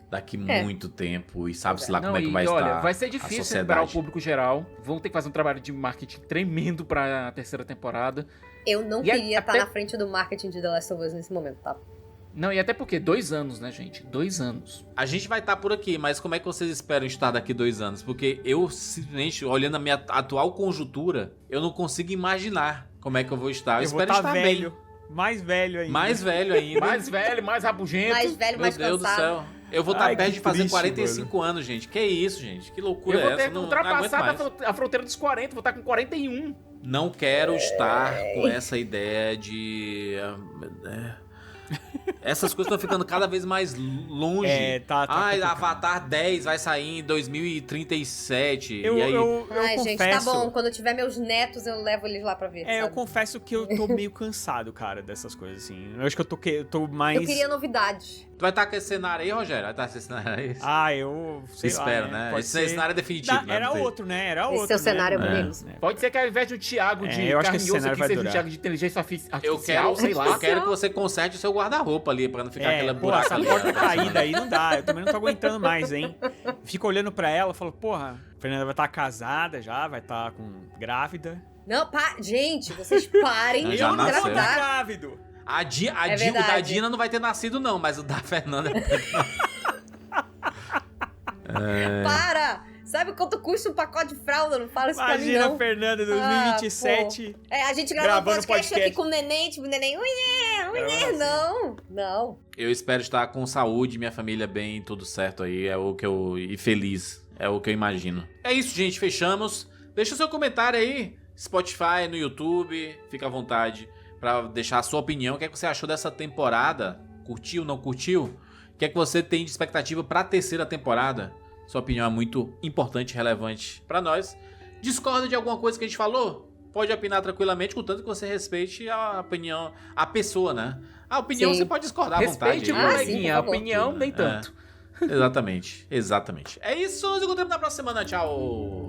Daqui muito tempo. E sabe-se lá como é que vai olha, estar vai ser a difícil sociedade. recuperar o público geral. Vão ter que fazer um trabalho de marketing tremendo pra terceira temporada. Eu não E queria estar até- na frente do marketing de The Last of Us nesse momento, tá? Não, e até porque 2 anos, né, gente? 2 anos. A gente vai estar por aqui, mas como é que vocês esperam estar daqui 2 anos? Porque eu, simplesmente, olhando a minha atual conjuntura, eu não consigo imaginar como é que eu vou estar. Eu Eu vou espero estar estar velho. bem. Mais velho ainda. Mais velho ainda. Mais velho, mais rabugento. Mais velho, Meu mais Deus cansado. do céu. Eu vou estar Ai, perto que de fazer triste, 45 anos, gente. Que isso, gente? Que loucura Eu vou é ter essa? que Não aguento ultrapassar mais. a fronteira dos 40, vou estar com 41. Não quero estar com essa ideia de... Essas coisas estão ficando cada vez mais longe. Tá complicado. Avatar 10 vai sair em 2037. Eu e aí... Ai, confesso. gente, tá bom. Quando eu tiver meus netos, eu levo eles lá pra ver. Eu sabe? confesso que eu tô meio cansado, cara, dessas coisas, assim. Eu acho que eu tô mais... Eu queria novidades. Tu vai estar com esse cenário aí, Rogério? Vai estar com esse cenário aí? eu sei Espero, lá, né? Pode Esse ser. cenário é definitivo, né? Era Não sei. outro, né? Era Esse outro, seu cenário né? é bonito. Pode ser que ao invés do Thiago de eu acho que carne esse e osso cenário aqui vai seja o durar. Thiago de inteligência Eu artificial, quero, sei lá. eu quero que você conserte o seu guarda-roupa ali, pra não ficar aquela Pô, buraca essa ali. porta né? caída aí não dá. Eu também não tô aguentando mais, hein? Fico olhando pra ela e falo, porra, a Fernanda vai estar casada já, vai estar grávida. Não, gente, vocês parem de Já Eu não vou nasceu. estar engravidar. grávido. É O da verdade. Dina não vai ter nascido, não, mas o da Fernanda. Para! Sabe quanto custa um pacote de fralda? Não fala isso pra mim, Imagina não. a Fernanda 2027. A gente gravou um Gravando podcast aqui podcast. com o neném, tipo, o neném, não. Eu espero estar com saúde, minha família bem, tudo certo aí. É o que eu. E feliz. É o que eu imagino. É isso, gente. Fechamos. Deixa o seu comentário aí. Spotify, no YouTube. Fica à vontade pra deixar a sua opinião. O que é que você achou dessa temporada? Curtiu, não curtiu? O que é que você tem de expectativa pra terceira temporada? Sua opinião é muito importante e relevante pra nós. Discorda de alguma coisa que a gente falou? Pode opinar tranquilamente, contanto que você respeite a opinião, a pessoa, né? A opinião Sim. você pode discordar à Respeite vontade. o sim, coleguinha, por a favor. opinião nem tanto. Exatamente, exatamente. É isso, nos encontramos na próxima semana. Tchau!